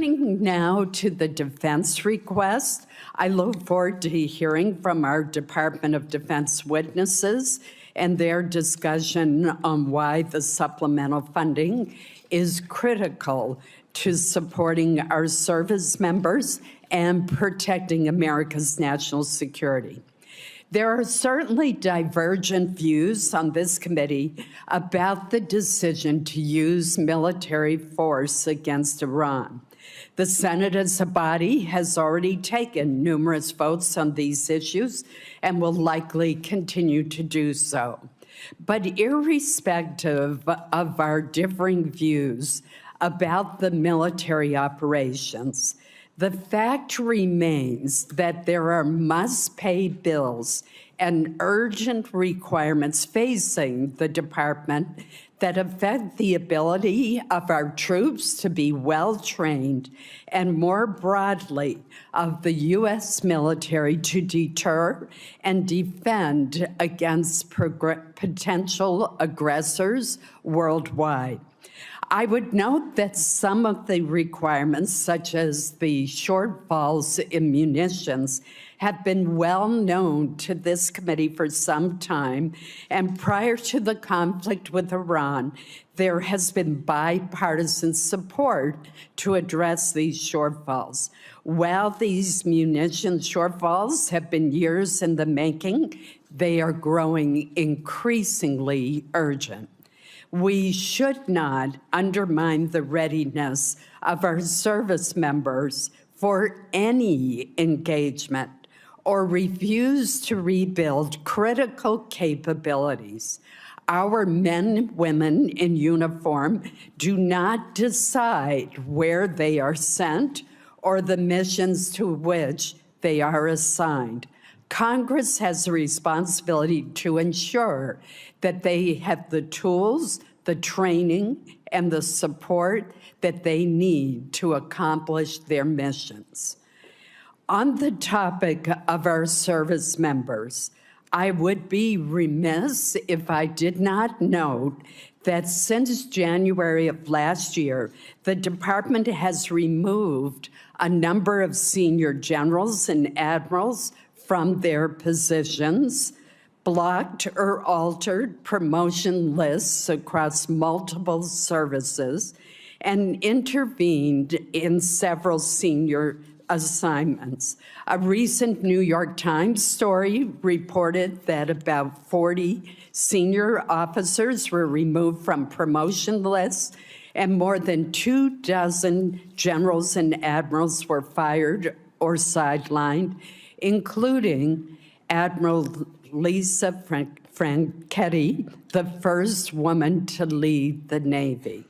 Turning now to the defense request, I look forward to hearing from our Department of Defense witnesses and their discussion on why the supplemental funding is critical to supporting our service members and protecting America's national security. There are certainly divergent views on this committee about the decision to use military force against Iran. The Senate as a body has already taken numerous votes on these issues and will likely continue to do so. But irrespective of our differing views about the military operations, the fact remains that there are must-pay bills and urgent requirements facing the department that affect the ability of our troops to be well-trained and more broadly of the U.S. military to deter and defend against potential aggressors worldwide. I would note that some of the requirements, such as the shortfalls in munitions, have been well known to this committee for some time, and prior to the conflict with Iran, there has been bipartisan support to address these shortfalls. While these munition shortfalls have been years in the making, they are growing increasingly urgent. We should not undermine the readiness of our service members for any engagement or refuse to rebuild critical capabilities. Our men and women in uniform do not decide where they are sent or the missions to which they are assigned. Congress has a responsibility to ensure that they have the tools, the training, and the support that they need to accomplish their missions. On the topic of our service members, I would be remiss if I did not note that since January of last year, the department has removed a number of senior generals and admirals from their positions, blocked or altered promotion lists across multiple services, and intervened in several senior assignments. A recent New York Times story reported that about 40 senior officers were removed from promotion lists, and more than 24 generals and admirals were fired or sidelined, including Admiral Lisa Franchetti, the first woman to lead the Navy.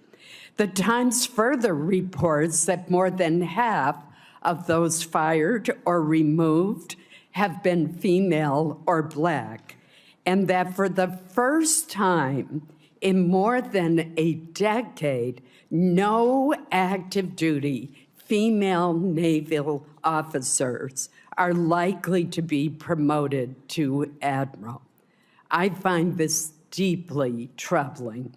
The Times further reports that more than half of those fired or removed have been female or Black, and that for the first time in more than a decade, no active duty female naval officers are likely to be promoted to admiral. I find this deeply troubling.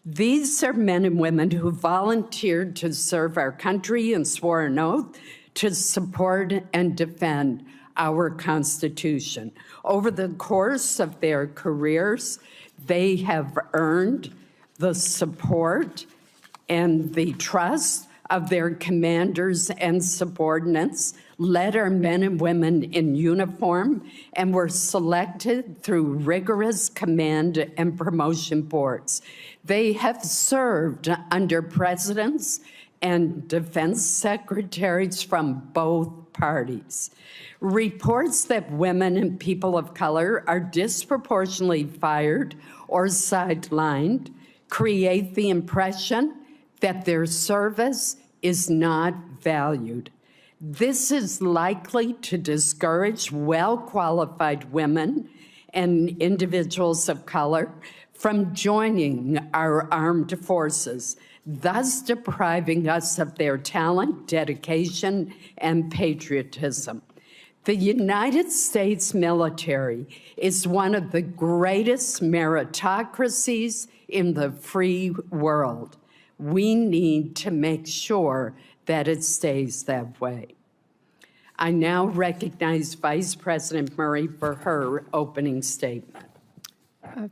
These are men and women who volunteered to serve our country and swore an oath to support and defend our Constitution. Over the course of their careers, they have earned the support and the trust of their commanders and subordinates, led our men and women in uniform, and were selected through rigorous command and promotion boards. They have served under presidents and defense secretaries from both parties. Reports that women and people of color are disproportionately fired or sidelined create the impression that their service is not valued. This is likely to discourage well-qualified women and individuals of color from joining our armed forces, thus depriving us of their talent, dedication, and patriotism. The United States military is one of the greatest meritocracies in the free world. We need to make sure that it stays that way. I now recognize Vice President Murray for her opening statement.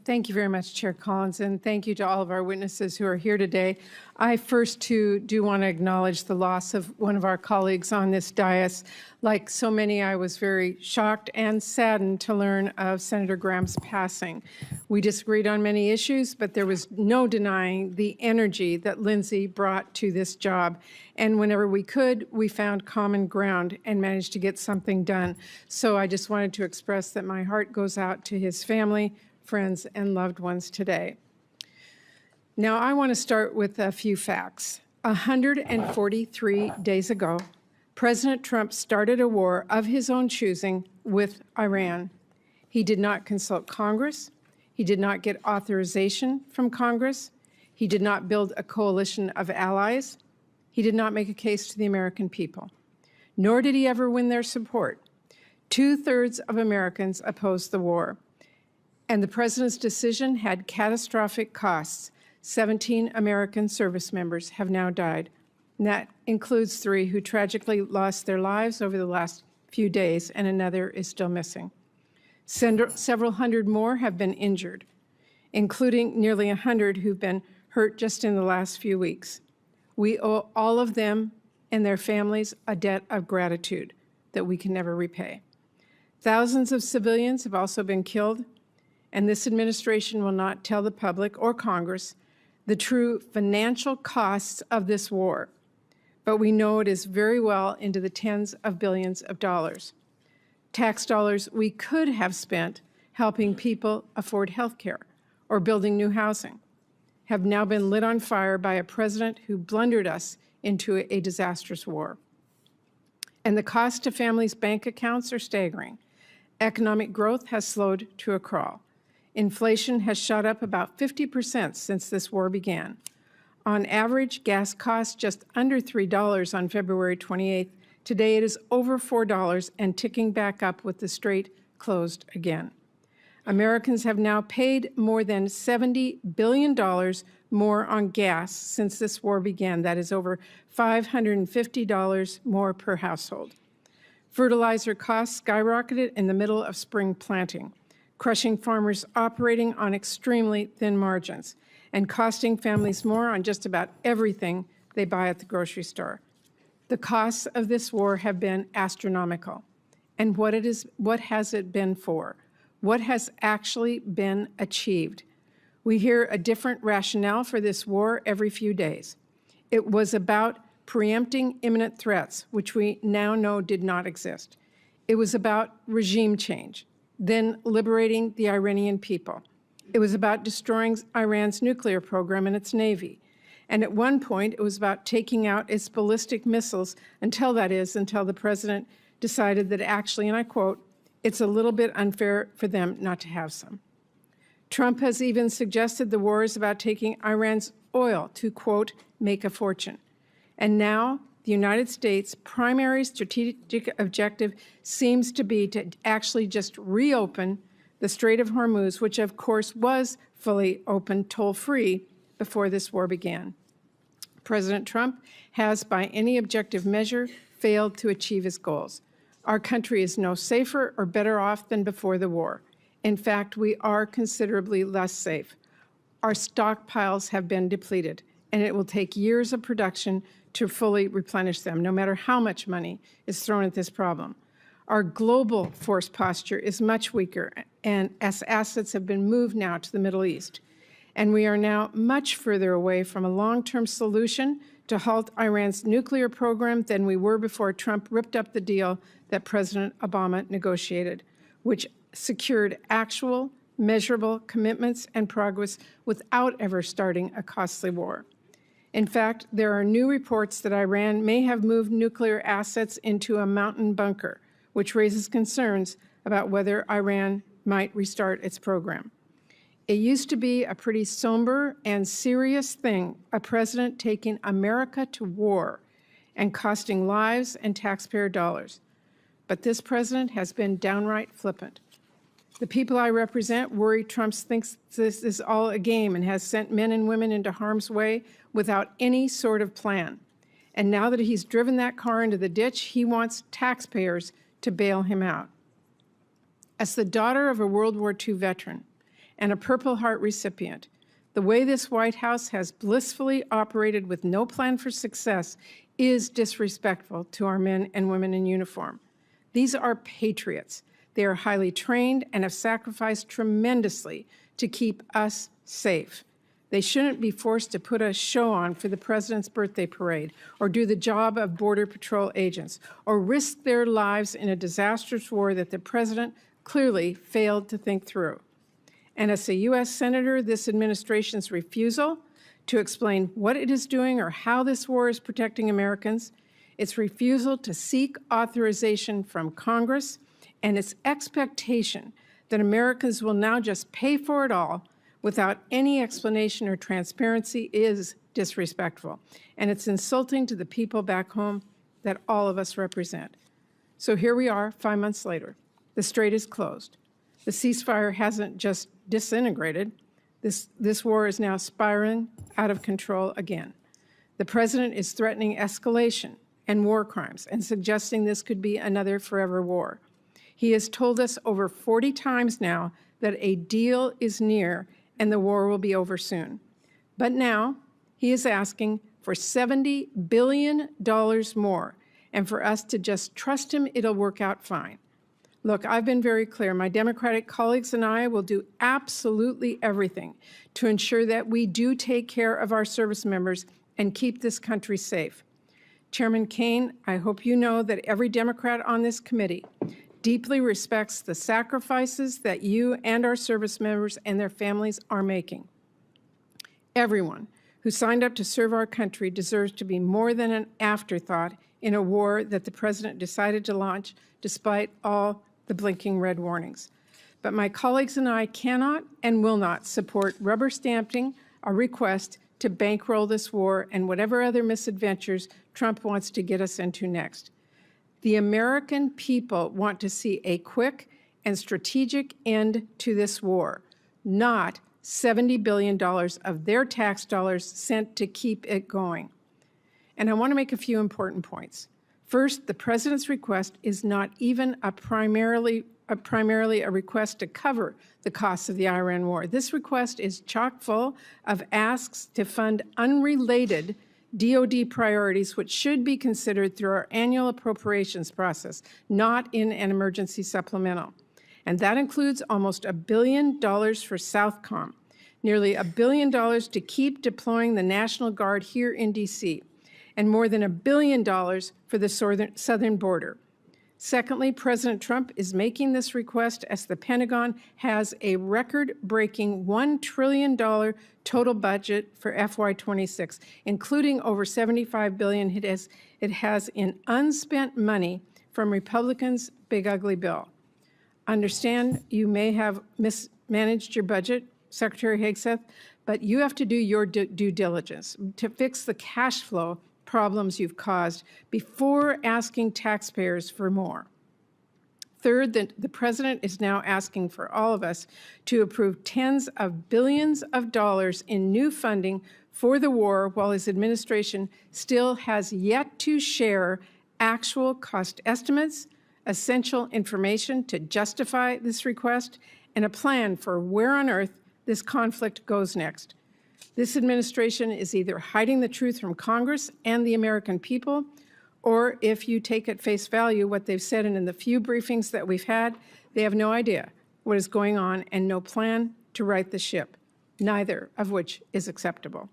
Thank you very much, Chair Collins, and thank you to all of our witnesses who are here today. I first, too, do want to acknowledge the loss of one of our colleagues on this dais. Like so many, I was very shocked and saddened to learn of Senator Graham's passing. We disagreed on many issues, but there was no denying the energy that Lindsay brought to this job. And whenever we could, we found common ground and managed to get something done. So I just wanted to express that my heart goes out to his family, friends, and loved ones today. Now, I want to start with a few facts. 143 days ago, President Trump started a war of his own choosing with Iran. He did not consult Congress. He did not get authorization from Congress. He did not build a coalition of allies. He did not make a case to the American people, nor did he ever win their support. 2/3 of Americans opposed the war. And the president's decision had catastrophic costs. 17 American service members have now died. And that includes 3 who tragically lost their lives over the last few days, and another is still missing. Several hundred more have been injured, including nearly 100 who've been hurt just in the last few weeks. We owe all of them and their families a debt of gratitude that we can never repay. Thousands of civilians have also been killed, and this administration will not tell the public or Congress the true financial costs of this war, but we know it is very well into the tens of billions of dollars. Tax dollars we could have spent helping people afford health care or building new housing have now been lit on fire by a president who blundered us into a disastrous war. And the cost to families' bank accounts are staggering. Economic growth has slowed to a crawl. Inflation has shot up about 50% since this war began. On average, gas cost just under $3 on February 28th. Today it is over $4 and ticking back up with the strait closed again. Americans have now paid more than $70 billion more on gas since this war began. That is over $550 more per household. Fertilizer costs skyrocketed in the middle of spring planting, crushing farmers operating on extremely thin margins and costing families more on just about everything they buy at the grocery store. The costs of this war have been astronomical. And what has it been for? What has actually been achieved? We hear a different rationale for this war every few days. It was about preempting imminent threats, which we now know did not exist. It was about regime change, then liberating the Iranian people. It was about destroying Iran's nuclear program and its Navy. And at one point, it was about taking out its ballistic missiles until the president decided that actually, and I quote, "It's a little bit unfair for them not to have some." Trump has even suggested the war is about taking Iran's oil to, quote, "make a fortune." And now the United States' primary strategic objective seems to be to actually just reopen the Strait of Hormuz, which of course was fully open, toll-free, before this war began. President Trump has, by any objective measure, failed to achieve his goals. Our country is no safer or better off than before the war. In fact, we are considerably less safe. Our stockpiles have been depleted, and it will take years of production to fully replenish them, no matter how much money is thrown at this problem. Our global force posture is much weaker, and as assets have been moved now to the Middle East. And we are now much further away from a long-term solution to halt Iran's nuclear program than we were before Trump ripped up the deal that President Obama negotiated, which secured actual, measurable commitments and progress without ever starting a costly war. In fact, there are new reports that Iran may have moved nuclear assets into a mountain bunker, which raises concerns about whether Iran might restart its program. It used to be a pretty somber and serious thing, a president taking America to war and costing lives and taxpayer dollars. But this president has been downright flippant. The people I represent worry Trump thinks this is all a game and has sent men and women into harm's way without any sort of plan. And now that he's driven that car into the ditch, he wants taxpayers to bail him out. As the daughter of a World War II veteran and a Purple Heart recipient, the way this White House has blissfully operated with no plan for success is disrespectful to our men and women in uniform. These are patriots. They are highly trained and have sacrificed tremendously to keep us safe. They shouldn't be forced to put a show on for the president's birthday parade, or do the job of Border Patrol agents, or risk their lives in a disastrous war that the president clearly failed to think through. And as a U.S. Senator, this administration's refusal to explain what it is doing or how this war is protecting Americans, its refusal to seek authorization from Congress, and its expectation that Americans will now just pay for it all without any explanation or transparency is disrespectful. And it's insulting to the people back home that all of us represent. So here we are 5 months later. The strait is closed. The ceasefire hasn't just disintegrated. This war is now spiraling out of control again. The president is threatening escalation and war crimes and suggesting this could be another forever war. He has told us over 40 times now that a deal is near and the war will be over soon. But now he is asking for $70 billion more, and for us to just trust him it'll work out fine. Look, I've been very clear. My Democratic colleagues and I will do absolutely everything to ensure that we do take care of our service members and keep this country safe. Chairman Caine, I hope you know that every Democrat on this committee deeply respects the sacrifices that you and our service members and their families are making. Everyone who signed up to serve our country deserves to be more than an afterthought in a war that the president decided to launch despite all the blinking red warnings. But my colleagues and I cannot and will not support rubber stamping a request to bankroll this war and whatever other misadventures Trump wants to get us into next. The American people want to see a quick and strategic end to this war, not $70 billion of their tax dollars sent to keep it going. And I want to make a few important points. First, the president's request is not even primarily a request to cover the costs of the Iran war. This request is chock full of asks to fund unrelated DoD priorities, which should be considered through our annual appropriations process, not in an emergency supplemental. And that includes almost $1 billion for Southcom, nearly $1 billion to keep deploying the National Guard here in D.C., and more than $1 billion for the southern border. Secondly, President Trump is making this request as the Pentagon has a record-breaking $1 trillion total budget for FY26, including over $75 billion it has in unspent money from Republicans' big ugly bill. Understand you may have mismanaged your budget, Secretary Hegseth, but you have to do your due diligence to fix the cash flow problems you've caused before asking taxpayers for more. Third, the president is now asking for all of us to approve tens of billions of dollars in new funding for the war, while his administration still has yet to share actual cost estimates, essential information to justify this request, and a plan for where on earth this conflict goes next. This administration is either hiding the truth from Congress and the American people, or if you take at face value what they've said, and in the few briefings that we've had, they have no idea what is going on and no plan to right the ship, neither of which is acceptable.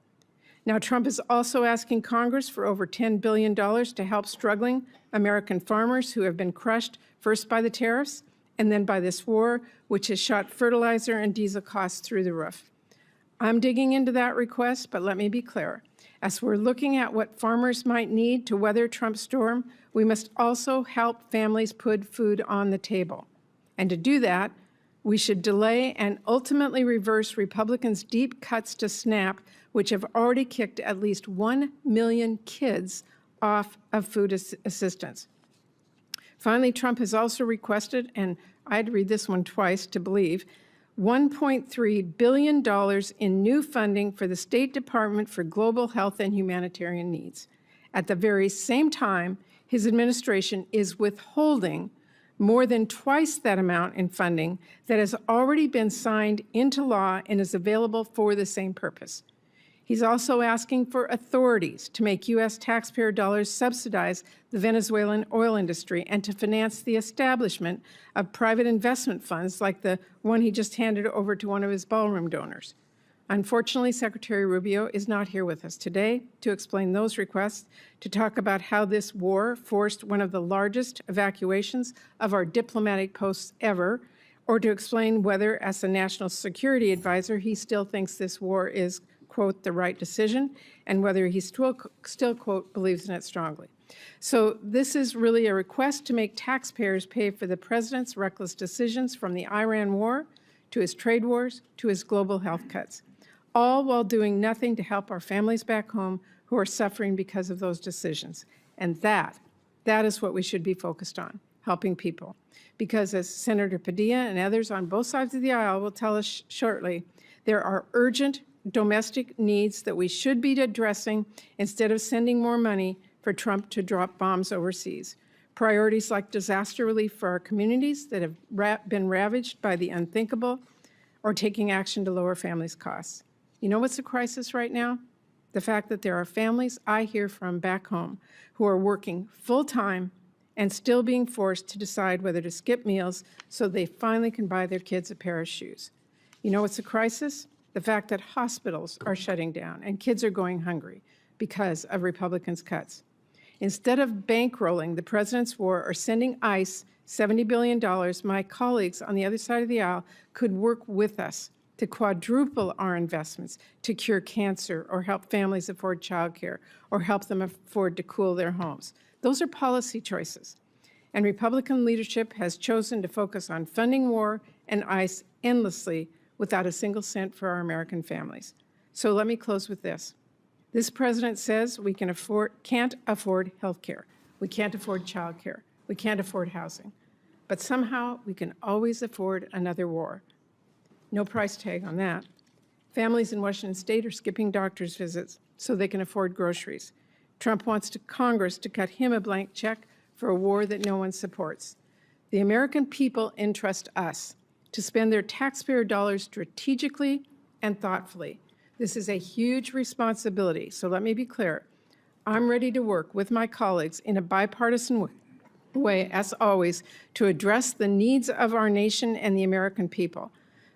Now, Trump is also asking Congress for over $10 billion to help struggling American farmers who have been crushed first by the tariffs and then by this war, which has shot fertilizer and diesel costs through the roof. I'm digging into that request, but let me be clear. As we're looking at what farmers might need to weather Trump's storm, we must also help families put food on the table. And to do that, we should delay and ultimately reverse Republicans' deep cuts to SNAP, which have already kicked at least 1 million kids off of food assistance. Finally, Trump has also requested, and I had to read this one twice to believe, $1.3 billion in new funding for the State Department for Global Health and Humanitarian Needs. At the very same time, his administration is withholding more than twice that amount in funding that has already been signed into law and is available for the same purpose. He's also asking for authorities to make U.S. taxpayer dollars subsidize the Venezuelan oil industry and to finance the establishment of private investment funds like the one he just handed over to one of his ballroom donors. Unfortunately, Secretary Rubio is not here with us today to explain those requests, to talk about how this war forced one of the largest evacuations of our diplomatic posts ever, or to explain whether, as a national security advisor, he still thinks this war is, quote, the right decision, and whether he still, quote, believes in it strongly. So this is really a request to make taxpayers pay for the president's reckless decisions, from the Iran war to his trade wars to his global health cuts, all while doing nothing to help our families back home who are suffering because of those decisions. And that is what we should be focused on, helping people. Because as Senator Padilla and others on both sides of the aisle will tell us shortly, there are urgent domestic needs that we should be addressing instead of sending more money for Trump to drop bombs overseas. Priorities like disaster relief for our communities that have been ravaged by the unthinkable, or taking action to lower families' costs. You know what's a crisis right now? The fact that there are families I hear from back home who are working full-time and still being forced to decide whether to skip meals so they finally can buy their kids a pair of shoes. You know what's a crisis? The fact that hospitals are shutting down and kids are going hungry because of Republicans' cuts. Instead of bankrolling the president's war or sending ICE $70 billion, my colleagues on the other side of the aisle could work with us to quadruple our investments to cure cancer or help families afford childcare or help them afford to cool their homes. Those are policy choices. And Republican leadership has chosen to focus on funding war and ICE endlessly without a single cent for our American families. So let me close with this. This president says we can't afford health care. We can't afford childcare. We can't afford housing. But somehow we can always afford another war. No price tag on that. Families in Washington State are skipping doctor's visits so they can afford groceries. Trump wants Congress to cut him a blank check for a war that no one supports. The American people entrust us to spend their taxpayer dollars strategically and thoughtfully. This is a huge responsibility, so let me be clear. I'm ready to work with my colleagues in a bipartisan way, as always, to address the needs of our nation and the American people.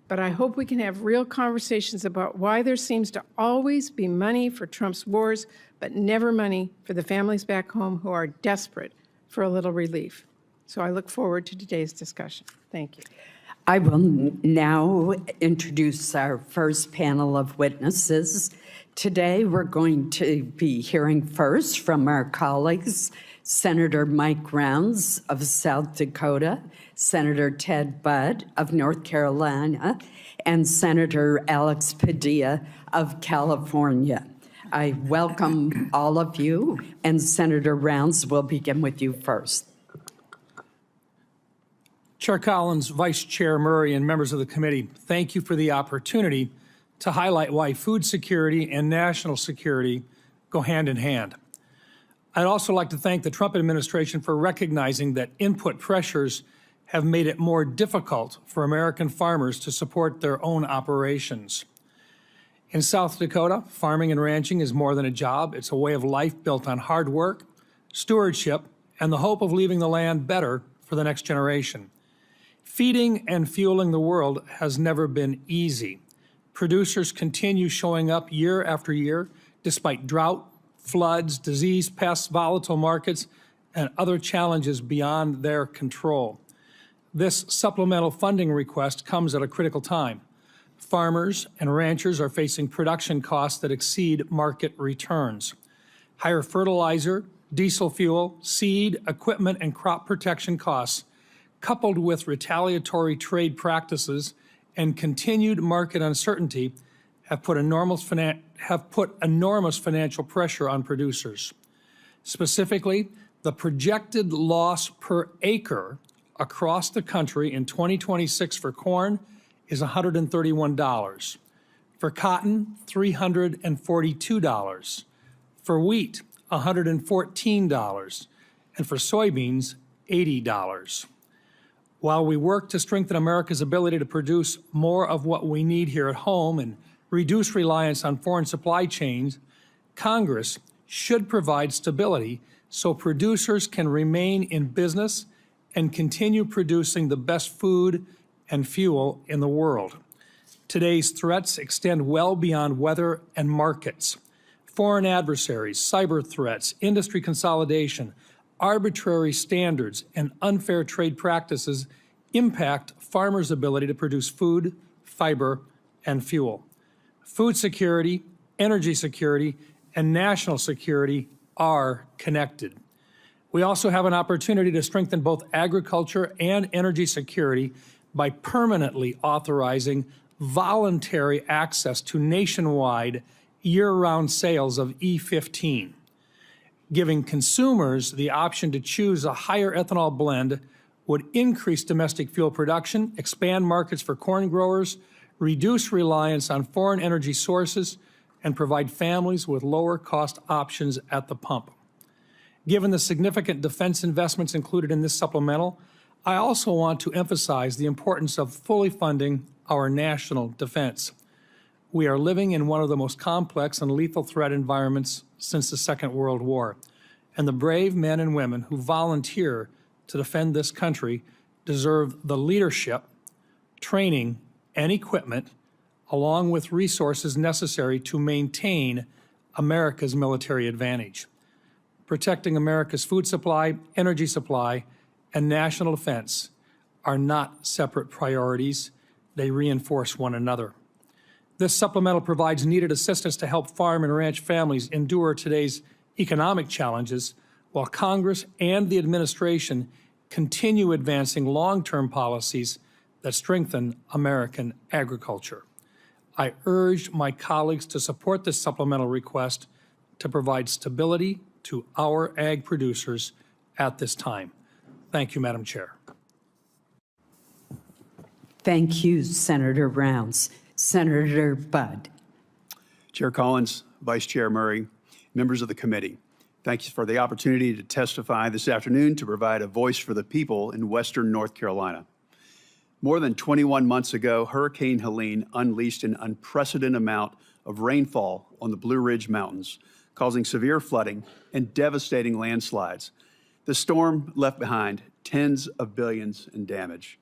But I hope we can have real conversations about why there seems to always be money for Trump's wars, but never money for the families back home who are desperate for a little relief. So I look forward to today's discussion. Thank you. I will now introduce our first panel of witnesses. Today, we're going to be hearing first from our colleagues, Senator Mike Rounds of South Dakota, Senator Ted Budd of North Carolina, and Senator Alex Padilla of California. I welcome all of you, and Senator Rounds will begin with you first. Chair Collins, Vice Chair Murray, and members of the committee, thank you for the opportunity to highlight why food security and national security go hand in hand. I'd also like to thank the Trump administration for recognizing that input pressures have made it more difficult for American farmers to support their own operations. In South Dakota, farming and ranching is more than a job. It's a way of life built on hard work, stewardship, and the hope of leaving the land better for the next generation. Feeding and fueling the world has never been easy. Producers continue showing up year after year despite drought, floods, disease, pests, volatile markets, and other challenges beyond their control. This supplemental funding request comes at a critical time. Farmers and ranchers are facing production costs that exceed market returns. Higher fertilizer, diesel fuel, seed, equipment, and crop protection costs, coupled with retaliatory trade practices and continued market uncertainty, have put enormous financial pressure on producers. Specifically, the projected loss per acre across the country in 2026 for corn is $131. For cotton, $342. For wheat, $114, and for soybeans, $80. While we work to strengthen America's ability to produce more of what we need here at home and reduce reliance on foreign supply chains, Congress should provide stability so producers can remain in business and continue producing the best food and fuel in the world. Today's threats extend well beyond weather and markets. Foreign adversaries, cyber threats, industry consolidation, arbitrary standards, and unfair trade practices impact farmers' ability to produce food, fiber, and fuel. Food security, energy security, and national security are connected. We also have an opportunity to strengthen both agriculture and energy security by permanently authorizing voluntary access to nationwide year-round sales of E15. Giving consumers the option to choose a higher ethanol blend would increase domestic fuel production, expand markets for corn growers, reduce reliance on foreign energy sources, and provide families with lower cost options at the pump. Given the significant defense investments included in this supplemental, I also want to emphasize the importance of fully funding our national defense. We are living in one of the most complex and lethal threat environments since the Second World War, and the brave men and women who volunteer to defend this country deserve the leadership, training, and equipment, along with resources necessary to maintain America's military advantage. Protecting America's food supply, energy supply, and national defense are not separate priorities. They reinforce one another. This supplemental provides needed assistance to help farm and ranch families endure today's economic challenges, while Congress and the administration continue advancing long-term policies that strengthen American agriculture. I urge my colleagues to support this supplemental request to provide stability to our ag producers at this time. Thank you, Madam Chair. Thank you, Senator Rounds. Senator Budd. Chair Collins, Vice Chair Murray, members of the committee, thank you for the opportunity to testify this afternoon to provide a voice for the people in Western North Carolina. More than 21 months ago, Hurricane Helene unleashed an unprecedented amount of rainfall on the Blue Ridge Mountains, causing severe flooding and devastating landslides. The storm left behind tens of billions in damage.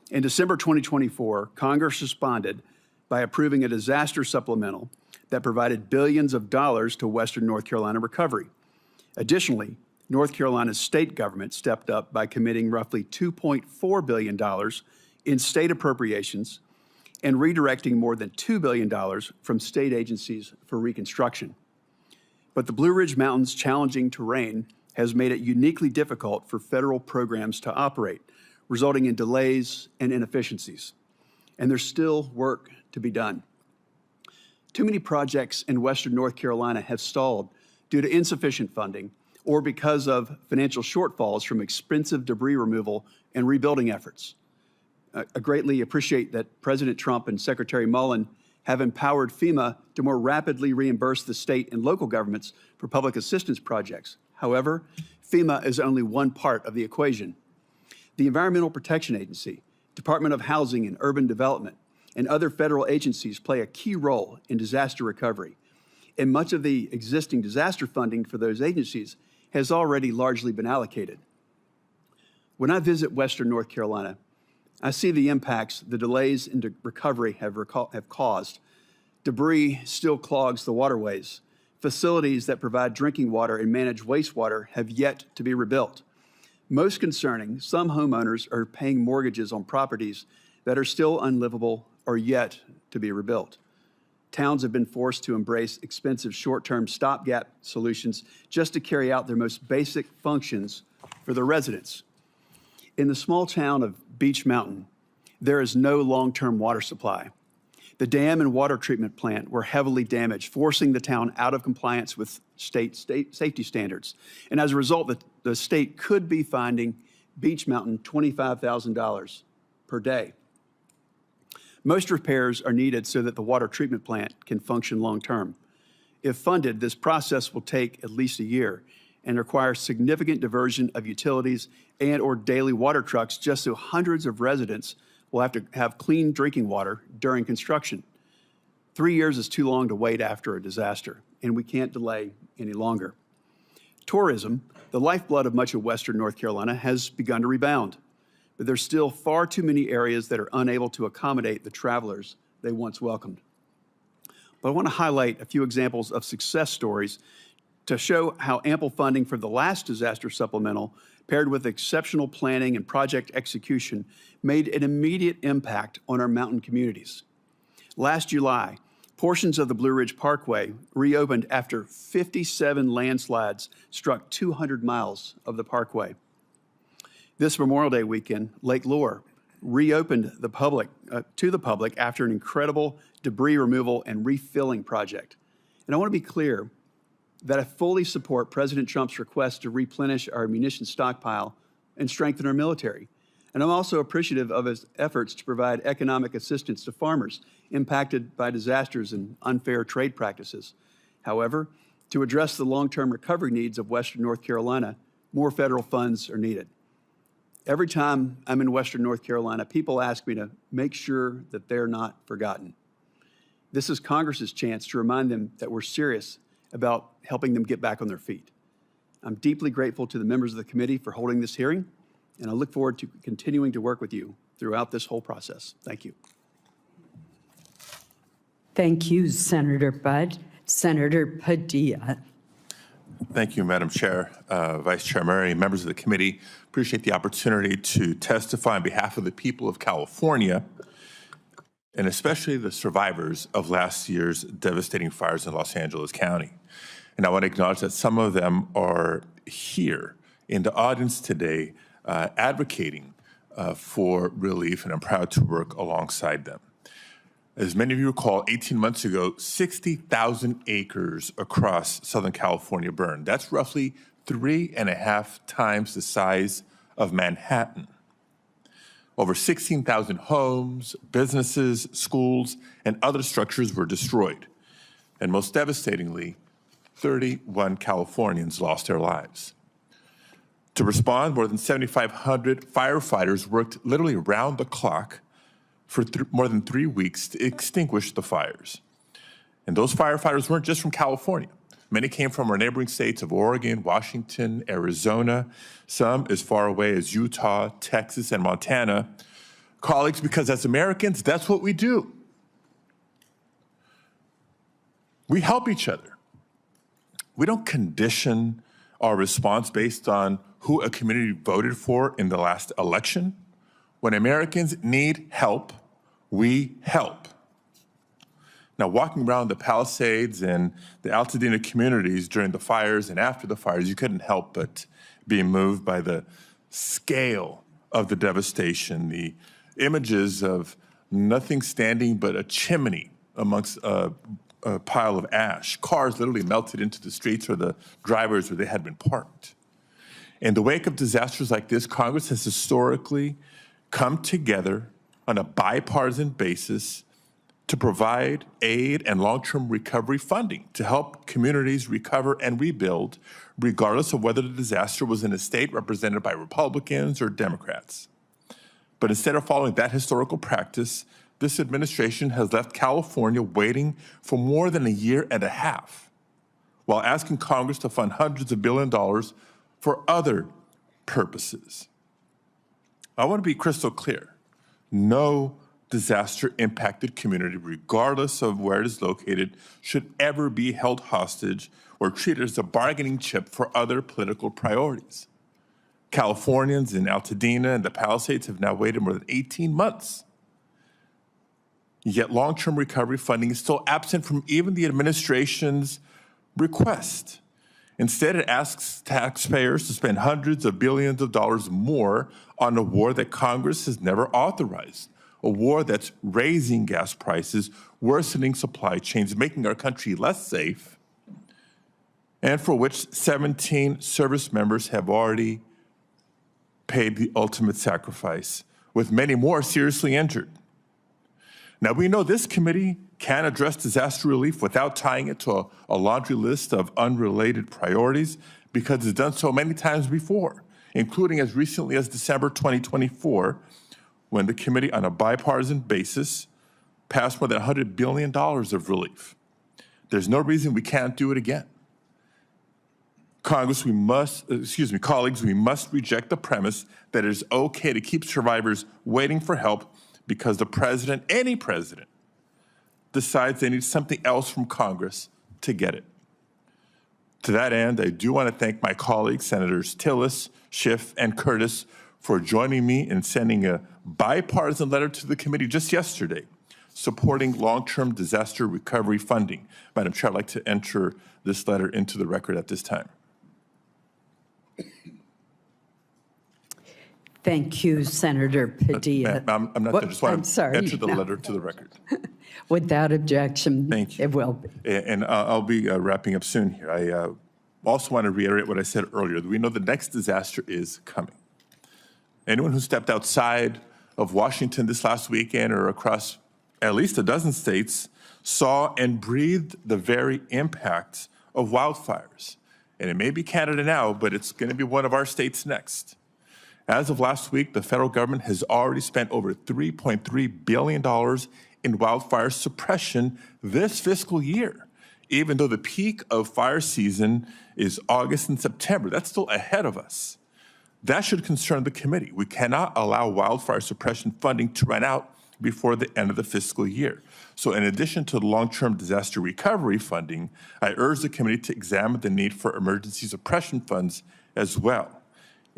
In December 2024, Congress responded by approving a disaster supplemental that provided billions of dollars to Western North Carolina recovery. Additionally, North Carolina's state government stepped up by committing roughly $2.4 billion in state appropriations and redirecting more than $2 billion from state agencies for reconstruction. But the Blue Ridge Mountains' challenging terrain has made it uniquely difficult for federal programs to operate, resulting in delays and inefficiencies. And there's still work to be done. Too many projects in Western North Carolina have stalled due to insufficient funding or because of financial shortfalls from expensive debris removal and rebuilding efforts. I greatly appreciate that President Trump and Secretary Mullen have empowered FEMA to more rapidly reimburse the state and local governments for public assistance projects. However, FEMA is only one part of the equation. The Environmental Protection Agency, Department of Housing and Urban Development, and other federal agencies play a key role in disaster recovery. And much of the existing disaster funding for those agencies has already largely been allocated. When I visit Western North Carolina, I see the impacts the delays in recovery have caused. Debris still clogs the waterways. Facilities that provide drinking water and manage wastewater have yet to be rebuilt. Most concerning, some homeowners are paying mortgages on properties that are still unlivable or yet to be rebuilt. Towns have been forced to embrace expensive short-term stopgap solutions just to carry out their most basic functions for their residents. In the small town of Beech Mountain, there is no long-term water supply. The dam and water treatment plant were heavily damaged, forcing the town out of compliance with state safety standards. And as a result, the state could be fining Beech Mountain $25,000 per day. Most repairs are needed so that the water treatment plant can function long-term. If funded, this process will take at least a year and require significant diversion of utilities and/or daily water trucks just so hundreds of residents will have to have clean drinking water during construction. 3 years is too long to wait after a disaster, and we can't delay any longer. Tourism, the lifeblood of much of Western North Carolina, has begun to rebound, but there's still far too many areas that are unable to accommodate the travelers they once welcomed. But I want to highlight a few examples of success stories to show how ample funding for the last disaster supplemental, paired with exceptional planning and project execution, made an immediate impact on our mountain communities. Last July, portions of the Blue Ridge Parkway reopened after 57 landslides struck 200 miles of the parkway. This Memorial Day weekend, Lake Lure reopened to the public after an incredible debris removal and refilling project. And I want to be clear that I fully support President Trump's request to replenish our munitions stockpile and strengthen our military. And I'm also appreciative of his efforts to provide economic assistance to farmers impacted by disasters and unfair trade practices. However, to address the long-term recovery needs of Western North Carolina, more federal funds are needed. Every time I'm in Western North Carolina, people ask me to make sure that they're not forgotten. This is Congress's chance to remind them that we're serious about helping them get back on their feet. I'm deeply grateful to the members of the committee for holding this hearing, and I look forward to continuing to work with you throughout this whole process. Thank you. Thank you, Senator Budd. Senator Padilla. Thank you, Madam Chair, Vice Chair Murray, members of the committee. Appreciate the opportunity to testify on behalf of the people of California, and especially the survivors of last year's devastating fires in Los Angeles County. And I want to acknowledge that some of them are here in the audience today advocating for relief, and I'm proud to work alongside them. As many of you recall, 18 months ago, 60,000 acres across Southern California burned. That's roughly 3.5 times the size of Manhattan. Over 16,000 homes, businesses, schools, and other structures were destroyed. And most devastatingly, 31 Californians lost their lives. To respond, more than 7,500 firefighters worked literally around the clock for more than 3 weeks to extinguish the fires. And those firefighters weren't just from California. Many came from our neighboring states of Oregon, Washington, Arizona, some as far away as Utah, Texas, and Montana. Colleagues, because as Americans, that's what we do. We help each other. We don't condition our response based on who a community voted for in the last election. When Americans need help, we help. Now, walking around the Palisades and the Altadena communities during the fires and after the fires, you couldn't help but be moved by the scale of the devastation, the images of nothing standing but a chimney amongst a pile of ash. Cars literally melted into the streets or the drivers where they had been parked. In the wake of disasters like this, Congress has historically come together on a bipartisan basis to provide aid and long-term recovery funding to help communities recover and rebuild, regardless of whether the disaster was in a state represented by Republicans or Democrats. But instead of following that historical practice, this administration has left California waiting for more than 1.5 years, while asking Congress to fund hundreds of billions of dollars for other purposes. I want to be crystal clear. No disaster-impacted community, regardless of where it is located, should ever be held hostage or treated as a bargaining chip for other political priorities. Californians in Altadena and the Palisades have now waited more than 18 months. Yet long-term recovery funding is still absent from even the administration's request. Instead, it asks taxpayers to spend hundreds of billions of dollars more on a war that Congress has never authorized, a war that's raising gas prices, worsening supply chains, making our country less safe, and for which 17 service members have already paid the ultimate sacrifice, with many more seriously injured. Now, we know this committee can't address disaster relief without tying it to a laundry list of unrelated priorities because it's done so many times before, including as recently as December 2024, when the committee on a bipartisan basis passed more than $100 billion of relief. There's no reason we can't do it again. Colleagues, we must reject the premise that it is okay to keep survivors waiting for help because the president, any president, decides they need something else from Congress to get it. To that end, I do want to thank my colleagues, Senators Tillis, Schiff, and Curtis, for joining me in sending a bipartisan letter to the committee just yesterday, supporting long-term disaster recovery funding. Madam Chair, I'd like to enter this letter into the record at this time. Thank you, Senator Padilla. I'm not What? I just want to enter the letter to the record. Without objection, Thank you. it will be. And I'll be wrapping up soon here. I also want to reiterate what I said earlier, that we know the next disaster is coming. Anyone who stepped outside of Washington this last weekend or across at least a dozen states saw and breathed the very impact of wildfires. And it may be Canada now, but it's going to be one of our states next. As of last week, the federal government has already spent over $3.3 billion in wildfire suppression this fiscal year, even though the peak of fire season is August and September. That's still ahead of us. That should concern the committee. We cannot allow wildfire suppression funding to run out before the end of the fiscal year. So in addition to the long-term disaster recovery funding, I urge the committee to examine the need for emergency suppression funds as well.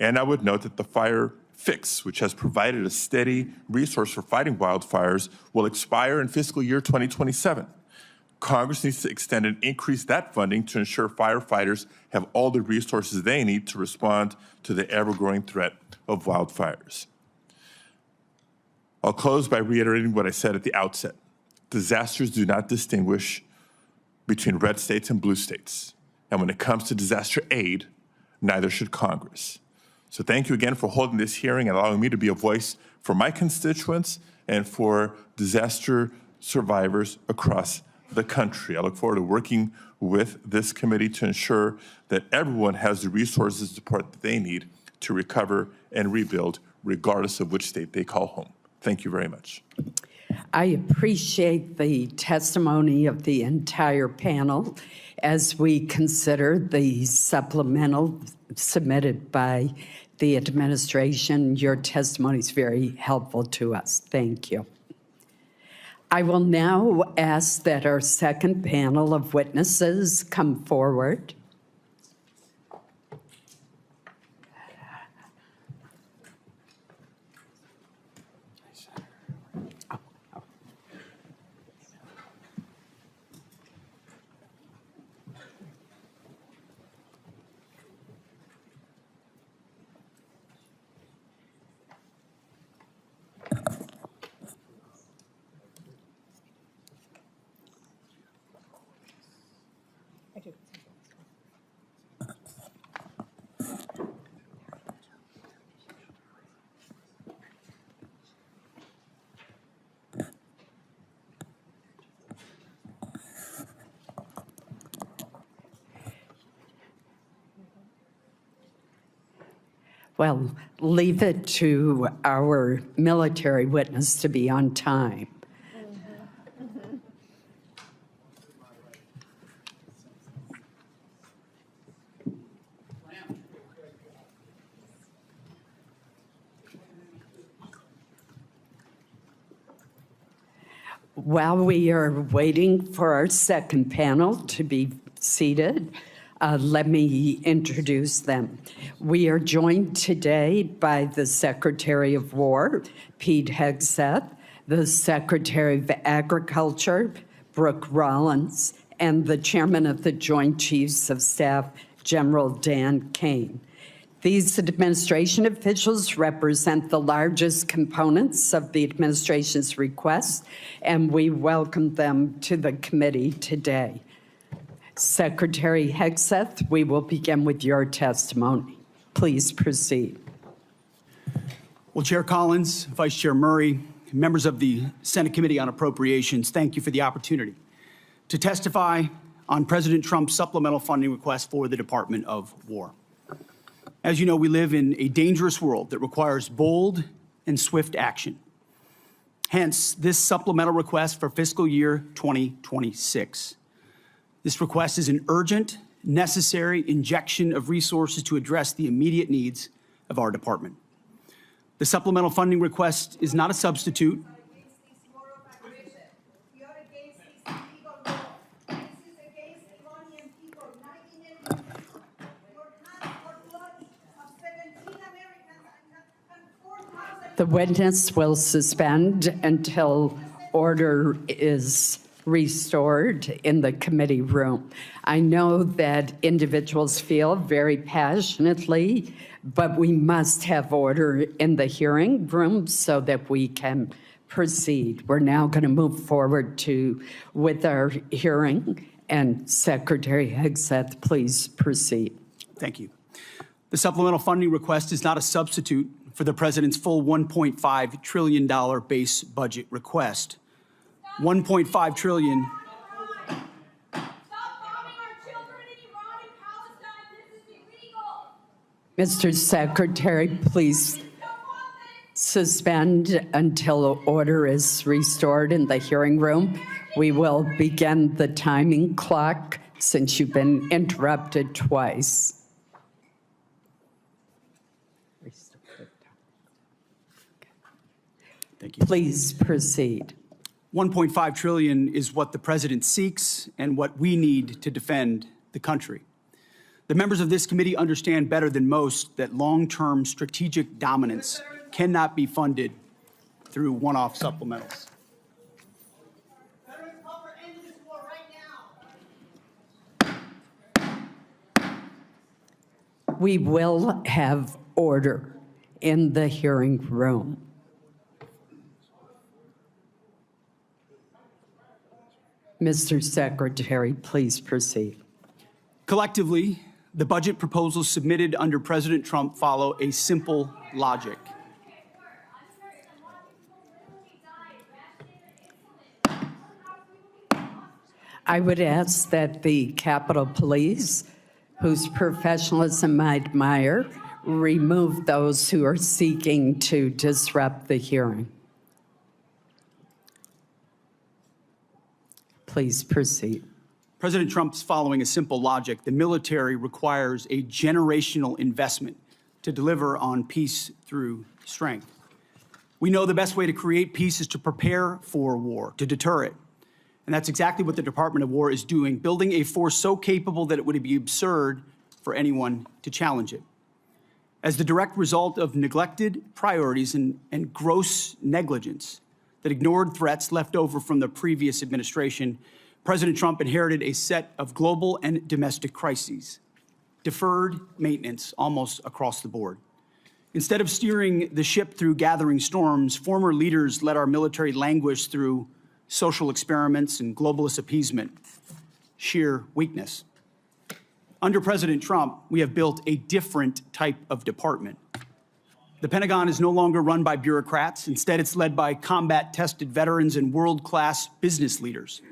And I would note that the Fire Fix, which has provided a steady resource for fighting wildfires, will expire in fiscal year 2027. Congress needs to extend and increase that funding to ensure firefighters have all the resources they need to respond to the ever-growing threat of wildfires. I'll close by reiterating what I said at the outset. Disasters do not distinguish between red states and blue states. And when it comes to disaster aid, neither should Congress. So thank you again for holding this hearing and allowing me to be a voice for my constituents and for disaster survivors across the country. I look forward to working with this committee to ensure that everyone has the resources and support that they need to recover and rebuild, regardless of which state they call home. Thank you very much. I appreciate the testimony of the entire panel as we consider the supplemental submitted by the administration. Your testimony is very helpful to us. Thank you. I will now ask that our second panel of witnesses come forward. Well, leave it to our military witness to be on time. While we are waiting for our second panel to be seated, let me introduce them. We are joined today by the Secretary of War, Pete Hegseth, the Secretary of Agriculture, Brooke Rollins, and the Chairman of the Joint Chiefs of Staff, General Dan Caine. These administration officials represent the largest components of the administration's request, and we welcome them to the committee today. Secretary Hegseth, we will begin with your testimony. Please proceed. Well, Chair Collins, Vice Chair Murray, members of the Senate Committee on Appropriations, thank you for the opportunity to testify on President Trump's supplemental funding request for the Department of War. As you know, we live in a dangerous world that requires bold and swift action. Hence, this supplemental request for fiscal year 2026. This request is an urgent, necessary injection of resources to address the immediate needs of our department. The supplemental funding request is not a substitute. The witness will suspend until order is restored in the committee room. I know that individuals feel very passionately, but we must have order in the hearing room so that we can proceed. We're now going to move forward with our hearing, and Secretary Hegseth, please proceed. Thank you. The supplemental funding request is not a substitute for the President's full $1.5 trillion base budget request. $1.5 trillion. Stop bombing our children in Iran and Palestine. This is illegal. Mr. Secretary, please suspend until order is restored in the hearing room. We will begin the timing clock since you've been interrupted twice. Thank you. Please proceed. $1.5 trillion is what the President seeks and what we need to defend the country. The members of this committee understand better than most that long-term strategic dominance cannot be funded through one-off supplementals. We will have order in the hearing room. Mr. Secretary, please proceed. Collectively, the budget proposals submitted under President Trump follow a simple logic. I would ask that the Capitol Police, whose professionalism I admire, remove those who are seeking to disrupt the hearing. Please proceed. President Trump's following a simple logic. The military requires a generational investment to deliver on peace through strength. We know the best way to create peace is to prepare for war, to deter it. And that's exactly what the Department of War is doing, building a force so capable that it would be absurd for anyone to challenge it. As the direct result of neglected priorities and gross negligence that ignored threats left over from the previous administration, President Trump inherited a set of global and domestic crises, deferred maintenance almost across the board. Instead of steering the ship through gathering storms, former leaders let our military languish through social experiments and globalist appeasement, sheer weakness. Under President Trump, we have built a different type of department. The Pentagon is no longer run by bureaucrats. Instead, it's led by combat-tested veterans and world-class business leaders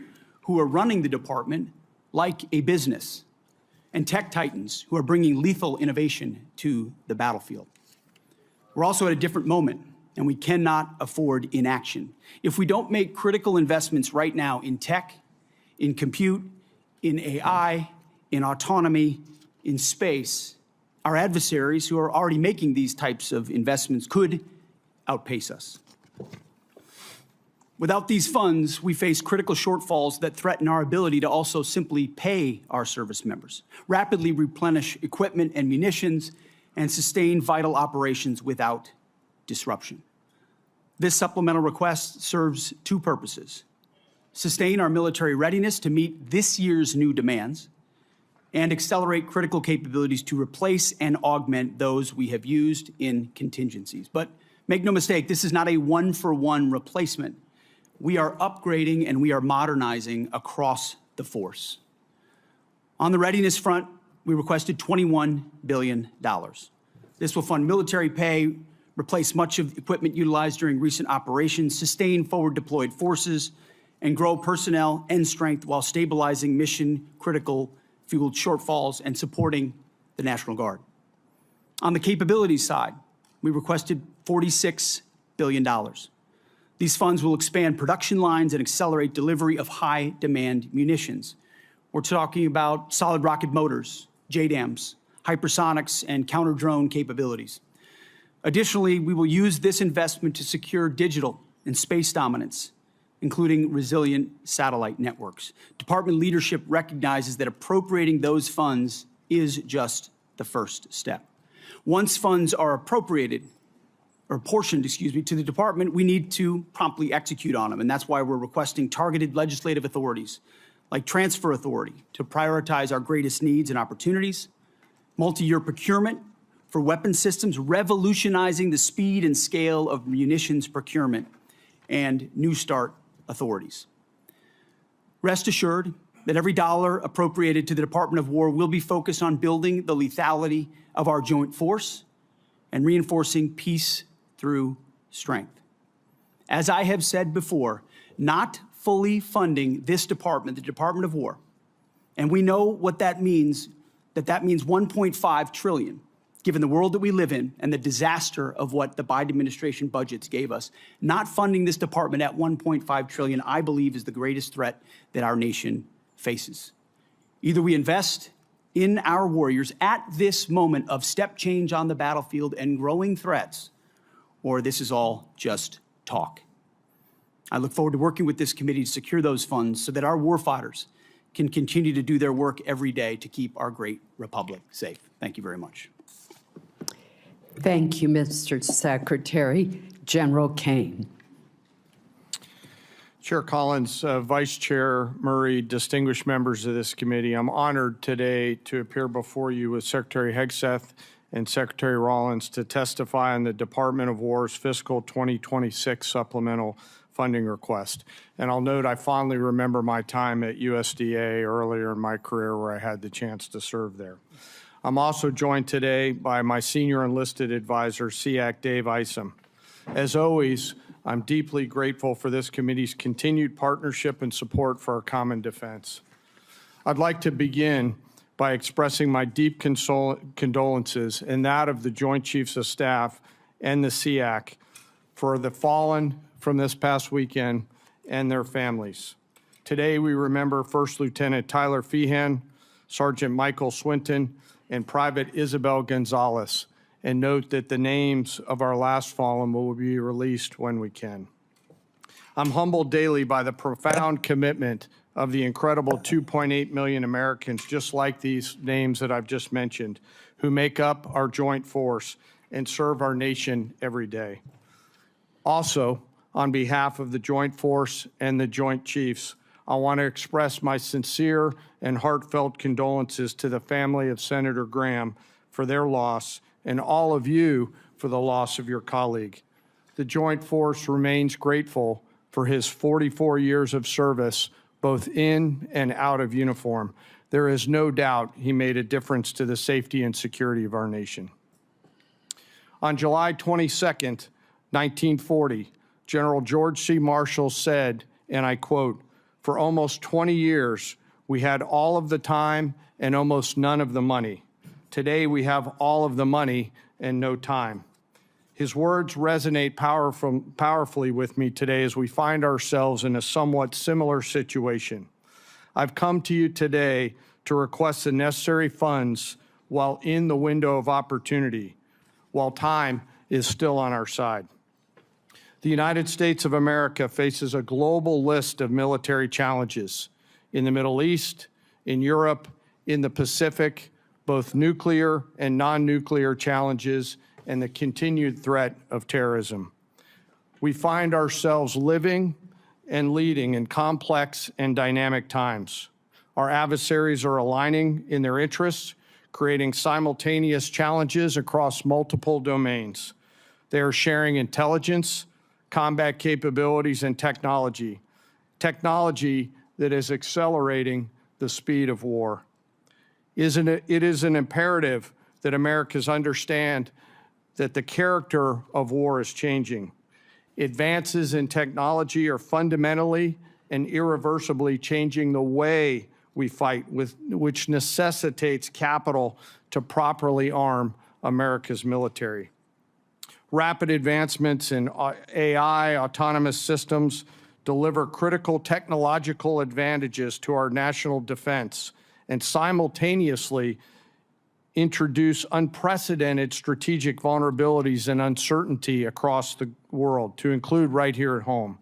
who are running the department like a business, and tech titans who are bringing lethal innovation to the battlefield. We're also at a different moment, and we cannot afford inaction. If we don't make critical investments right now in tech, in compute, in AI, in autonomy, in space, our adversaries who are already making these types of investments could outpace us. Without these funds, we face critical shortfalls that threaten our ability to also simply pay our service members, rapidly replenish equipment and munitions, and sustain vital operations without disruption. This supplemental request serves two purposes: sustain our military readiness to meet this year's new demands, and accelerate critical capabilities to replace and augment those we have used in contingencies. But make no mistake, this is not a one-for-one replacement. We are upgrading and we are modernizing across the force. On the readiness front, we requested $21 billion. This will fund military pay, replace much of the equipment utilized during recent operations, sustain forward deployed forces, and grow personnel and strength while stabilizing mission-critical fuel shortfalls and supporting the National Guard. On the capabilities side, we requested $46 billion. These funds will expand production lines and accelerate delivery of high-demand munitions. We're talking about solid rocket motors, JDAMs, hypersonics, and counter-drone capabilities. Additionally, we will use this investment to secure digital and space dominance, including resilient satellite networks. Department leadership recognizes that appropriating those funds is just the first step. Once funds are appropriated, or portioned, to the department, we need to promptly execute on them, and that's why we're requesting targeted legislative authorities, like transfer authority, to prioritize our greatest needs and opportunities, multi-year procurement for weapon systems, revolutionizing the speed and scale of munitions procurement, and New START authorities. Rest assured that every dollar appropriated to the Department of War will be focused on building the lethality of our joint force and reinforcing peace through strength. As I have said before, not fully funding this department, the Department of War, and we know what that means, that means $1.5 trillion, given the world that we live in and the disaster of what the Biden administration budgets gave us. Not funding this department at $1.5 trillion, I believe, is the greatest threat that our nation faces. Either we invest in our warriors at this moment of step change on the battlefield and growing threats, or this is all just talk. I look forward to working with this committee to secure those funds so that our warfighters can continue to do their work every day to keep our great republic safe. Thank you very much. Thank you, Mr. Secretary. General Caine. Chair Collins, Vice Chair Murray, distinguished members of this committee, I'm honored today to appear before you with Secretary Hegseth and Secretary Rollins to testify on the Department of War's fiscal 2026 supplemental funding request. And I'll note I fondly remember my time at USDA earlier in my career where I had the chance to serve there. I'm also joined today by my senior enlisted advisor, SEAC Dave Isom. As always, I'm deeply grateful for this committee's continued partnership and support for our common defense. I'd like to begin by expressing my deep condolences and that of the Joint Chiefs of Staff and the SEAC for the fallen from this past weekend and their families. Today, we remember First Lieutenant Tyler Feehan, Sergeant Michael Swinton, and Private Isabel Gonzalez, and note that the names of our last fallen will be released when we can. I'm humbled daily by the profound commitment of the incredible 2.8 million Americans, just like these names that I've just mentioned, who make up our joint force and serve our nation every day. Also, on behalf of the Joint Force and the Joint Chiefs, I want to express my sincere and heartfelt condolences to the family of Senator Graham for their loss and all of you for the loss of your colleague. The Joint Force remains grateful for his 44 years of service, both in and out of uniform. There is no doubt he made a difference to the safety and security of our nation. On July 22nd, 1940, General George C. Marshall said, and I quote, "For almost 20 years, we had all of the time and almost none of the money. Today, we have all of the money and no time." His words resonate powerfully with me today as we find ourselves in a somewhat similar situation. I've come to you today to request the necessary funds while in the window of opportunity, while time is still on our side. The United States of America faces a global list of military challenges in the Middle East, in Europe, in the Pacific, both nuclear and non-nuclear challenges, and the continued threat of terrorism. We find ourselves living and leading in complex and dynamic times. Our adversaries are aligning in their interests, creating simultaneous challenges across multiple domains. They are sharing intelligence, combat capabilities, and technology that is accelerating the speed of war. It is an imperative that Americans understand that the character of war is changing. Advances in technology are fundamentally and irreversibly changing the way we fight, which necessitates capital to properly arm America's military. Rapid advancements in AI, autonomous systems, deliver critical technological advantages to our national defense and simultaneously introduce unprecedented strategic vulnerabilities and uncertainty across the world, to include right here at home.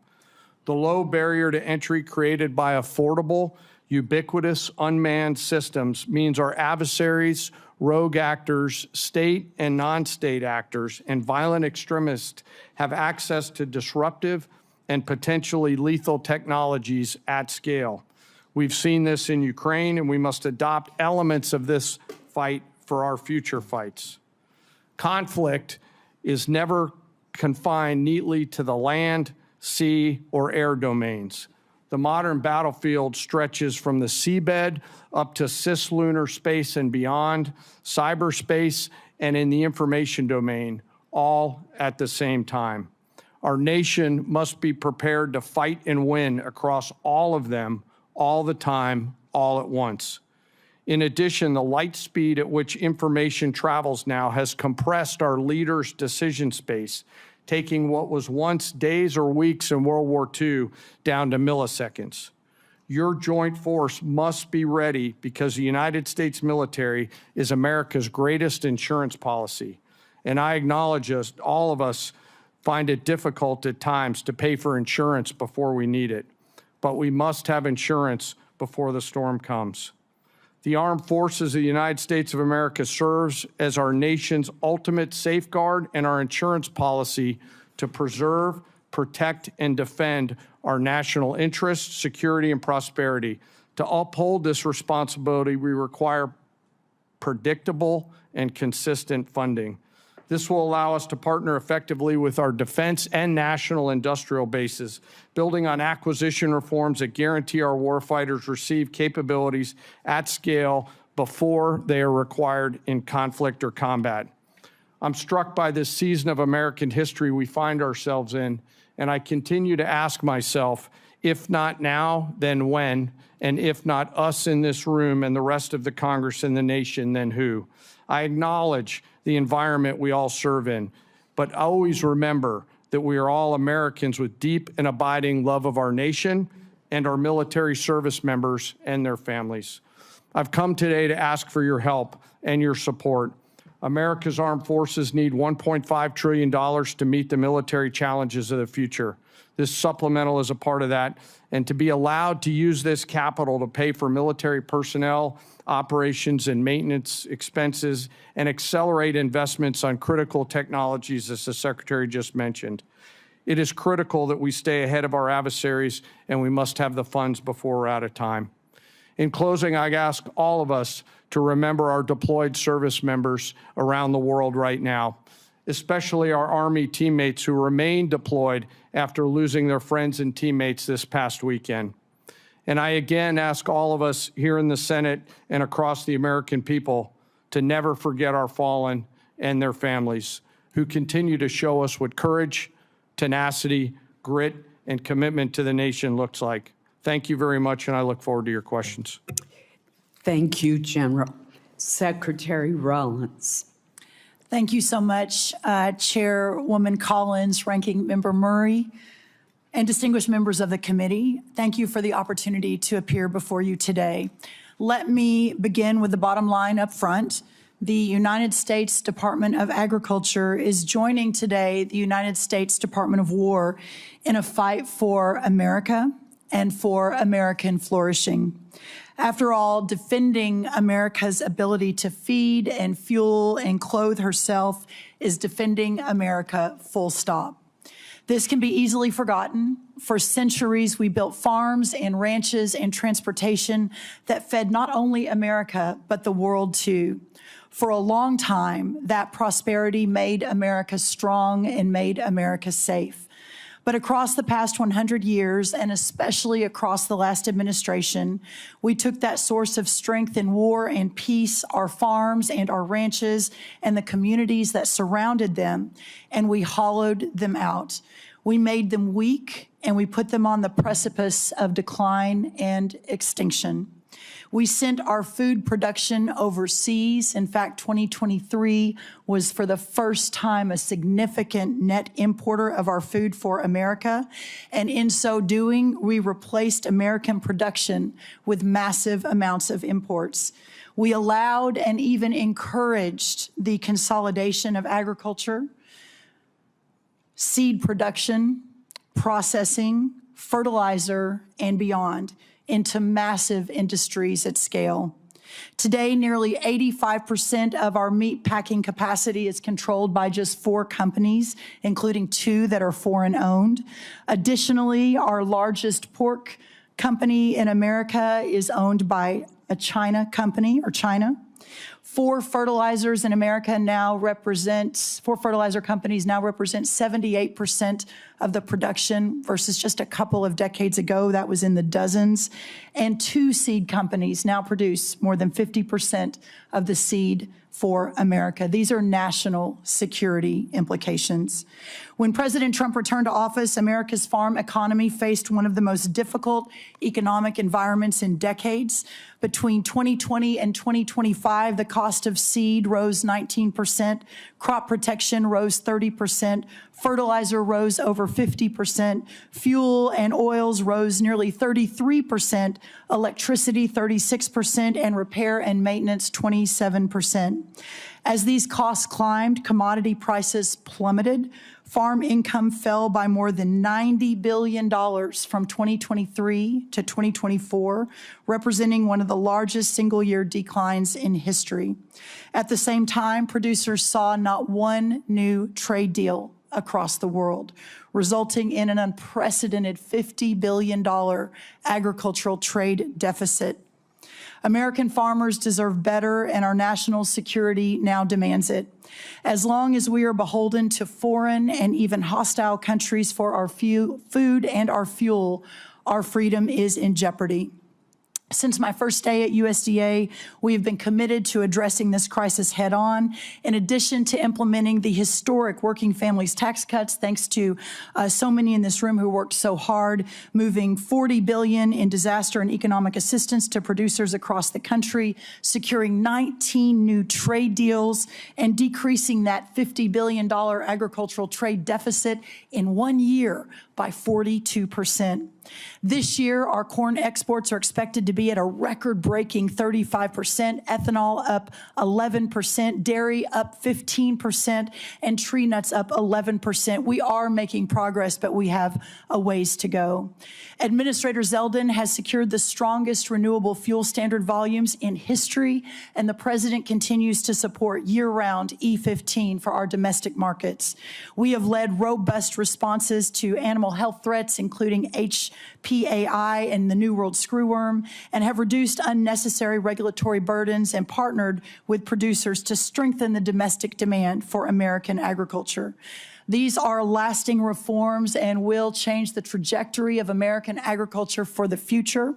The low barrier to entry created by affordable, ubiquitous, unmanned systems means our adversaries, rogue actors, state and non-state actors, and violent extremists have access to disruptive and potentially lethal technologies at scale. We've seen this in Ukraine, and we must adopt elements of this fight for our future fights. Conflict is never confined neatly to the land, sea, or air domains. The modern battlefield stretches from the seabed up to cislunar space and beyond, cyberspace, and in the information domain, all at the same time. Our nation must be prepared to fight and win across all of them, all the time, all at once. In addition, the light speed at which information travels now has compressed our leaders' decision space, taking what was once days or weeks in World War II down to milliseconds. Your joint force must be ready because the United States military is America's greatest insurance policy. And I acknowledge all of us find it difficult at times to pay for insurance before we need it. But we must have insurance before the storm comes. The Armed Forces of the United States of America serves as our nation's ultimate safeguard and our insurance policy to preserve, protect, and defend our national interests, security, and prosperity. To uphold this responsibility, we require predictable and consistent funding. This will allow us to partner effectively with our defense and national industrial bases, building on acquisition reforms that guarantee our warfighters receive capabilities at scale before they are required in conflict or combat. I'm struck by this season of American history we find ourselves in, and I continue to ask myself, if not now, then when? And if not us in this room and the rest of the Congress and the nation, then who? I acknowledge the environment we all serve in, but always remember that we are all Americans with deep and abiding love of our nation and our military service members and their families. I've come today to ask for your help and your support. America's armed forces need $1.5 trillion to meet the military challenges of the future. This supplemental is a part of that, and to be allowed to use this capital to pay for military personnel, operations and maintenance expenses, and accelerate investments on critical technologies, as the Secretary just mentioned. It is critical that we stay ahead of our adversaries, and we must have the funds before we're out of time. In closing, I ask all of us to remember our deployed service members around the world right now, especially our Army teammates who remain deployed after losing their friends and teammates this past weekend. And I again ask all of us here in the Senate and across the American people to never forget our fallen and their families, who continue to show us what courage, tenacity, grit, and commitment to the nation looks like. Thank you very much, and I look forward to your questions. Thank you, General. Secretary Rollins. Thank you so much, Chairwoman Collins, Ranking Member Murray, and distinguished members of the committee. Thank you for the opportunity to appear before you today. Let me begin with the bottom line up front. The United States Department of Agriculture is joining today the United States Department of War in a fight for America and for American flourishing. After all, defending America's ability to feed and fuel and clothe herself is defending America, full stop. This can be easily forgotten. For centuries, we built farms and ranches and transportation that fed not only America, but the world too. For a long time, that prosperity made America strong and made America safe. But across the past 100 years, and especially across the last administration, we took that source of strength in war and peace, our farms and our ranches, and the communities that surrounded them, and we hollowed them out. We made them weak, and we put them on the precipice of decline and extinction. We sent our food production overseas. In fact, 2023 was for the first time a significant net importer of our food for America. And in so doing, we replaced American production with massive amounts of imports. We allowed and even encouraged the consolidation of agriculture, seed production, processing, fertilizer, and beyond into massive industries at scale. Today, nearly 85% of our meat packing capacity is controlled by just 4 companies, including 2 that are foreign-owned. Additionally, our largest pork company in America is owned by a China company, or China. 4 fertilizer companies now represent 78% of the production versus just a couple of decades ago, that was in the dozens. And 2 seed companies now produce more than 50% of the seed for America. These are national security implications. When President Trump returned to office, America's farm economy faced one of the most difficult economic environments in decades. Between 2020 and 2025, the cost of seed rose 19%, crop protection rose 30%, fertilizer rose over 50%, fuel and oils rose nearly 33%, electricity 36%, and repair and maintenance 27%. As these costs climbed, commodity prices plummeted. Farm income fell by more than $90 billion from 2023 to 2024, representing one of the largest single-year declines in history. At the same time, producers saw not one new trade deal across the world, resulting in an unprecedented $50 billion agricultural trade deficit. American farmers deserve better, and our national security now demands it. As long as we are beholden to foreign and even hostile countries for our food and our fuel, our freedom is in jeopardy. Since my first day at USDA, we have been committed to addressing this crisis head-on. In addition to implementing the historic working families tax cuts, thanks to so many in this room who worked so hard, moving $40 billion in disaster and economic assistance to producers across the country, securing 19 new trade deals, and decreasing that $50 billion agricultural trade deficit in 1 year by 42%. This year, our corn exports are expected to be at a record-breaking 35%, ethanol up 11%, dairy up 15%, and tree nuts up 11%. We are making progress, but we have a ways to go. Administrator Zeldin has secured the strongest renewable fuel standard volumes in history, and the President continues to support year-round E15 for our domestic markets. We have led robust responses to animal health threats, including HPAI and the New World screwworm, and have reduced unnecessary regulatory burdens and partnered with producers to strengthen the domestic demand for American agriculture. These are lasting reforms and will change the trajectory of American agriculture for the future.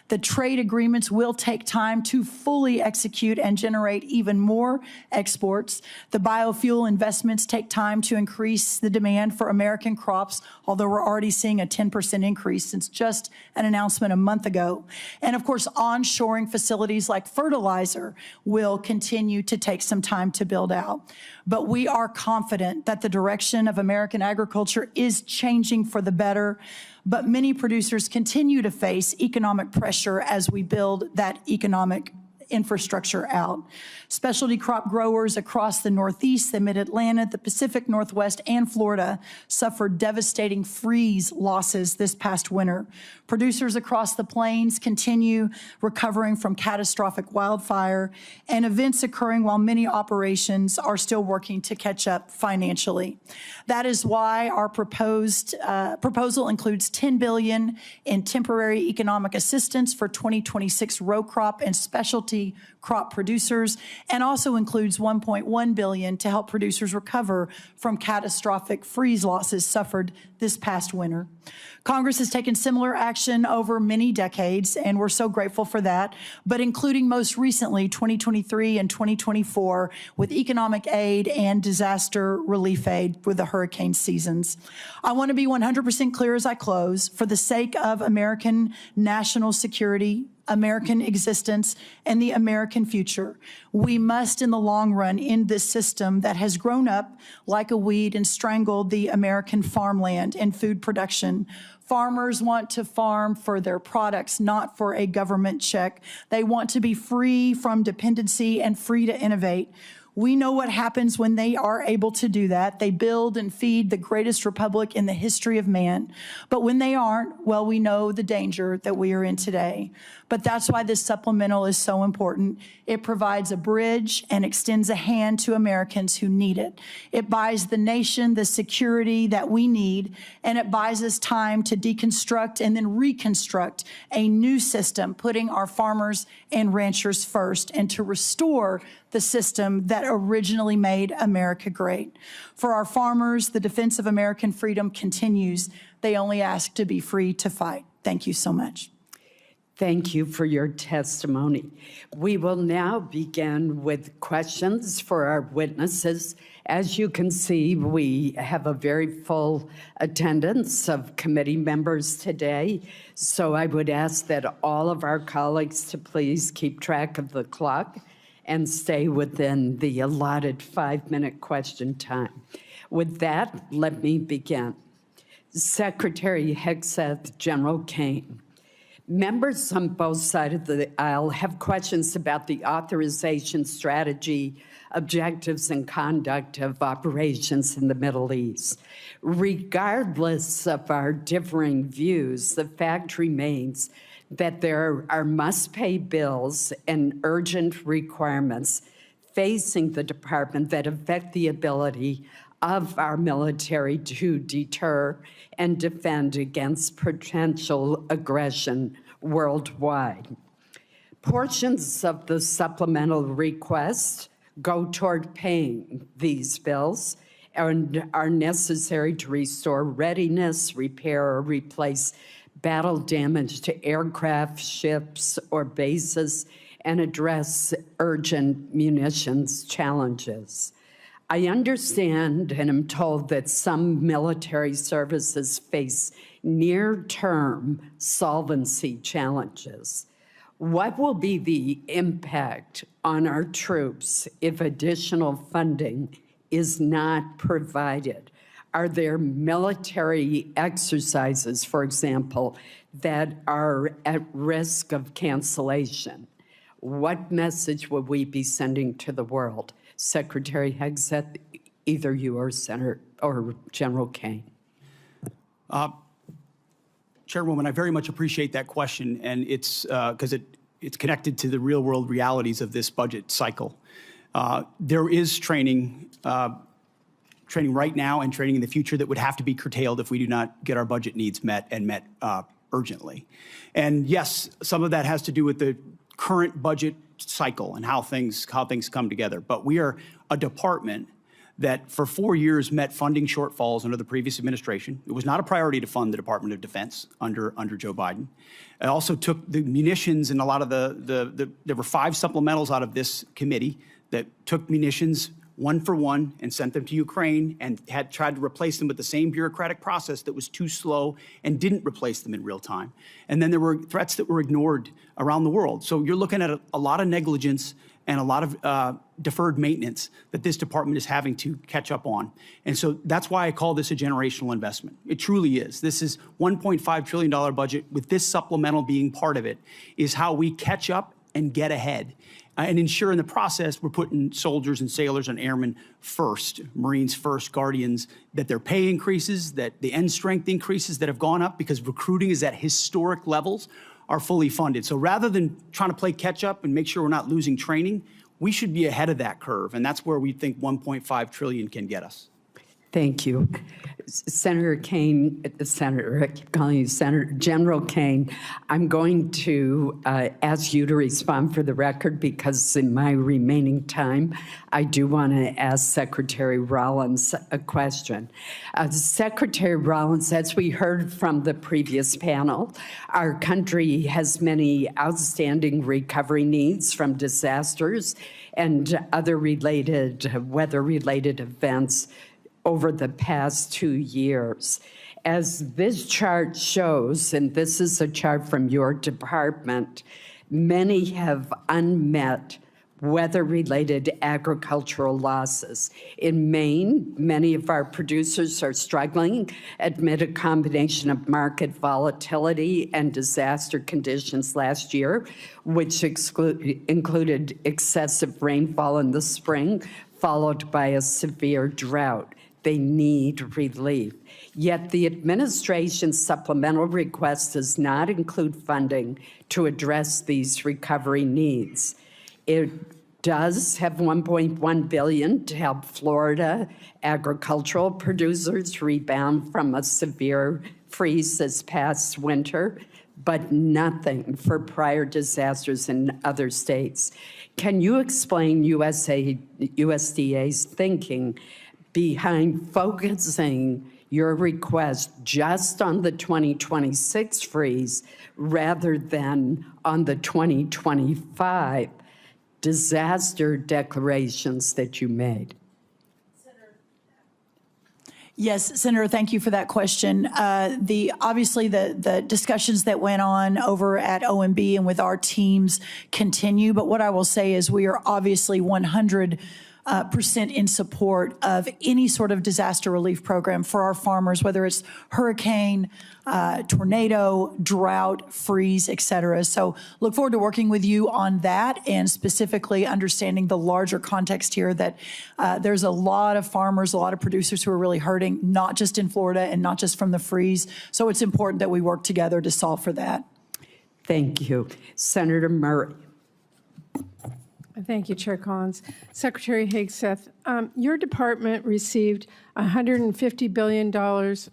The trade agreements will take time to fully execute and generate even more exports. The biofuel investments take time to increase the demand for American crops, although we're already seeing a 10% increase since just an announcement a month ago. And of course, onshoring facilities like fertilizer will continue to take some time to build out. But we are confident that the direction of American agriculture is changing for the better, but many producers continue to face economic pressure as we build that economic infrastructure out. Specialty crop growers across the Northeast, the Mid-Atlantic, the Pacific Northwest, and Florida suffered devastating freeze losses this past winter. Producers across the plains continue recovering from catastrophic wildfire and events occurring while many operations are still working to catch up financially. That is why our proposal includes $10 billion in temporary economic assistance for 2026 row crop and specialty multi-crop producers, and also includes $1.1 billion to help producers recover from catastrophic freeze losses suffered this past winter. Congress has taken similar action over many decades, and we're so grateful for that, but including most recently 2023 and 2024 with economic aid and disaster relief aid with the hurricane seasons. I want to be 100% clear as I close. For the sake of American national security, American existence, and the American future, we must, in the long run, end this system that has grown up like a weed and strangled the American farmland and food production. Farmers want to farm for their products, not for a government check. They want to be free from dependency and free to innovate. We know what happens when they are able to do that. They build and feed the greatest republic in the history of man. But when they aren't, well, we know the danger that we are in today. But that's why this supplemental is so important. It provides a bridge and extends a hand to Americans who need it. It buys the nation the security that we need, and it buys us time to deconstruct and then reconstruct a new system, putting our farmers and ranchers first, and to restore the system that originally made America great. For our farmers, the defense of American freedom continues. They only ask to be free to fight. Thank you so much. Thank you for your testimony. We will now begin with questions for our witnesses. As you can see, we have a very full attendance of committee members today, so I would ask that all of our colleagues to please keep track of the clock and stay within the allotted 5-minute question time. With that, let me begin. Secretary Hegseth, General Caine. Members on both sides of the aisle have questions about the authorization strategy, objectives, and conduct of operations in the Middle East. Regardless of our differing views, the fact remains that there are must-pay bills and urgent requirements facing the department that affect the ability of our military to deter and defend against potential aggression worldwide. Portions of the supplemental request go toward paying these bills and are necessary to restore readiness, repair, or replace battle damage to aircraft, ships, or bases, and address urgent munitions challenges. I understand and am told that some military services face near-term solvency challenges. What will be the impact on our troops if additional funding is not provided? Are there military exercises, for example, that are at risk of cancellation? What message will we be sending to the world? Secretary Hegseth, either you or Senator or General Caine. Chairwoman, I very much appreciate that question, and it's because it's connected to the real-world realities of this budget cycle. There is training right now and training in the future that would have to be curtailed if we do not get our budget needs met and met urgently. And yes, some of that has to do with the current budget cycle and how things come together. But we are a department that for 4 years met funding shortfalls under the previous administration. It was not a priority to fund the Department of Defense under Joe Biden. It also took the munitions and a lot of there were 5 supplementals out of this committee that took munitions one for one and sent them to Ukraine and had tried to replace them with the same bureaucratic process that was too slow and didn't replace them in real time. And then there were threats that were ignored around the world. So you're looking at a lot of negligence and a lot of deferred maintenance that this department is having to catch up on. And so that's why I call this a generational investment. It truly is. This is $1.5 trillion budget with this supplemental being part of it is how we catch up and get ahead. And ensure in the process we're putting soldiers and sailors and airmen first, Marines first, Guardians, that their pay increases, that the end strength increases that have gone up because recruiting is at historic levels are fully funded. So rather than trying to play catch up and make sure we're not losing training, we should be ahead of that curve. And that's where we think $1.5 trillion can get us. Thank you. Senator Caine, Senator, I keep calling you Senator, General Caine, I'm going to ask you to respond for the record because in my remaining time, I do want to ask Secretary Rollins a question. Secretary Rollins, as we heard from the previous panel, our country has many outstanding recovery needs from disasters and other related, weather-related events over the past 2 years. As this chart shows, and this is a chart from your department, many have unmet weather-related agricultural losses. In Maine, many of our producers are struggling amid a combination of market volatility and disaster conditions last year, which included excessive rainfall in the spring, followed by a severe drought. They need relief. Yet the administration's supplemental request does not include funding to address these recovery needs. It does have $1.1 billion to help Florida agricultural producers rebound from a severe freeze this past winter, but nothing for prior disasters in other states. Can you explain USDA's thinking behind focusing your request just on the 2026 freeze rather than on the 2025 disaster declarations that you made? Yes, Senator, thank you for that question. Obviously, the discussions that went on over at OMB and with our teams continue, but what I will say is we are obviously 100% in support of any sort of disaster relief program for our farmers, whether it's hurricane, tornado, drought, freeze, et cetera. So look forward to working with you on that and specifically understanding the larger context here that there's a lot of farmers, a lot of producers who are really hurting, not just in Florida and not just from the freeze. So it's important that we work together to solve for that. Thank you. Senator Murray. Thank you, Chair Collins. Secretary Hegseth, your department received $150 billion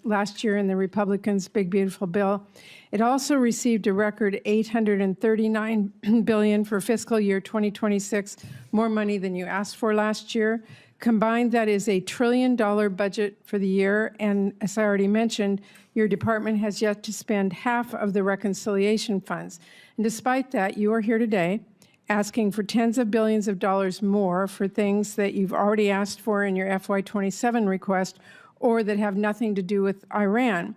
last year in the Republicans' Big Beautiful Bill. It also received a record $839 billion for fiscal year 2026, more money than you asked for last year. Combined, that is a $1 trillion budget for the year, and as I already mentioned, your department has yet to spend half of the reconciliation funds. And despite that, you are here today asking for tens of billions of dollars more for things that you've already asked for in your FY27 request or that have nothing to do with Iran.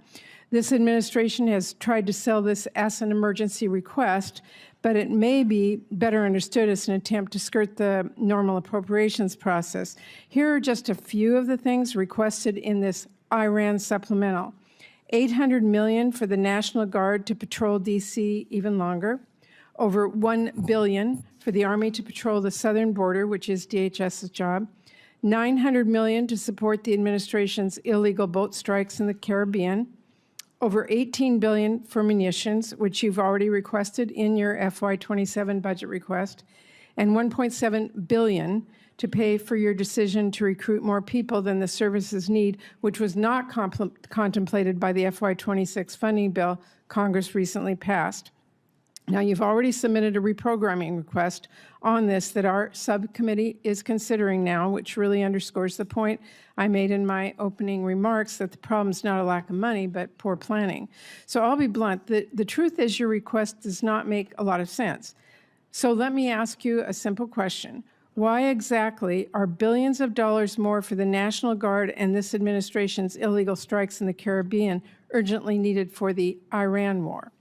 This administration has tried to sell this as an emergency request, but it may be better understood as an attempt to skirt the normal appropriations process. Here are just a few of the things requested in this Iran supplemental. $800 million for the National Guard to patrol D.C. even longer. Over $1 billion for the Army to patrol the southern border, which is DHS's job, $900 million to support the administration's illegal boat strikes in the Caribbean, over $18 billion for munitions, which you've already requested in your FY27 budget request, and $1.7 billion to pay for your decision to recruit more people than the services need, which was not contemplated by the FY26 funding bill Congress recently passed. Now, you've already submitted a reprogramming request on this that our subcommittee is considering now, which really underscores the point I made in my opening remarks that the problem is not a lack of money, but poor planning. So I'll be blunt. The truth is your request does not make a lot of sense. So let me ask you a simple question. Why exactly are billions of dollars more for the National Guard and this administration's illegal strikes in the Caribbean urgently needed for the Iran war?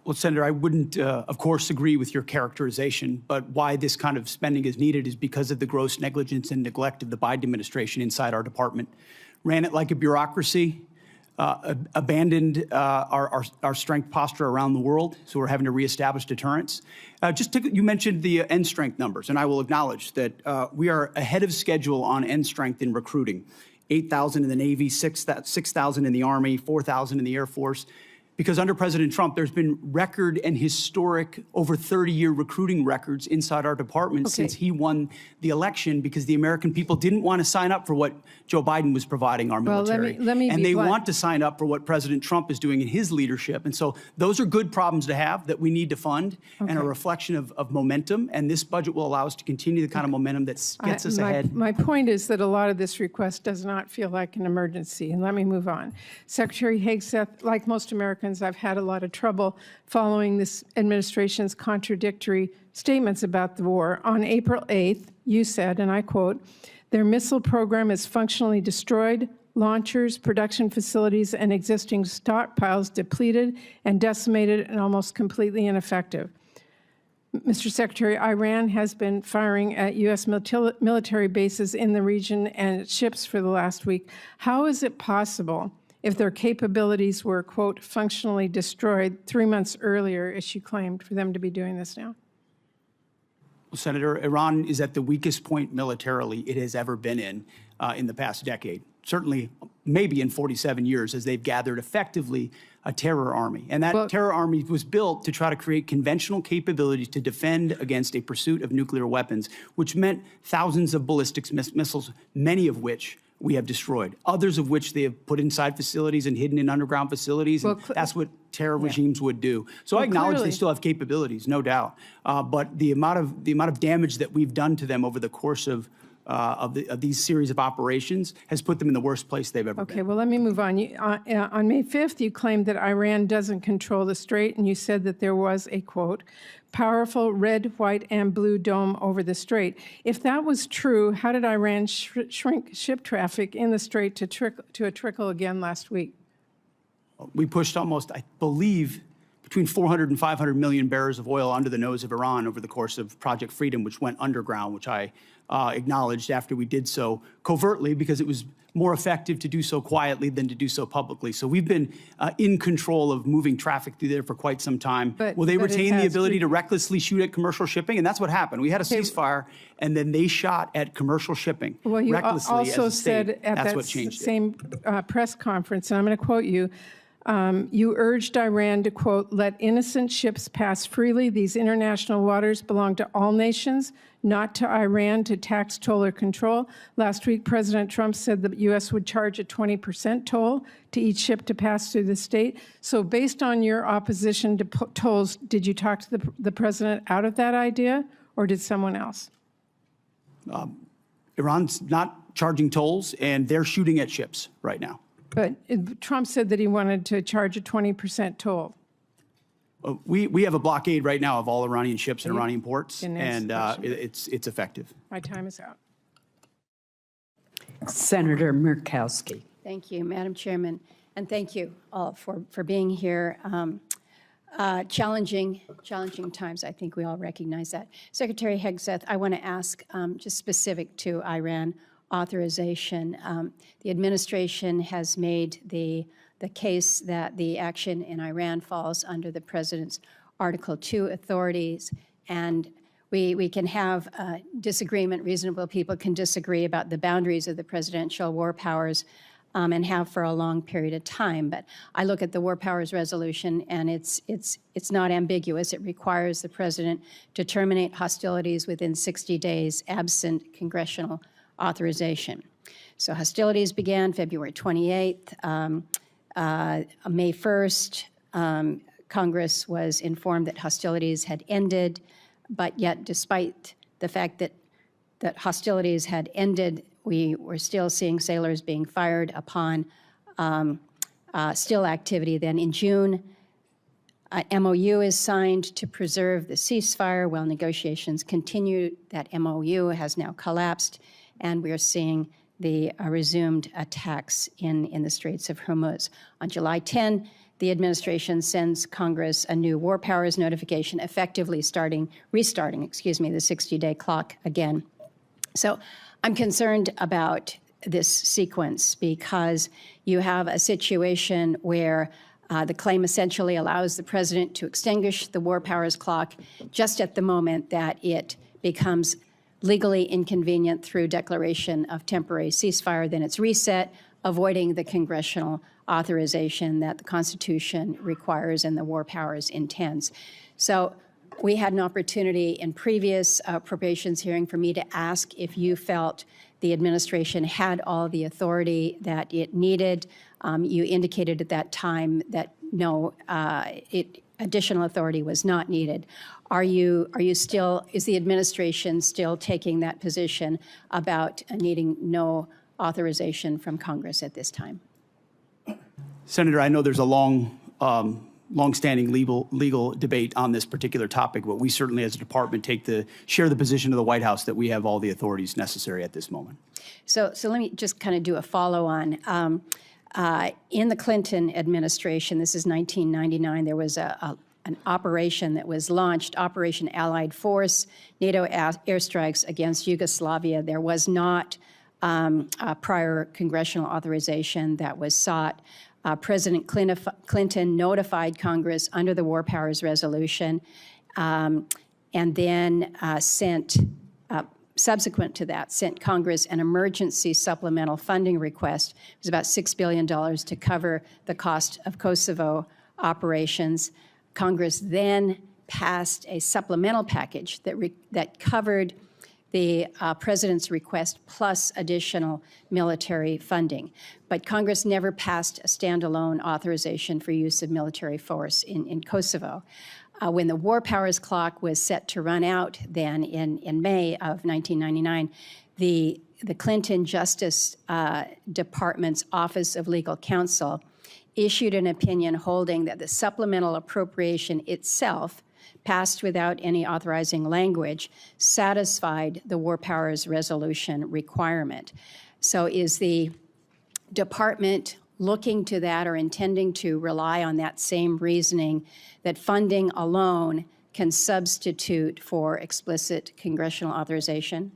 Well, Senator, I wouldn't, of course, agree with your characterization, but why this kind of spending is needed is because of the gross negligence and neglect of the Biden administration inside our department. Ran it like a bureaucracy, abandoned our strength posture around the world, so we're having to reestablish deterrence. You mentioned the end strength numbers, and I will acknowledge that we are ahead of schedule on end strength in recruiting. 8,000 in the Navy, 6,000 in the Army, 4,000 in the Air Force. because under President Trump, there's been record and historic over 30-year recruiting records inside our department since he won the election, because the American people didn't want to sign up for what Joe Biden was providing our military. Let me and be they blunt. want to sign up for what President Trump is doing in his leadership. And so those are good problems to have that we need to fund, and a reflection of momentum. And this budget will allow us to continue the kind of momentum that gets us ahead. My point is that a lot of this request does not feel like an emergency. And let me move on. Secretary Hegseth, like most Americans, I've had a lot of trouble following this administration's contradictory statements about the war. On April 8th, you said, and I quote, "Their missile program is functionally destroyed, launchers, production facilities, and existing stockpiles depleted and decimated and almost completely ineffective." Mr. Secretary, Iran has been firing at U.S. military bases in the region and its ships for the last week. How is it possible, if their capabilities were, quote, functionally destroyed 3 months earlier, as she claimed, for them to be doing this now? Well, Senator, Iran is at the weakest point militarily it has ever been in the past decade. Certainly, maybe in 47 years, as they've gathered effectively a terror army. And that terror army was built to try to create conventional capabilities to defend against a pursuit of nuclear weapons, which meant thousands of ballistic missiles, many of which we have destroyed, others of which they have put inside facilities and hidden in underground facilities. And that's what terror regimes would do. So I acknowledge they still have capabilities, no doubt. But the amount of damage that we've done to them over the course of these series of operations has put them in the worst place they've ever been. Okay, well, let me move on. On May 5th, you claimed that Iran doesn't control the strait, and you said that there was a, quote, powerful red, white, and blue dome over the strait. If that was true, how did Iran shrink ship traffic in the strait to a trickle again last week? We pushed almost, I believe, between 400 and 500 million barrels of oil under the nose of Iran over the course of Project Freedom, which went underground, which I acknowledged after we did so covertly, because it was more effective to do so quietly than to do so publicly. So we've been in control of moving traffic through there for quite some time. Will they retain the ability to recklessly shoot at commercial shipping? And that's what happened. We had a ceasefire, and then they shot at commercial shipping recklessly. Also as a state. said at that's that what changed same press conference, and I'm going to quote you, you urged Iran to, quote, let innocent ships pass freely. These international waters belong to all nations, not to Iran to tax, toll, or control. Last week, President Trump said the U.S. would charge a 20% toll to each ship to pass through the state. So based on your opposition to tolls, did you talk to the president out of that idea, or did someone else? Iran's not charging tolls, and they're shooting at ships right now. But Trump said that he wanted to charge a 20% toll. We have a blockade right now of all Iranian ships and Iranian ports, and it's effective. My time is out. Senator Murkowski. Thank you, Madam Chairman, and thank you all for being here. Challenging times, I think we all recognize that. Secretary Hegseth, I want to ask, just specific to Iran authorization, the administration has made the case that the action in Iran falls under the president's Article 2 authorities, and we can have disagreement. Reasonable people can disagree about the boundaries of the presidential war powers, and have for a long period of time. But I look at the War Powers Resolution, and it's not ambiguous. It requires the president to terminate hostilities within 60 days, absent congressional authorization. So hostilities began February 28th. May 1st, Congress was informed that hostilities had ended, but yet despite the fact that hostilities had ended, we were still seeing sailors being fired upon still activity. Then in June, an MOU is signed to preserve the ceasefire while negotiations continue. That MOU has now collapsed, and we are seeing the resumed attacks in the Straits of Hormuz. On July 10, the administration sends Congress a new war powers notification, effectively restarting the 60-day clock again. So I'm concerned about this sequence because you have a situation where the claim essentially allows the president to extinguish the war powers clock just at the moment that it becomes legally inconvenient through declaration of temporary ceasefire. Then it's reset, avoiding the congressional authorization that the Constitution requires and the war powers intends. So we had an opportunity in previous appropriations hearing for me to ask if you felt the administration had all the authority that it needed. You indicated at that time that no, additional authority was not needed. Are you still, is the administration still taking that position about needing no authorization from Congress at this time? Senator, I know there's a long-standing legal debate on this particular topic, but we certainly as a department share the position of the White House that we have all the authorities necessary at this moment. So let me just kind of do a follow-on. In the Clinton administration, this is 1999, there was an operation that was launched, Operation Allied Force, NATO airstrikes against Yugoslavia. There was not a prior congressional authorization that was sought. President Clinton notified Congress under the War Powers Resolution and then subsequent to that, sent Congress an emergency supplemental funding request. It was about $6 billion to cover the cost of Kosovo operations. Congress then passed a supplemental package that covered the president's request plus additional military funding. But Congress never passed a standalone authorization for use of military force in Kosovo. When the war powers clock was set to run out then in May of 1999, the Clinton Justice Department's Office of Legal Counsel issued an opinion holding that the supplemental appropriation itself, passed without any authorizing language, satisfied the War Powers Resolution requirement. So is the department looking to that or intending to rely on that same reasoning that funding alone can substitute for explicit congressional authorization?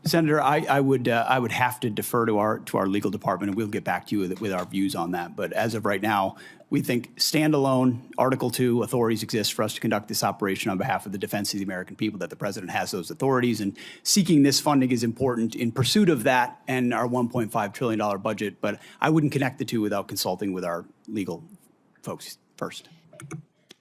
Senator, I would have to defer to our legal department, and we'll get back to you with our views on that. But as of right now, we think standalone Article 2 authorities exist for us to conduct this operation on behalf of the defense of the American people, that the president has those authorities, and seeking this funding is important in pursuit of that and our $1.5 trillion budget. But I wouldn't connect the two without consulting with our legal folks first.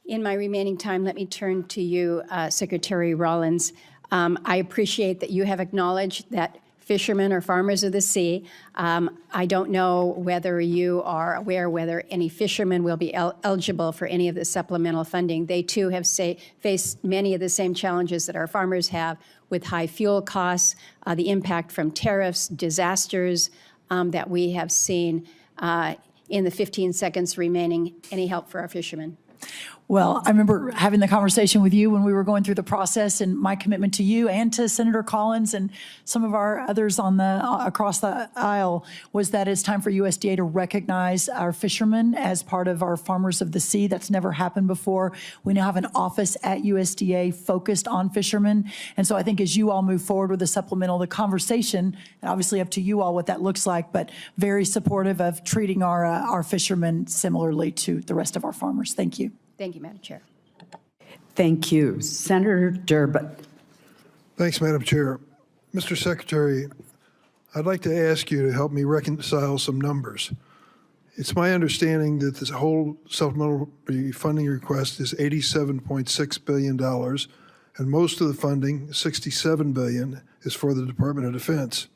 In my remaining time, let me turn to you, Secretary Rollins. I appreciate that you have acknowledged that fishermen are farmers of the sea. I don't know whether you are aware whether any fishermen will be eligible for any of the supplemental funding. They too have faced many of the same challenges that our farmers have with high fuel costs, the impact from tariffs, disasters that we have seen. In the 15 seconds remaining, any help for our fishermen? Well, I remember having the conversation with you when we were going through the process, and my commitment to you and to Senator Collins and some of our others on across the aisle was that it's time for USDA to recognize our fishermen as part of our farmers of the sea. That's never happened before. We now have an office at USDA focused on fishermen. And so I think as you all move forward with the supplemental, the conversation, and obviously up to you all what that looks like, but very supportive of treating our fishermen similarly to the rest of our farmers. Thank you. Thank you, Madam Chair. Thank you. Senator Durbin. Thanks, Madam Chair. Mr. Secretary, I'd like to ask you to help me reconcile some numbers. It's my understanding that this whole supplemental funding request is $87.6 billion, and most of the funding, $67 billion, is for the Department of Defense.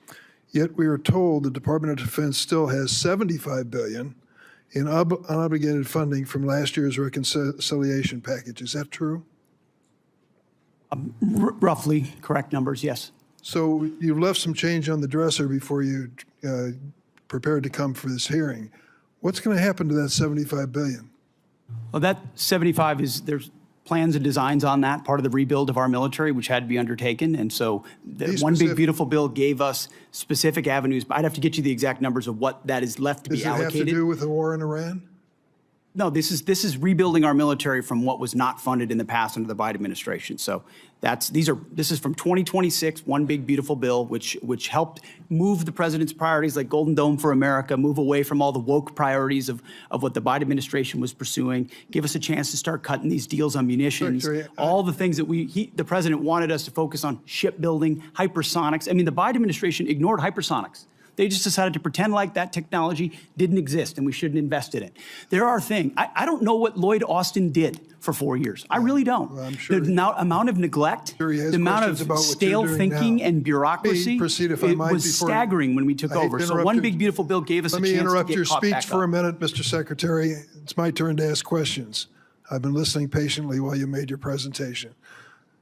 Yet we are told the Department of Defense still has $75 billion in unobligated funding from last year's reconciliation package. Is that true? Roughly correct numbers, yes. So you've left some change on the dresser before you prepared to come for this hearing. What's going to happen to that $75 billion? Well, that 75 is, there's plans and designs on that, part of the rebuild of our military, which had to be undertaken. And so the One Big Beautiful Bill gave us specific avenues. But I'd have to get you the exact numbers of what that is left to be allocated. Does it have to do with the war in Iran? No, this is rebuilding our military from what was not funded in the past under the Biden administration. So this is from 2026, One Big Beautiful Bill, which helped move the president's priorities like Golden Dome for America, move away from all the woke priorities of what the Biden administration was pursuing, give us a chance to start cutting these deals on munitions, all the things that the president wanted us to focus on: shipbuilding, hypersonics. I mean, the Biden administration ignored hypersonics. They just decided to pretend like that technology didn't exist and we shouldn't invest in it. There are things. I don't know what Lloyd Austin did for 4 years. I really don't. Well, I'm sure the amount of neglect, Sure he has the amount questions of about what you're stale doing thinking now. and bureaucracy, Let me proceed, if I it might, was before- staggering when we took I hate over. to So interrupt one you. big, beautiful bill gave us a Let me chance interrupt to your get caught speech back for a up. minute, Mr. Secretary. It's my turn to ask questions. I've been listening patiently while you made your presentation.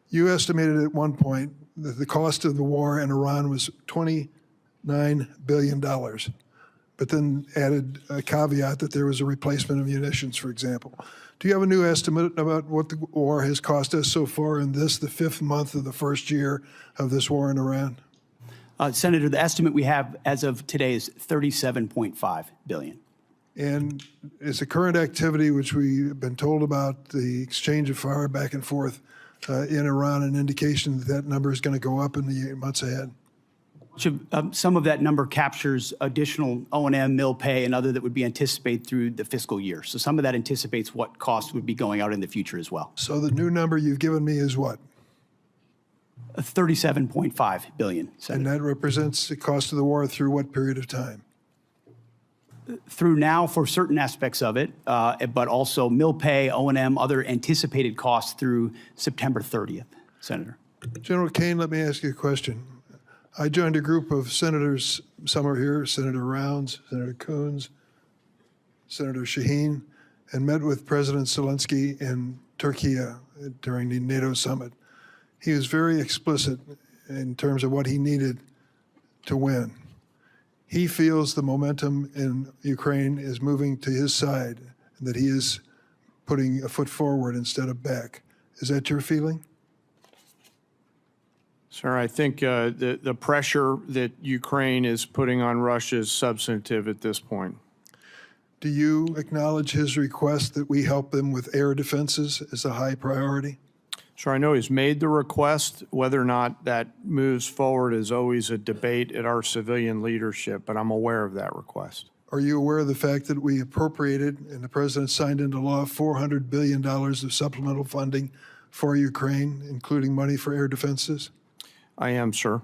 You estimated at one point that the cost of the war in Iran was $29 billion, but then added a caveat that there was a replacement of munitions, for example. Do you have a new estimate about what the war has cost us so far in this, the 5th month of the first year of this war in Iran? Senator, the estimate we have as of today is $37.5 billion. And is the current activity, which we've been told about, the exchange of fire back and forth in Iran, an indication that that number is going to go up in the months ahead? Some of that number captures additional O&M, mill pay, and other that would be anticipated through the fiscal year. So some of that anticipates what costs would be going out in the future as well. So the new number you've given me is what? $37.5 billion, Senator. And that represents the cost of the war through what period of time? Through now for certain aspects of it, but also mill pay, O&M, other anticipated costs through September 30th, Senator. General Caine, let me ask you a question. I joined a group of senators, some are here, Senator Rounds, Senator Coons, Senator Shaheen, and met with President Zelensky in Turkey during the NATO summit. He was very explicit in terms of what he needed to win. He feels the momentum in Ukraine is moving to his side, and that he is putting a foot forward instead of back. Is that your feeling? Sir, I think the pressure that Ukraine is putting on Russia is substantive at this point. Do you acknowledge his request that we help them with air defenses as a high priority? Sir, I know he's made the request. Whether or not that moves forward is always a debate at our civilian leadership, but I'm aware of that request. Are you aware of the fact that we appropriated and the president signed into law $400 billion of supplemental funding for Ukraine, including money for air defenses? I am, sir.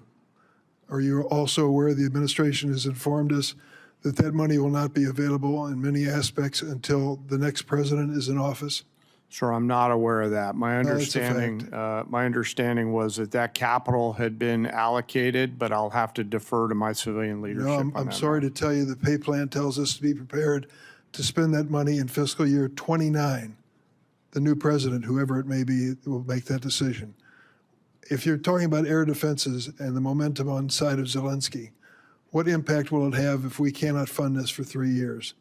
Are you also aware the administration has informed us that that money will not be available in many aspects until the next president is in office? Sir, I'm not aware of that. My that's a understanding was that that capital had been allocated, but I'll have to defer to my civilian leadership. No, I'm sorry to tell you the pay plan tells us to be prepared to spend that money in fiscal year 29. The new president, whoever it may be, will make that decision. If you're talking about air defenses and the momentum on the side of Zelensky, what impact will it have if we cannot fund this for 3 years?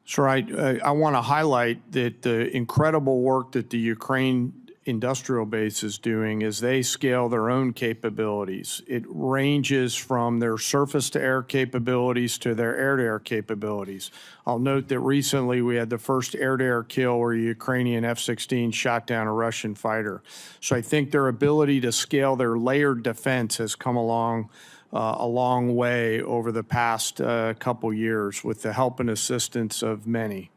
Sir, I want to highlight that the incredible work that the Ukraine industrial base is doing as they scale their own capabilities. It ranges from their surface-to-air capabilities to their air-to-air capabilities. I'll note that recently we had the first air-to-air kill where a Ukrainian F-16 shot down a Russian fighter. So I think their ability to scale their layered defense has come along a long way over the past couple years with the help and assistance of many.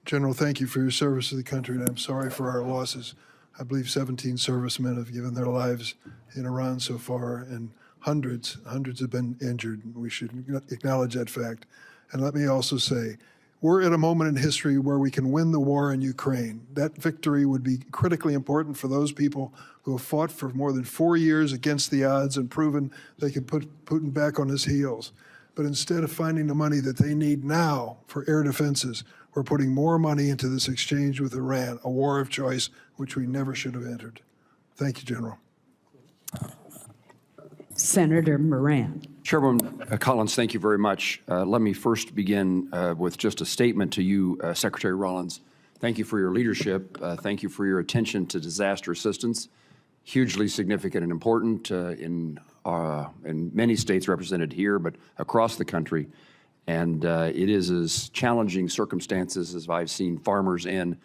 General, thank you for your service to the country, and I'm sorry for our losses. I believe 17 servicemen have given their lives in Iran so far, and hundreds have been injured. We should acknowledge that fact. And let me also say, we're at a moment in history where we can win the war in Ukraine. That victory would be critically important for those people who have fought for more than 4 years against the odds and proven they can put Putin back on his heels. But instead of finding the money that they need now for air defenses, we're putting more money into this exchange with Iran, a war of choice which we never should have entered. Thank you, General. Senator Moran. Chairwoman Collins, thank you very much. Let me first begin with just a statement to you, Secretary Rollins. Thank you for your leadership. Thank you for your attention to disaster assistance. Hugely significant and important in many states represented here, but across the country. And it is as challenging circumstances as I've seen farmers in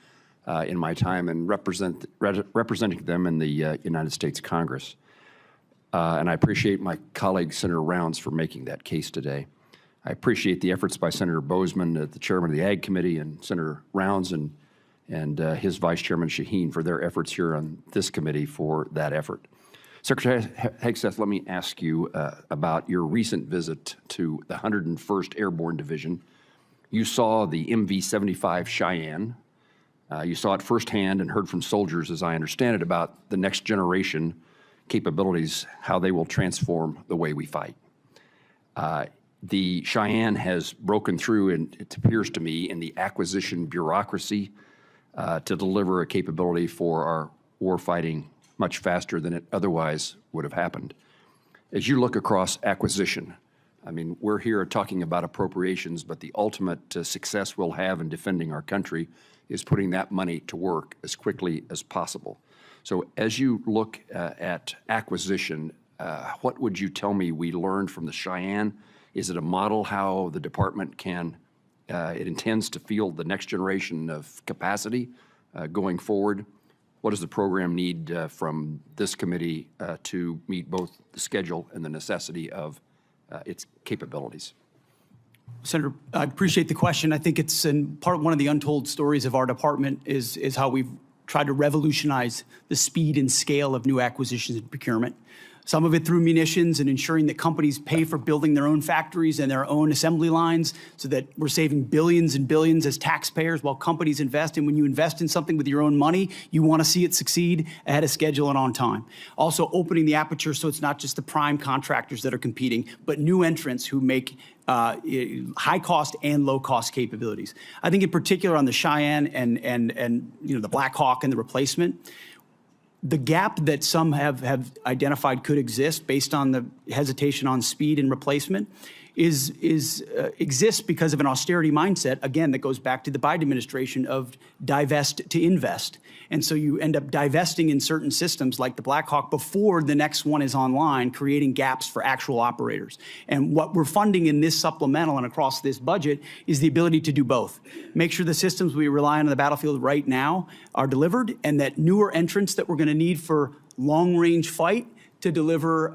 my time and representing them in the United States Congress. And I appreciate my colleague, Senator Rounds, for making that case today. I appreciate the efforts by Senator Bozeman, the chairman of the Ag Committee, and Senator Rounds and his Vice Chairman Shaheen for their efforts here on this committee for that effort. Secretary Hegseth, let me ask you about your recent visit to the 101st Airborne Division. You saw the MV-75 Cheyenne. You saw it firsthand and heard from soldiers, as I understand it, about the next generation capabilities, how they will transform the way we fight. The Cheyenne has broken through, and it appears to me, in the acquisition bureaucracy to deliver a capability for our warfighting much faster than it otherwise would have happened. As you look across acquisition, I mean, we're here talking about appropriations, but the ultimate success we'll have in defending our country is putting that money to work as quickly as possible. So as you look at acquisition, what would you tell me we learned from the Cheyenne? Is it a model how the department can, it intends to field the next generation of capacity going forward? What does the program need from this committee to meet both the schedule and the necessity of its capabilities? Senator, I appreciate the question. I think it's one of the untold stories of our department is how we've tried to revolutionize the speed and scale of new acquisitions and procurement. Some of it through munitions and ensuring that companies pay for building their own factories and their own assembly lines so that we're saving billions and billions as taxpayers while companies invest. And when you invest in something with your own money, you want to see it succeed ahead of schedule and on time. Also opening the aperture so it's not just the prime contractors that are competing, but new entrants who make high cost and low cost capabilities. I think in particular on the Cheyenne and the Black Hawk and the replacement, the gap that some have identified could exist based on the hesitation on speed and replacement exists because of an austerity mindset, again, that goes back to the Biden administration of divest to invest. And so you end up divesting in certain systems like the Black Hawk before the next one is online, creating gaps for actual operators. And what we're funding in this supplemental and across this budget is the ability to do both. Make sure the systems we rely on the battlefield right now are delivered, and that newer entrants that we're going to need for long-range fight to deliver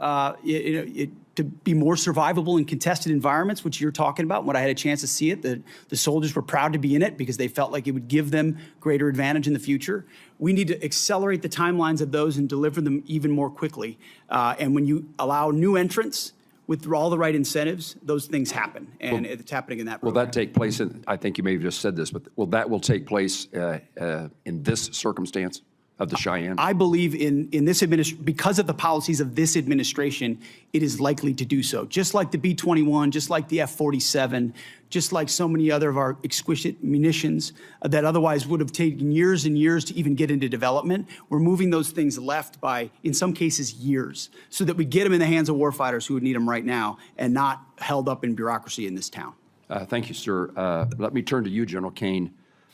to be more survivable in contested environments, which you're talking about. When I had a chance to see it, the soldiers were proud to be in it because they felt like it would give them greater advantage in the future. We need to accelerate the timelines of those and deliver them even more quickly. And when you allow new entrants with all the right incentives, those things happen. And it's happening in that program. Will that take place, I think you may have just said this, but will take place in this circumstance of the Cheyenne? I believe in this administration, because of the policies of this administration, it is likely to do so. Just like the B-21, just like the F-47, just like so many other of our exquisite munitions that otherwise would have taken years and years to even get into development, we're moving those things left by, in some cases, years, so that we get them in the hands of warfighters who would need them right now and not held up in bureaucracy in this town. Thank you, sir. Let me turn to you, General Caine.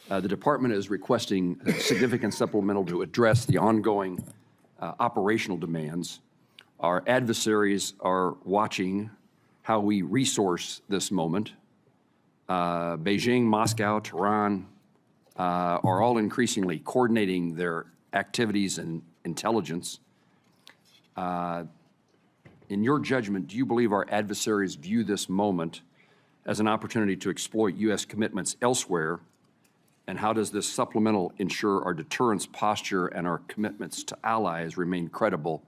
The department is requesting a significant supplemental to address the ongoing operational demands. Our adversaries are watching how we resource this moment. Beijing, Moscow, Tehran are all increasingly coordinating their activities and intelligence. In your judgment, do you believe our adversaries view this moment as an opportunity to exploit U.S. commitments elsewhere? And how does this supplemental ensure our deterrence posture and our commitments to allies remain credible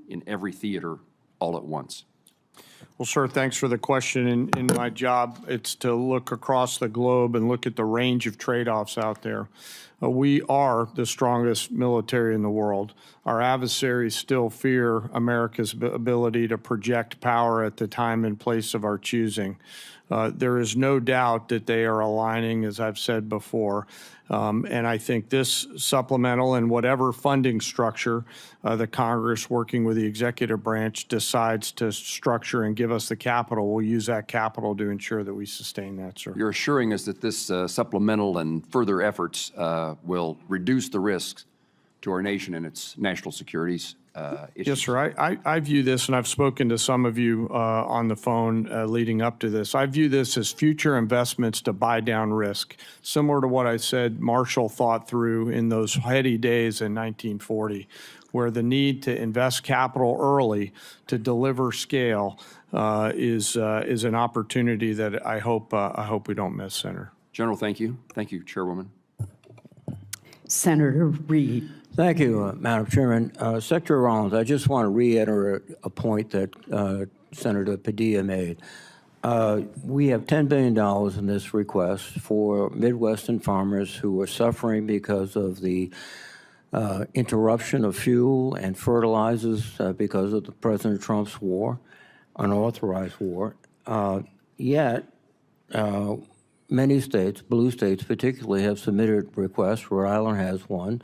in every theater all at once? Well, sir, thanks for the question. In my job, it's to look across the globe and look at the range of trade-offs out there. We are the strongest military in the world. Our adversaries still fear America's ability to project power at the time and place of our choosing. There is no doubt that they are aligning, as I've said before. And I think this supplemental and whatever funding structure the Congress, working with the executive branch, decides to structure and give us the capital, we'll use that capital to ensure that we sustain that, sir. You're assuring us that this supplemental and further efforts will reduce the risks to our nation and its national securities issues. Yes, sir. I view this, and I've spoken to some of you on the phone leading up to this. I view this as future investments to buy down risk, similar to what I said Marshall thought through in those heady days in 1940, where the need to invest capital early to deliver scale is an opportunity that I hope we don't miss, Senator. General, thank you. Thank you, Chairwoman. Senator Reid. Thank you, Madam Chairman. Secretary Rollins, I just want to reiterate a point that Senator Padilla made. We have $10 billion in this request for Midwestern farmers who are suffering because of the interruption of fuel and fertilizers because of the President Trump's war, unauthorized war. Yet, many states, blue states particularly, have submitted requests. Rhode Island has one.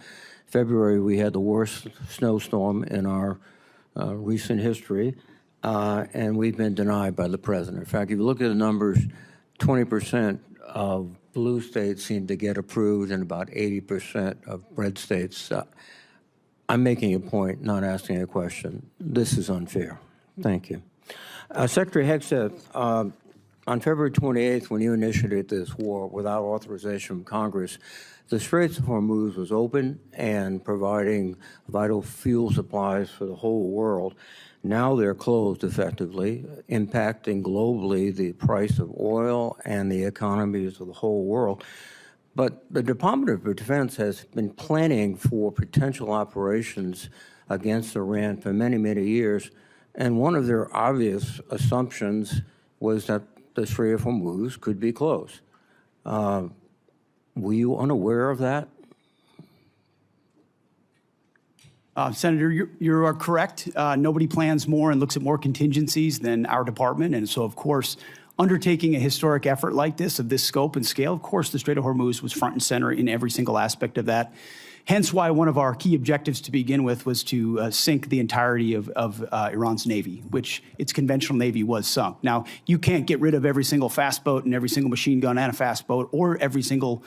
February, we had the worst snowstorm in our recent history, and we've been denied by the president. In fact, if you look at the numbers, 20% of blue states seem to get approved, and about 80% of red states. I'm making a point, not asking a question. This is unfair. Thank you. Secretary Hegseth, on February 28th, when you initiated this war without authorization from Congress, the Straits of Hormuz was open and providing vital fuel supplies for the whole world. Now they're closed effectively, impacting globally the price of oil and the economies of the whole world. But the Department of Defense has been planning for potential operations against Iran for many, many years. And one of their obvious assumptions was that the Strait of Hormuz could be closed. Were you unaware of that? Senator, you are correct. Nobody plans more and looks at more contingencies than our department. And so, of course, undertaking a historic effort like this, of this scope and scale, of course, the Strait of Hormuz was front and center in every single aspect of that. Hence why one of our key objectives to begin with was to sink the entirety of Iran's Navy, which its conventional Navy was sunk. Now, you can't get rid of every single fast boat and every single machine gun and a fast boat or every single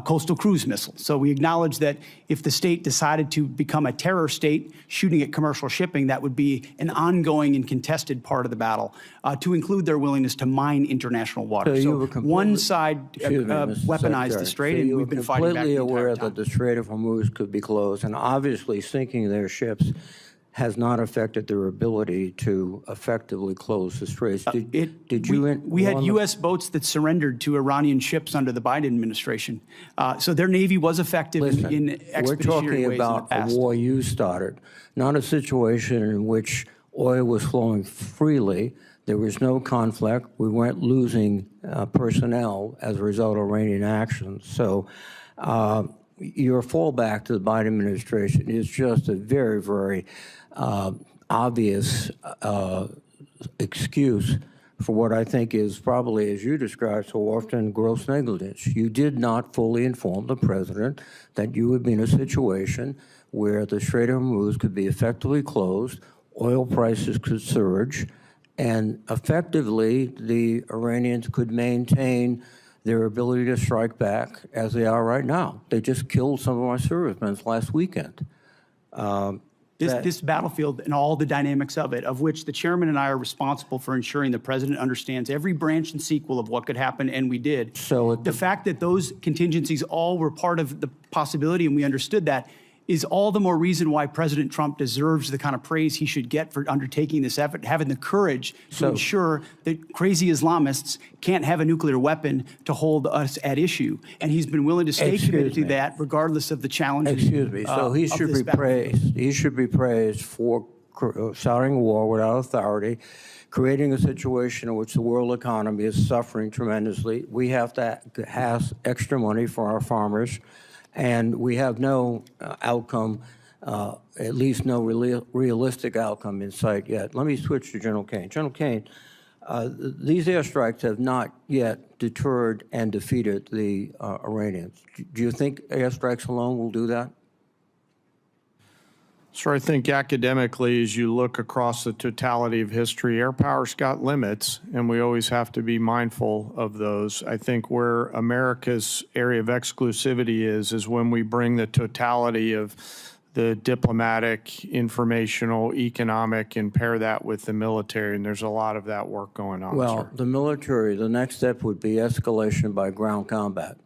coastal cruise missile. So we acknowledge that if the state decided to become a terror state shooting at commercial shipping, that would be an ongoing and contested part of the battle, to include their willingness to mine international waters. So one side weaponized the strait, and we've been fighting back the entire time. Completely aware that the Strait of Hormuz could be closed, and obviously sinking their ships has not affected their ability to effectively close the straits. We had U.S. boats that surrendered to Iranian ships under the Biden administration. So their Navy was effective in expeditionary ways in the past. We're talking about a war you started, not a situation in which oil was flowing freely. There was no conflict. We weren't losing personnel as a result of Iranian actions. So your fallback to the Biden administration is just a very, very obvious excuse for what I think is probably, as you described so often, gross negligence. You did not fully inform the president that you would be in a situation where the Strait of Hormuz could be effectively closed, oil prices could surge, and effectively the Iranians could maintain their ability to strike back as they are right now. They just killed some of our servicemen last weekend. This battlefield and all the dynamics of it, of which the chairman and I are responsible for ensuring the president understands every branch and sequel of what could happen, and we did. So the fact that those contingencies all were part of the possibility, and we understood that, is all the more reason why President Trump deserves the kind of praise he should get for undertaking this effort, having the courage to ensure that crazy Islamists can't have a nuclear weapon to hold us at issue. And he's been willing to stay committed to that regardless of the challenges. Excuse me. So he should be praised. He should be praised for starting a war without authority, creating a situation in which the world economy is suffering tremendously. We have to have extra money for our farmers. And we have no outcome, at least no realistic outcome in sight yet. Let me switch to General Caine. General Caine, these airstrikes have not yet deterred and defeated the Iranians. Do you think airstrikes alone will do that? So I think academically, as you look across the totality of history, air power's got limits, and we always have to be mindful of those. I think where America's area of exclusivity is when we bring the totality of the diplomatic, informational, economic, and pair that with the military, and there's a lot of that work going on. Well, the military, the next step would be escalation by ground combat.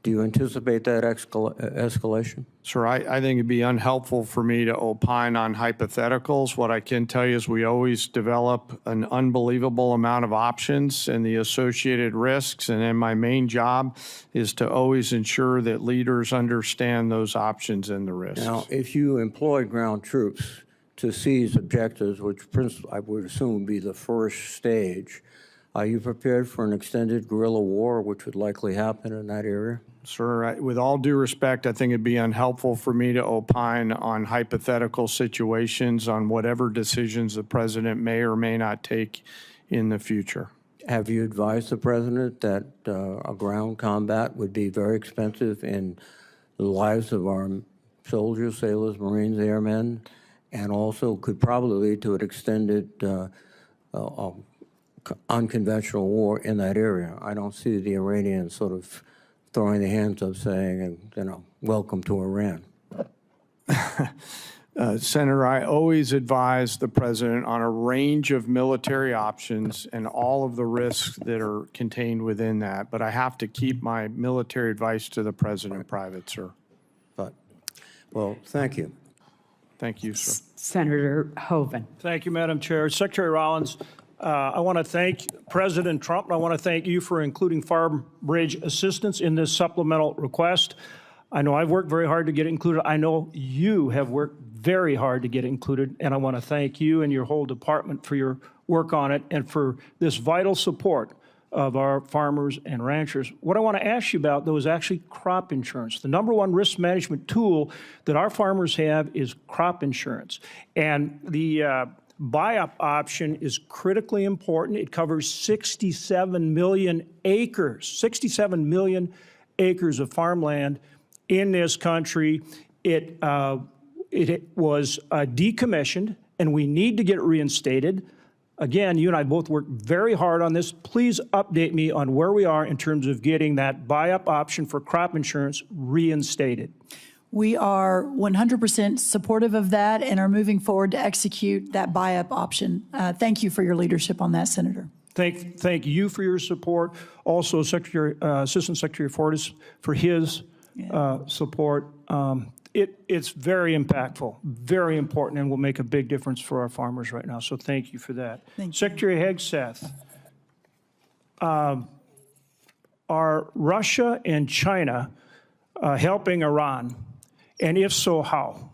Do you anticipate that escalation? Sir, I think it'd be unhelpful for me to opine on hypotheticals. What I can tell you is we always develop an unbelievable amount of options and the associated risks. And then my main job is to always ensure that leaders understand those options and the risks. Now, if you employ ground troops to seize objectives, which I would assume would be the first stage, are you prepared for an extended guerrilla war, which would likely happen in that area? Sir, with all due respect, I think it'd be unhelpful for me to opine on hypothetical situations on whatever decisions the president may or may not take in the future. Have you advised the president that a ground combat would be very expensive in the lives of our soldiers, sailors, Marines, airmen, and also could probably lead to an extended unconventional war in that area? I don't see the Iranians sort of throwing their hands up saying, welcome to Iran. Senator, I always advise the president on a range of military options and all of the risks that are contained within that, but I have to keep my military advice to the president private, sir. Well, thank you. Thank you, sir. Senator Hoeven. Thank you, Madam Chair. Secretary Rollins, I want to thank President Trump, and I want to thank you for including farm bridge assistance in this supplemental request. I know I've worked very hard to get it included. I know you have worked very hard to get it included, and I want to thank you and your whole department for your work on it and for this vital support of our farmers and ranchers. What I want to ask you about, though, is actually crop insurance. The number one risk management tool that our farmers have is crop insurance. And the buy-up option is critically important. It covers 67 million acres, 67 million acres of farmland in this country. It was decommissioned, and we need to get it reinstated. Again, you and I both worked very hard on this. Please update me on where we are in terms of getting that buy-up option for crop insurance reinstated. We are 100% supportive of that and are moving forward to execute that buy-up option. Thank you for your leadership on that, Senator. Thank you for your support. Also, Assistant Secretary Fortas for his support. It's very impactful, very important, and will make a big difference for our farmers right now. So thank you for that. Thank you. Secretary Hegseth, are Russia and China helping Iran? And if so, how?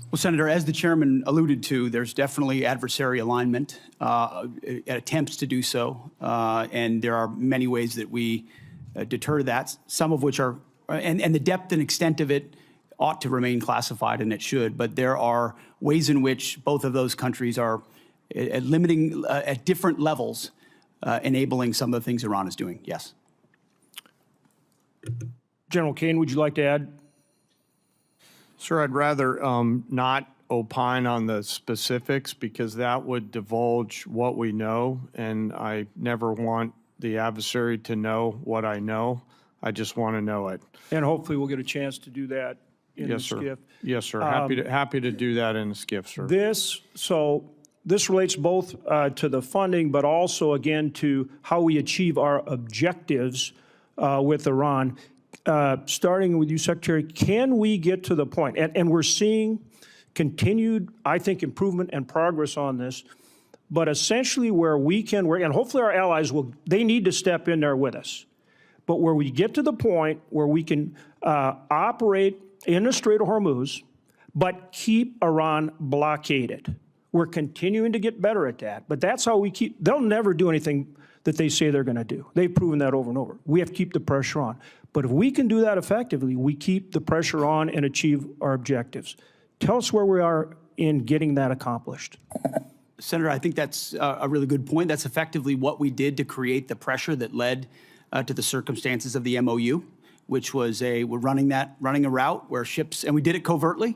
Well, Senator, as the chairman alluded to, there's definitely adversary alignment, attempts to do so, and there are many ways that we deter that, some of which are, and the depth and extent of it ought to remain classified, and it should, but there are ways in which both of those countries are limiting at different levels, enabling some of the things Iran is doing. Yes. General Caine, would you like to add? Sir, I'd rather not opine on the specifics because that would divulge what we know, and I never want the adversary to know what I know. I just want to know it. And hopefully we'll get a chance to do that in the SCIF. Yes, sir. Happy to do that in the SCIF, sir. This relates both to the funding, but also, again, to how we achieve our objectives with Iran. Starting with you, Secretary, can we get to the point, and we're seeing continued, I think, improvement and progress on this, but essentially where we can work, and hopefully our allies they need to step in there with us, but where we get to the point where we can operate in the Strait of Hormuz, but keep Iran blockaded. We're continuing to get better at that, but that's how we they'll never do anything that they say they're going to do. They've proven that over and over. We have to keep the pressure on. But if we can do that effectively, we keep the pressure on and achieve our objectives. Tell us where we are in getting that accomplished. Senator, I think that's a really good point. That's effectively what we did to create the pressure that led to the circumstances of the MOU, which was we're running a route where ships, and we did it covertly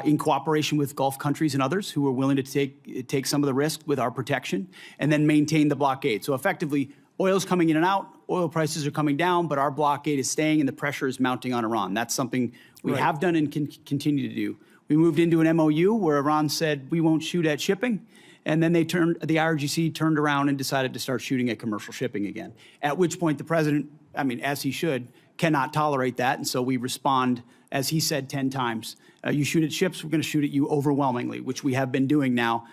in cooperation with Gulf countries and others who were willing to take some of the risk with our protection and then maintain the blockade. So effectively, oil's coming in and out, oil prices are coming down, but our blockade is staying and the pressure is mounting on Iran. That's something we have done and can continue to do. We moved into an MOU where Iran said we won't shoot at shipping, and then the IRGC turned around and decided to start shooting at commercial shipping again, at which point the president I mean, as he should, cannot tolerate that. And so we respond, as he said 10 times, you shoot at ships, we're going to shoot at you overwhelmingly, which we have been doing now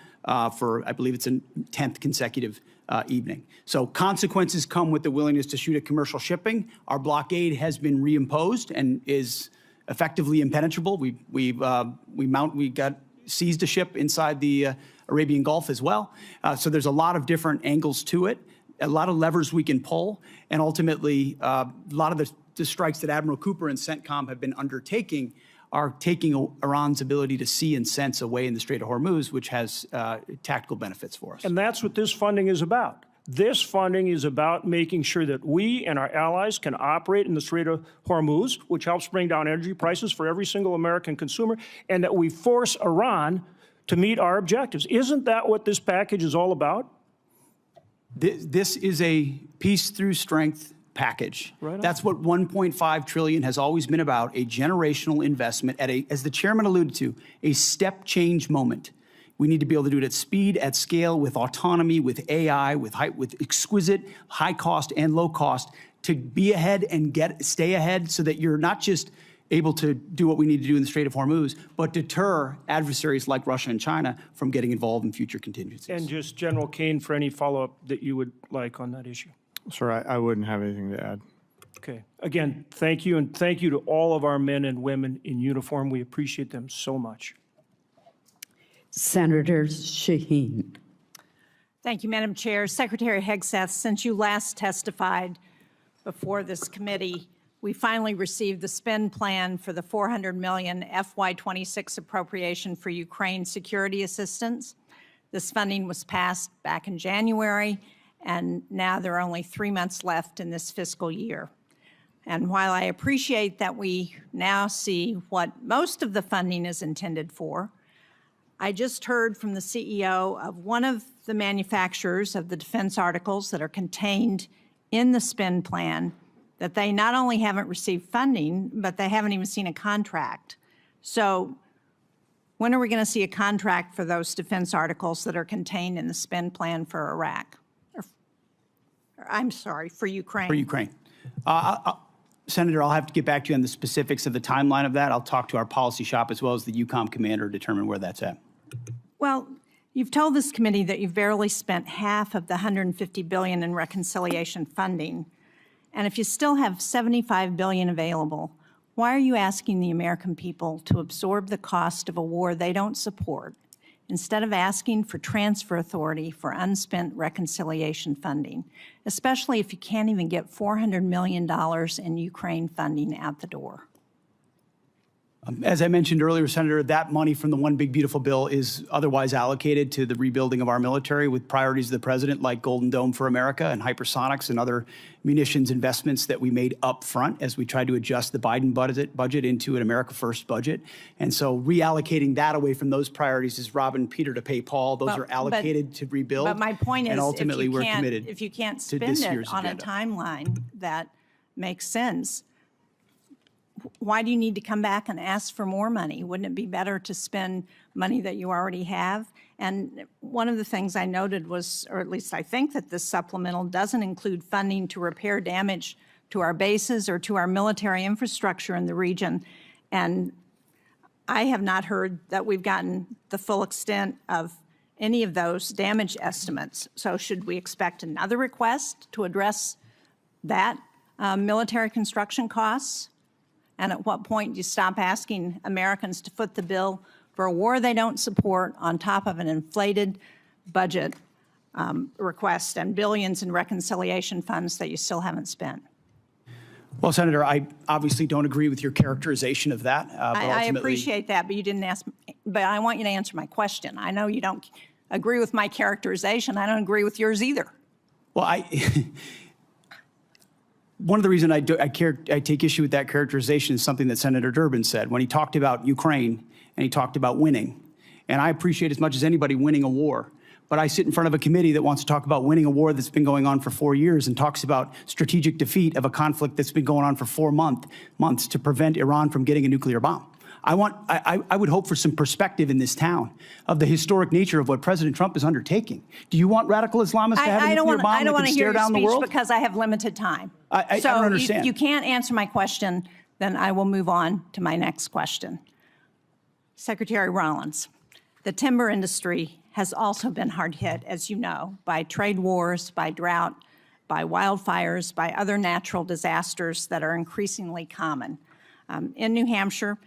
for, I believe it's a 10th consecutive evening. So consequences come with the willingness to shoot at commercial shipping. Our blockade has been reimposed and is effectively impenetrable. We got seized a ship inside the Arabian Gulf as well. So there's a lot of different angles to it, a lot of levers we can pull, and ultimately a lot of the strikes that Admiral Cooper and CENTCOM have been undertaking are taking Iran's ability to see and sense away in the Strait of Hormuz, which has tactical benefits for us. And that's what this funding is about. This funding is about making sure that we and our allies can operate in the Strait of Hormuz, which helps bring down energy prices for every single American consumer, and that we force Iran to meet our objectives. Isn't that what this package is all about? This is a peace through strength package. Right. That's what 1.5 trillion has always been about, a generational investment at as the chairman alluded to, a step change moment. We need to be able to do it at speed, at scale, with autonomy, with AI, with exquisite high cost and low cost, to be ahead and stay ahead so that you're not just able to do what we need to do in the Strait of Hormuz, but deter adversaries like Russia and China from getting involved in future contingencies. And just General Caine, for any follow-up that you would like on that issue. Sir, I wouldn't have anything to add. Okay. Again, thank you, and thank you to all of our men and women in uniform. We appreciate them so much. Senator Shaheen. Thank you, Madam Chair. Secretary Hegseth, since you last testified before this committee, we finally received the spend plan for the $400 million FY26 appropriation for Ukraine security assistance. This funding was passed back in January, and now there are only 3 months left in this fiscal year. And while I appreciate that we now see what most of the funding is intended for, I just heard from the CEO of one of the manufacturers of the defense articles that are contained in the spend plan that they not only haven't received funding, but they haven't even seen a contract. So when are we going to see a contract for those defense articles that are contained in the spend plan for Iraq? I'm sorry, for Ukraine. For Ukraine. Senator, I'll have to get back to you on the specifics of the timeline of that. I'll talk to our policy shop as well as the EUCOM commander to determine where that's at. Well, you've told this committee that you've barely spent half of the $150 billion in reconciliation funding. And if you still have $75 billion available, why are you asking the American people to absorb the cost of a war they don't support, instead of asking for transfer authority for unspent reconciliation funding, especially if you can't even get $400 million in Ukraine funding out the door? As I mentioned earlier, Senator, that money from the One Big Beautiful Bill is otherwise allocated to the rebuilding of our military with priorities of the president like Golden Dome for America and hypersonics and other munitions investments that we made up front as we tried to adjust the Biden budget into an America First budget. And so reallocating that away from those priorities is robbing Peter to pay Paul. Those are allocated to rebuild. But my point is, and ultimately we're committed if you can't to spend this it year's on agenda. a timeline that makes sense, why do you need to come back and ask for more money? Wouldn't it be better to spend money that you already have? And one of the things I noted was, or at least I think that this supplemental doesn't include funding to repair damage to our bases or to our military infrastructure in the region. And I have not heard that we've gotten the full extent of any of those damage estimates. So should we expect another request to address that military construction costs? And at what point do you stop asking Americans to foot the bill for a war they don't support on top of an inflated budget request and billions in reconciliation funds that you still haven't spent? Well, Senator, I obviously don't agree with your characterization of that. I appreciate that, but you didn't ask. But I want you to answer my question. I know you don't agree with my characterization. I don't agree with yours either. Well, one of the reasons I take issue with that characterization is something that Senator Durbin said when he talked about Ukraine and he talked about winning. And I appreciate as much as anybody winning a war. But I sit in front of a committee that wants to talk about winning a war that's been going on for 4 years and talks about strategic defeat of a conflict that's been going on for 4 months to prevent Iran from getting a nuclear bomb. I would hope for some perspective in this town of the historic nature of what President Trump is undertaking. Do you want radical Islamists to have a nuclear bomb that can stare down the world? Because I have limited time. I don't understand. If you can't answer my question, then I will move on to my next question. Secretary Rollins, the timber industry has also been hard hit, as you know, by trade wars, by drought, by wildfires, by other natural disasters that are increasingly common. In New Hampshire,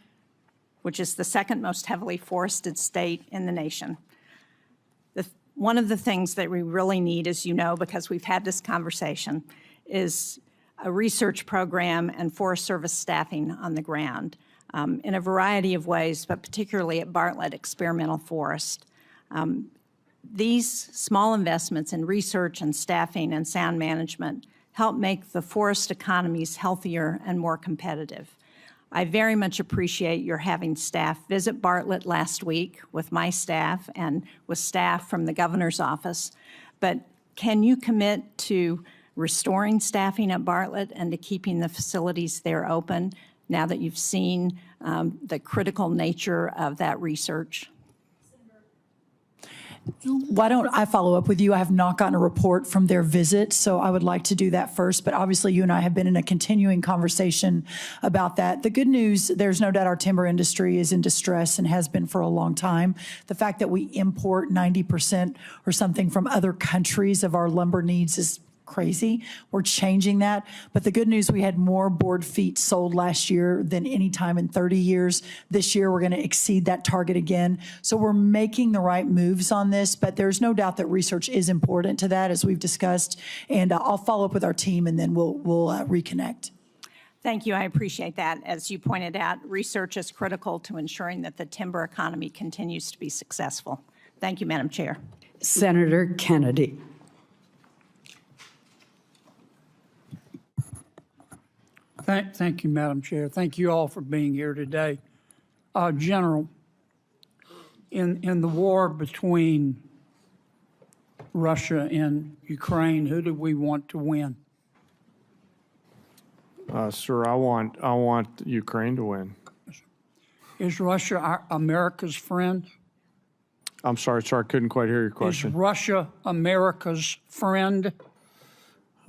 which is the second most heavily forested state in the nation, one of the things that we really need, as you know, because we've had this conversation, is a research program and Forest Service staffing on the ground in a variety of ways, but particularly at Bartlett Experimental Forest. These small investments in research and staffing and sound management help make the forest economies healthier and more competitive. I very much appreciate your having staff visit Bartlett last week with my staff and with staff from the governor's office. But can you commit to restoring staffing at Bartlett and to keeping the facilities there open now that you've seen the critical nature of that research? Why don't I follow up with you? I have not gotten a report from their visit, so I would like to do that first. But obviously, you and I have been in a continuing conversation about that. The good news, there's no doubt our timber industry is in distress and has been for a long time. The fact that we import 90% or something from other countries of our lumber needs is crazy. We're changing that. But the good news, we had more board feet sold last year than any time in 30 years. This year, we're going to exceed that target again. So we're making the right moves on this, but there's no doubt that research is important to that, as we've discussed. And I'll follow up with our team, and then we'll reconnect. Thank you. I appreciate that. As you pointed out, research is critical to ensuring that the timber economy continues to be successful. Thank you, Madam Chair. Senator Kennedy. Thank you, Madam Chair. Thank you all for being here today. General, in the war between Russia and Ukraine, who do we want to win? Sir, I want Ukraine to win. Is Russia America's friend? I'm sorry, sir, I couldn't quite hear your question. Is Russia America's friend?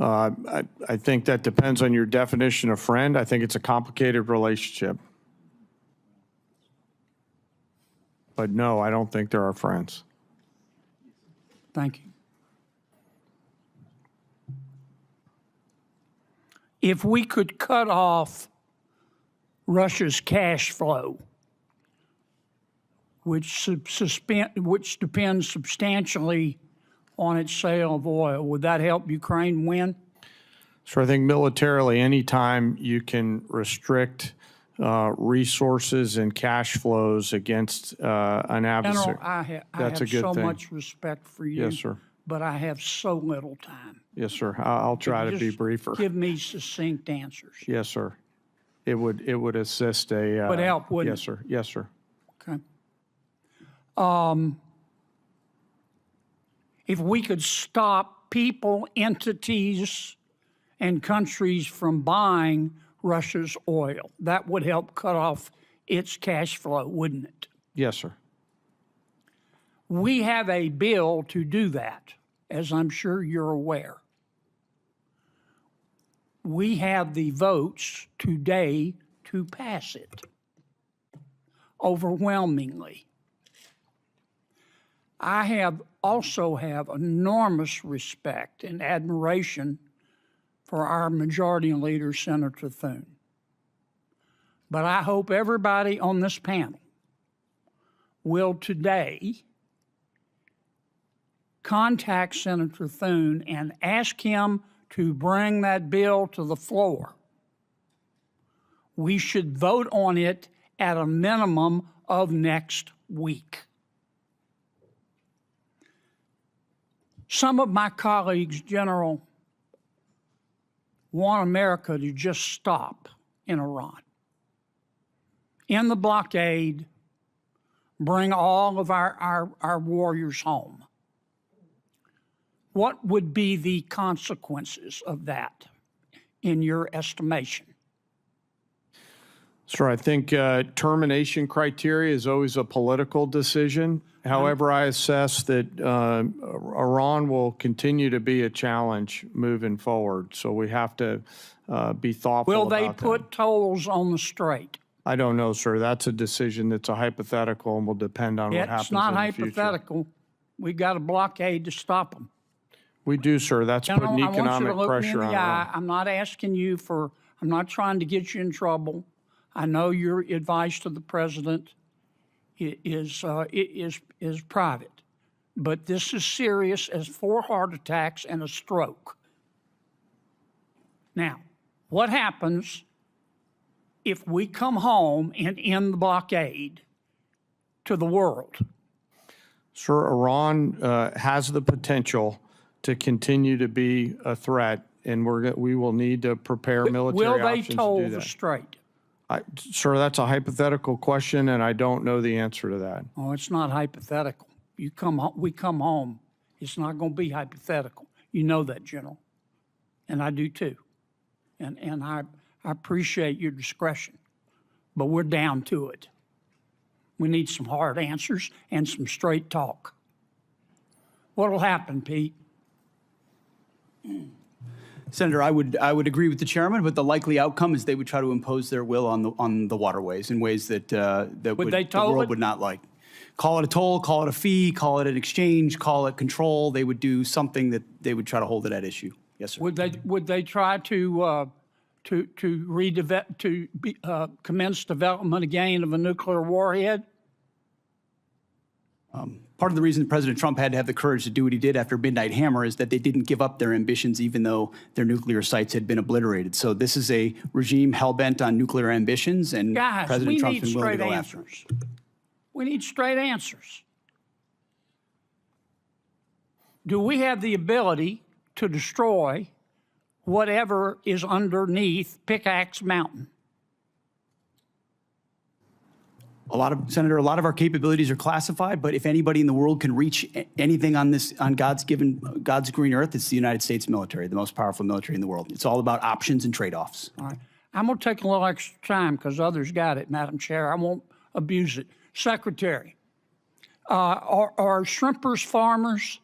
I think that depends on your definition of friend. I think it's a complicated relationship. But no, I don't think they're our friends. Thank you. If we could cut off Russia's cash flow, which depends substantially on its sale of oil, would that help Ukraine win? So I think militarily, anytime you can restrict resources and cash flows against an adversary, General, I that's a have good so thing. much respect for you. Yes, sir. But I have so little time. Yes, sir. I'll try to be Just briefer. Give me succinct answers. Yes, sir. It would assist a. Would help, wouldn't yes, sir. Yes, sir. Okay. If we could stop people, entities, and countries from buying Russia's oil, that would help cut off its cash flow, wouldn't it? Yes, sir. We have a bill to do that, as I'm sure you're aware. We have the votes today to pass it overwhelmingly. I also have enormous respect and admiration for our majority leader, Senator Thune. But I hope everybody on this panel will today contact Senator Thune and ask him to bring that bill to the floor. We should vote on it at a minimum of next week. Some of my colleagues, General, want America to just stop in Iran. End the blockade, bring all of our warriors home. What would be the consequences of that, in your estimation? Sure, I think termination criteria is always a political decision. However, I assess that Iran will continue to be a challenge moving forward. So we have to be thoughtful Will about they that. put tolls on the strait? I don't know, sir. That's a decision that's a hypothetical and will depend on what happens It's not in the future. hypothetical. We got a blockade to stop them. We do, sir. That's putting I want you to economic look me in pressure the on eye. Iran. I'm not asking you for, I'm not trying to get you in trouble. I know your advice to the president is private, but this is serious as 4 heart attacks and a stroke. Now, what happens if we come home and end the blockade to the world? Sir, Iran has the potential to continue to be a threat, and we will need to prepare military Will they options to toll do the that. strait? Sir, that's a hypothetical question, and I don't know the answer to that. Oh, it's not hypothetical. We come home. It's not going to be hypothetical. You know that, General, and I do too. And I appreciate your discretion, but we're down to it. We need some hard answers and some straight talk. What'll happen, Pete? Senator, I would agree with the chairman, but the likely outcome is they would try to impose their will on the waterways in ways that the world would not like. Call it a toll, call it a fee, call it an exchange, call it control. They would do something that they would try to hold it at issue. Yes, sir. Would they try to commence development again of a nuclear warhead? Part of the reason President Trump had to have the courage to do what he did after Midnight Hammer is that they didn't give up their ambitions even though their nuclear sites had been obliterated. So this is a regime hell-bent on nuclear ambitions, and Guys, President Trump's we need been willing to straight go after them. answers. We need straight answers. Do we have the ability to destroy whatever is underneath Pickaxe Mountain? Senator, a lot of our capabilities are classified, but if anybody in the world can reach anything on God's green earth, it's the United States military, the most powerful military in the world. It's all about options and trade-offs. All right. I'm going to take a little extra time because others got it, Madam Chair. I won't abuse it. Secretary, are shrimpers farmers?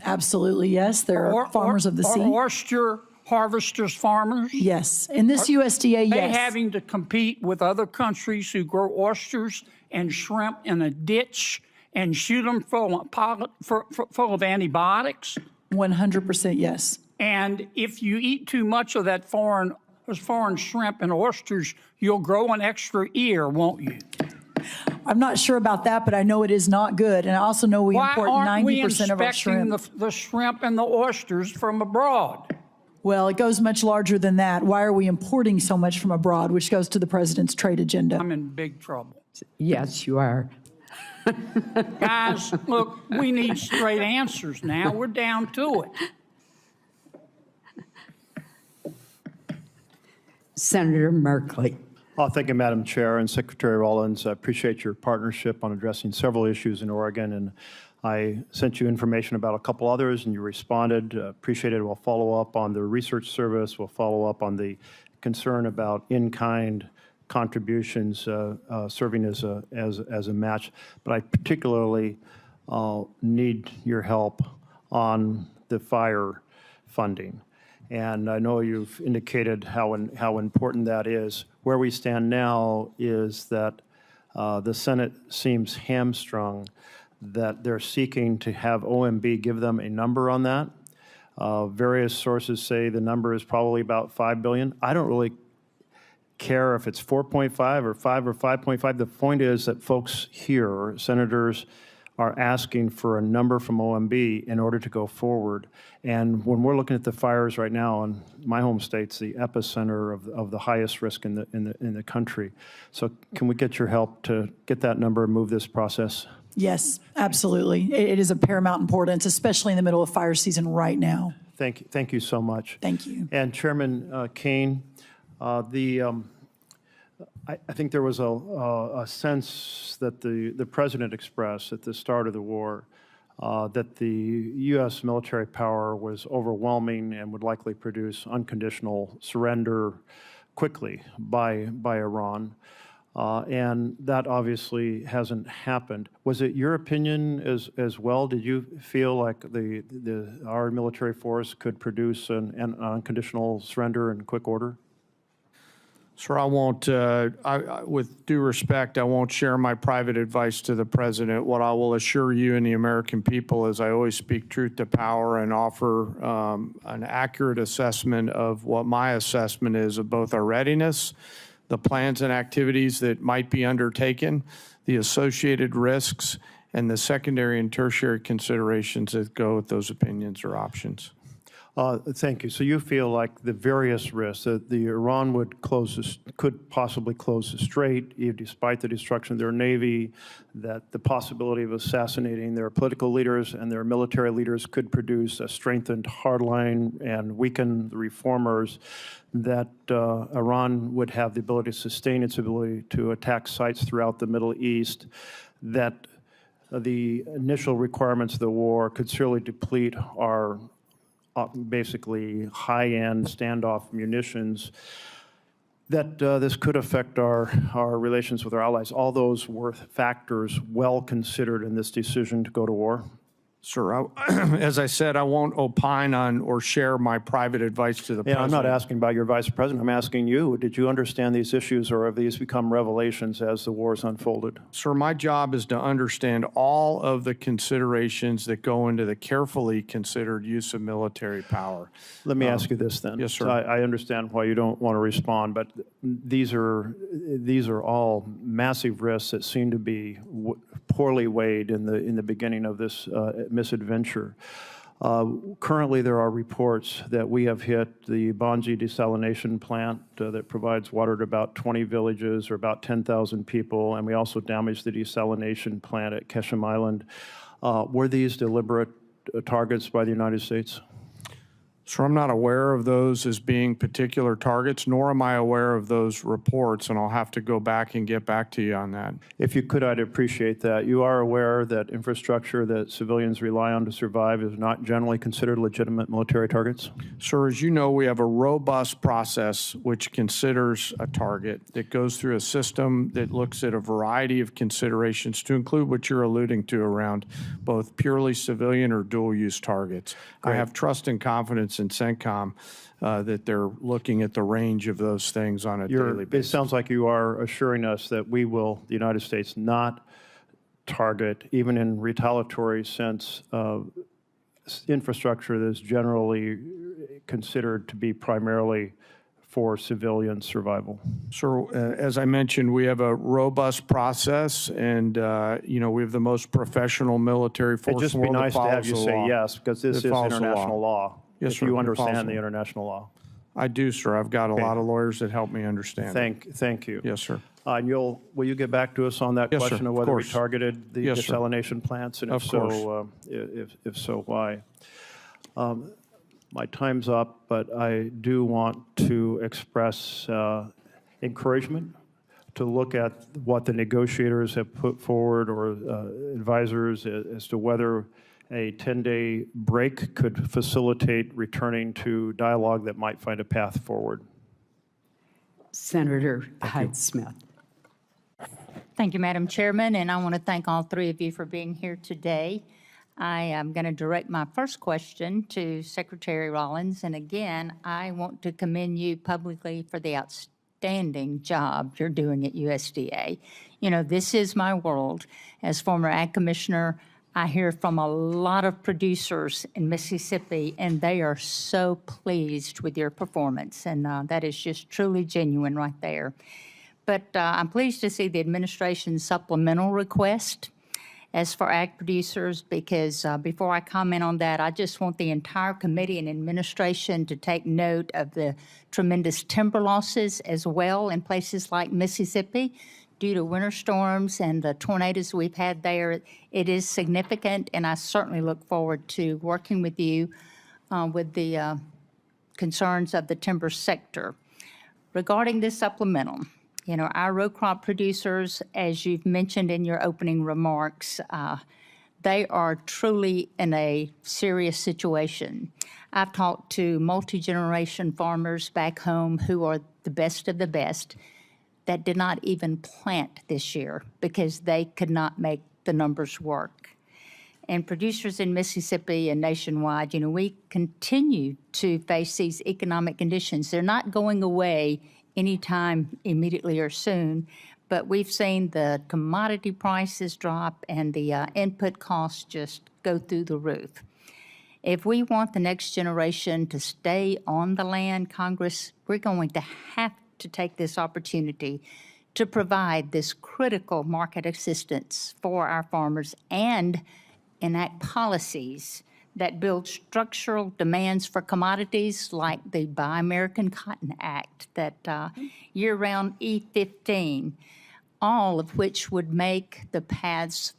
Absolutely, yes. There are farmers of the sea. Are oyster harvesters farmers? Yes. In this USDA, Are they yes. having to compete with other countries who grow oysters and shrimp in a ditch and shoot them full of antibiotics? 100% yes. And if you eat too much of that foreign shrimp and oysters, you'll grow an extra ear, won't you? I'm not sure about that, but I know it is not good. And I also know we import 90% of our shrimp. Why aren't we inspecting the shrimp and the oysters from abroad? Well, it goes much larger than that. Why are we importing so much from abroad, which goes to the president's trade agenda? I'm in big trouble. Yes, you are. Guys, look, we need straight answers now. We're down to it. Senator Merkley. Thank you, Madam Chair and Secretary Rollins. I appreciate your partnership on addressing several issues in Oregon, and I sent you information about a couple others, and you responded. Appreciate it. We'll follow up on the research service. We'll follow up on the concern about in-kind contributions serving as a match. But I particularly need your help on the fire funding. And I know you've indicated how important that is. Where we stand now is that the Senate seems hamstrung, that they're seeking to have OMB give them a number on that. Various sources say the number is probably about $5 billion. I don't really care if it's 4.5 or 5 or 5.5. The point is that folks here, senators, are asking for a number from OMB in order to go forward. And when we're looking at the fires right now in my home state's the epicenter of the highest risk in the country. So can we get your help to get that number and move this process? Yes, absolutely. It is of paramount importance, especially in the middle of fire season right now. Thank you so much. Thank you. And Chairman Caine, I think there was a sense that the President expressed at the start of the war that the U.S. military power was overwhelming and would likely produce unconditional surrender, quickly by Iran. And that obviously hasn't happened. Was it your opinion as well? Did you feel like our military force could produce an unconditional surrender in quick order? Sir, I won't, with due respect, I won't share my private advice to the President. What I will assure you and the American people is I always speak truth to power and offer an accurate assessment of what my assessment is of both our readiness, the plans and activities that might be undertaken, the associated risks, and the secondary and tertiary considerations that go with those opinions or options. Thank you. So you feel like the various risks that Iran could possibly close the strait, despite the destruction of their navy, that the possibility of assassinating their political leaders and their military leaders could produce a strengthened hardline and weaken the reformers, that Iran would have the ability to sustain its ability to attack sites throughout the Middle East, that the initial requirements of the war could surely deplete our basically high-end standoff munitions, that this could affect our relations with our allies. All those were factors well considered in this decision to go to war? Sir, as I said, I won't opine on or share my private advice to the President. I'm not asking about your Vice President. I'm asking you, did you understand these issues, or have these become revelations as the wars unfolded? Sir, my job is to understand all of the considerations that go into the carefully considered use of military power. Let me ask you this then. Yes, sir. I understand why you don't want to respond, but these are all massive risks that seem to be poorly weighed in the beginning of this misadventure. Currently, there are reports that we have hit the Banji desalination plant that provides water to about 20 villages or about 10,000 people, and we also damaged the desalination plant at Keshem Island. Were these deliberate targets by the United States? Sir, I'm not aware of those as being particular targets, nor am I aware of those reports, and I'll have to go back and get back to you on that. If you could, I'd appreciate that. You are aware that infrastructure that civilians rely on to survive is not generally considered legitimate military targets? Sir, as you know, we have a robust process which considers a target that goes through a system that looks at a variety of considerations to include what you're alluding to around both purely civilian or dual-use targets. Great. I have trust and confidence in CENTCOM that they're looking at the range of those things on a daily basis. It sounds like you are assuring us that we will, the United States, not target, even in retaliatory sense, infrastructure that is generally considered to be primarily for civilian survival. So, as I mentioned, we have a robust process, and we have the most professional military force. It'd just be nice to have you say yes, because this is international law. Yes, if sir, you understand the international law. I do, sir. I've got a lot of lawyers that help me understand. Thank you. Yes, sir. And will you get back to us on that question of whether we targeted the desalination plants, and if so, why? My time's up, but I do want to express encouragement to look at what the negotiators have put forward, or advisors, as to whether a 10-day break could facilitate returning to dialogue that might find a path forward. Senator Hyde-Smith. Thank you, Madam Chairman, and I want to thank all three of you for being here today. I am going to direct my first question to Secretary Rollins, and again, I want to commend you publicly for the outstanding job you're doing at USDA. You know, this is my world. As former Ag Commissioner, I hear from a lot of producers in Mississippi, and they are so pleased with your performance, and that is just truly genuine right there. But I'm pleased to see the administration's supplemental request as for ag producers, because before I comment on that, I just want the entire committee and administration to take note of the tremendous timber losses as well in places like Mississippi due to winter storms and the tornadoes we've had there. It is significant, and I certainly look forward to working with you with the concerns of the timber sector. Regarding this supplemental, you know, our row crop producers, as you've mentioned in your opening remarks, they are truly in a serious situation. I've talked to multi-generation farmers back home who are the best of the best that did not even plant this year because they could not make the numbers work. And producers in Mississippi and nationwide, we continue to face these economic conditions. They're not going away anytime immediately or soon, but we've seen the commodity prices drop and the input costs just go through the roof. If we want the next generation to stay on the land, Congress, we're going to have to take this opportunity to provide this critical market assistance for our farmers and enact policies that build structural demands for commodities like the Buy American Cotton Act, that year-round E15, all of which would make the paths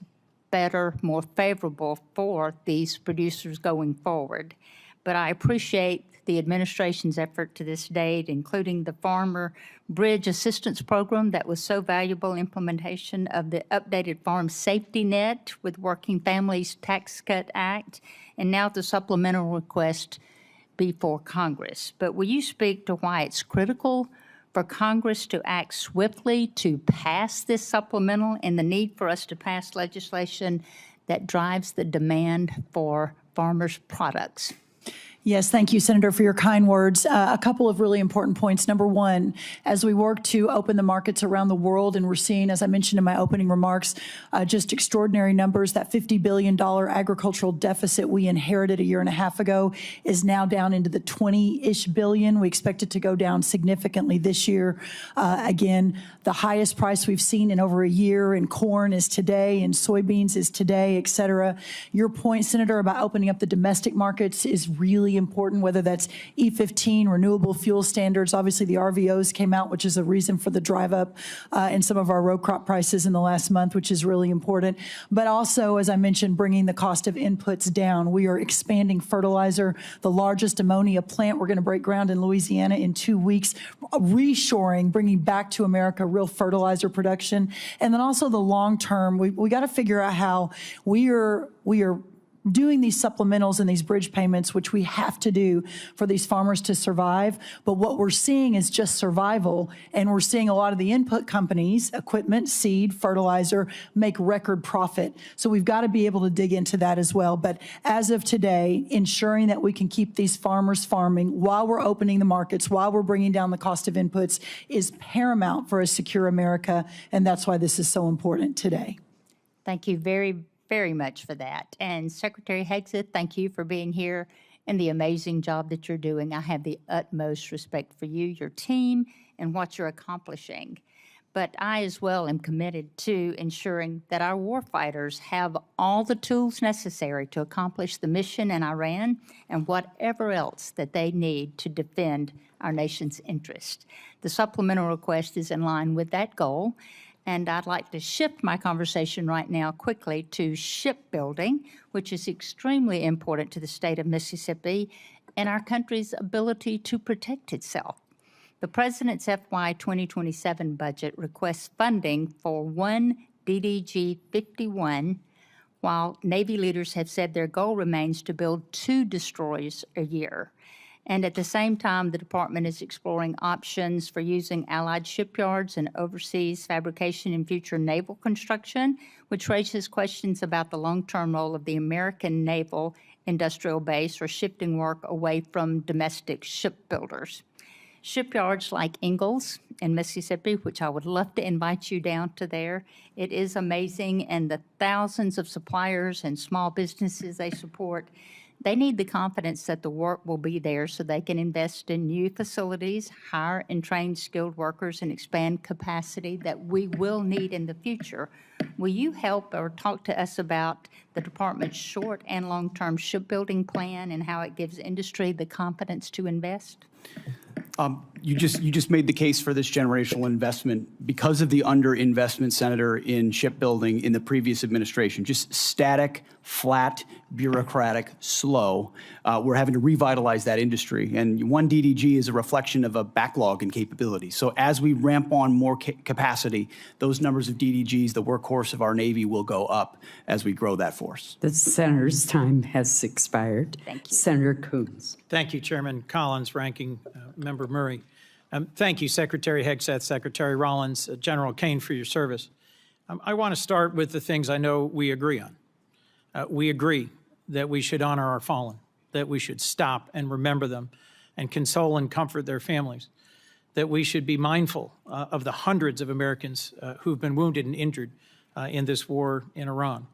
better, more favorable for these producers going forward. But I appreciate the administration's effort to this date, including the Farmer Bridge Assistance Program that was so valuable, implementation of the updated Farm Safety Net with Working Families Tax Cut Act, and now the supplemental request before Congress. But will you speak to why it's critical for Congress to act swiftly to pass this supplemental and the need for us to pass legislation that drives the demand for farmers' products? Yes, thank you, Senator, for your kind words. A couple of really important points. Number one, as we work to open the markets around the world, and we're seeing, as I mentioned in my opening remarks, just extraordinary numbers. That $50 billion agricultural deficit we inherited a year and a half ago is now down into the 20-ish billion. We expect it to go down significantly this year. Again, the highest price we've seen in over a year in corn is today, and soybeans is today, et cetera. Your point, Senator, about opening up the domestic markets is really important, whether that's E15, renewable fuel standards. Obviously, the RVOs came out, which is a reason for the drive up in some of our row crop prices in the last month, which is really important. But also, as I mentioned, bringing the cost of inputs down. We are expanding fertilizer, the largest ammonia plant. We're going to break ground in Louisiana in 2 weeks, reshoring, bringing back to America real fertilizer production. And then also the long term, we got to figure out how we are doing these supplementals and these bridge payments, which we have to do for these farmers to survive. But what we're seeing is just survival. And we're seeing a lot of the input companies, equipment, seed, fertilizer, make record profit. So we've got to be able to dig into that as well. But as of today, ensuring that we can keep these farmers farming while we're opening the markets, while we're bringing down the cost of inputs, is paramount for a secure America. And that's why this is so important today. Thank you very much for that. And Secretary Hegseth, thank you for being here and the amazing job that you're doing. I have the utmost respect for you, your team, and what you're accomplishing. But I as well am committed to ensuring that our warfighters have all the tools necessary to accomplish the mission in Iran and whatever else that they need to defend our nation's interest. The supplemental request is in line with that goal. And I'd like to shift my conversation right now quickly to shipbuilding, which is extremely important to the state of Mississippi and our country's ability to protect itself. The President's FY 2027 budget requests funding for one DDG-51, while Navy leaders have said their goal remains to build 2 destroyers a year. And at the same time, the department is exploring options for using allied shipyards and overseas fabrication in future naval construction, which raises questions about the long-term role of the American naval industrial base or shifting work away from domestic shipbuilders. Shipyards like Ingalls in Mississippi, which I would love to invite you down to there. It is amazing, and the thousands of suppliers and small businesses they support, they need the confidence that the work will be there so they can invest in new facilities, hire and train skilled workers, and expand capacity that we will need in the future. Will you help or talk to us about the department's short and long-term shipbuilding plan and how it gives industry the confidence to invest? You just made the case for this generational investment because of the underinvestment, Senator, in shipbuilding in the previous administration. Just static, flat, bureaucratic, slow. We're having to revitalize that industry. And one DDG is a reflection of a backlog in capability. So as we ramp on more capacity, those numbers of DDGs, the workhorse of our Navy, will go up as we grow that force. The senator's time has expired. Thank you. Senator Coons. Thank you, Chairman Collins, Ranking Member Murray. Thank you, Secretary Hegseth, Secretary Rollins, General Caine, for your service. I want to start with the things I know we agree on. We agree that we should honor our fallen, that we should stop and remember them and console and comfort their families, that we should be mindful of the hundreds of Americans who've been wounded and injured in this war in Iran.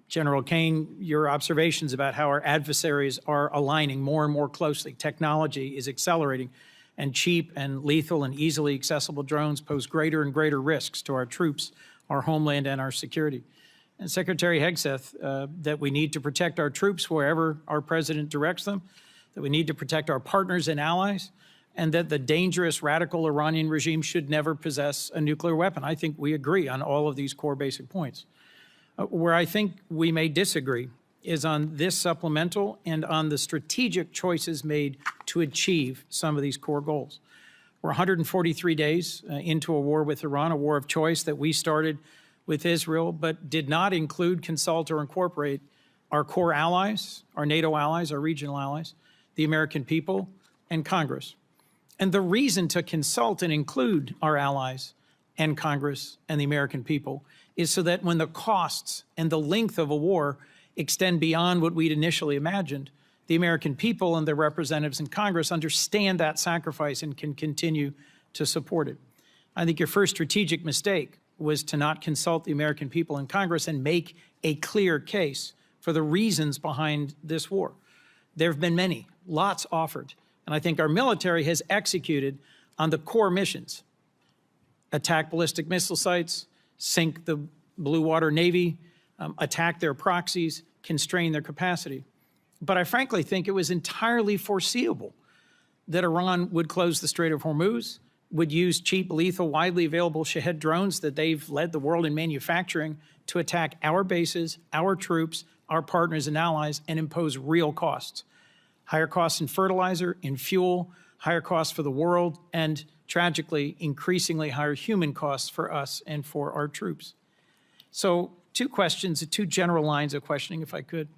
General Caine, your observations about how our adversaries are aligning more and more closely. Technology is accelerating, and cheap and lethal and easily accessible drones pose greater and greater risks to our troops, our homeland, and our security. And Secretary Hegseth, that we need to protect our troops wherever our president directs them, that we need to protect our partners and allies, and that the dangerous radical Iranian regime should never possess a nuclear weapon. I think we agree on all of these core basic points. Where I think we may disagree is on this supplemental and on the strategic choices made to achieve some of these core goals. We're 143 days into a war with Iran, a war of choice that we started with Israel, but did not include, consult, or incorporate our core allies, our NATO allies, our regional allies, the American people, and Congress. And the reason to consult and include our allies and Congress and the American people is so that when the costs and the length of a war extend beyond what we'd initially imagined, the American people and their representatives in Congress understand that sacrifice and can continue to support it. I think your first strategic mistake was to not consult the American people in Congress and make a clear case for the reasons behind this war. There have been many, lots offered, and I think our military has executed on the core missions: attack ballistic missile sites, sink the Blue Water Navy, attack their proxies, constrain their capacity. But I frankly think it was entirely foreseeable that Iran would close the Strait of Hormuz, would use cheap, lethal, widely available Shahed drones that they've led the world in manufacturing to attack our bases, our troops, our partners and allies, and impose real costs. Higher costs in fertilizer, in fuel, higher costs for the world, and tragically, increasingly higher human costs for us and for our troops. So two questions, two general lines of questioning, if I could.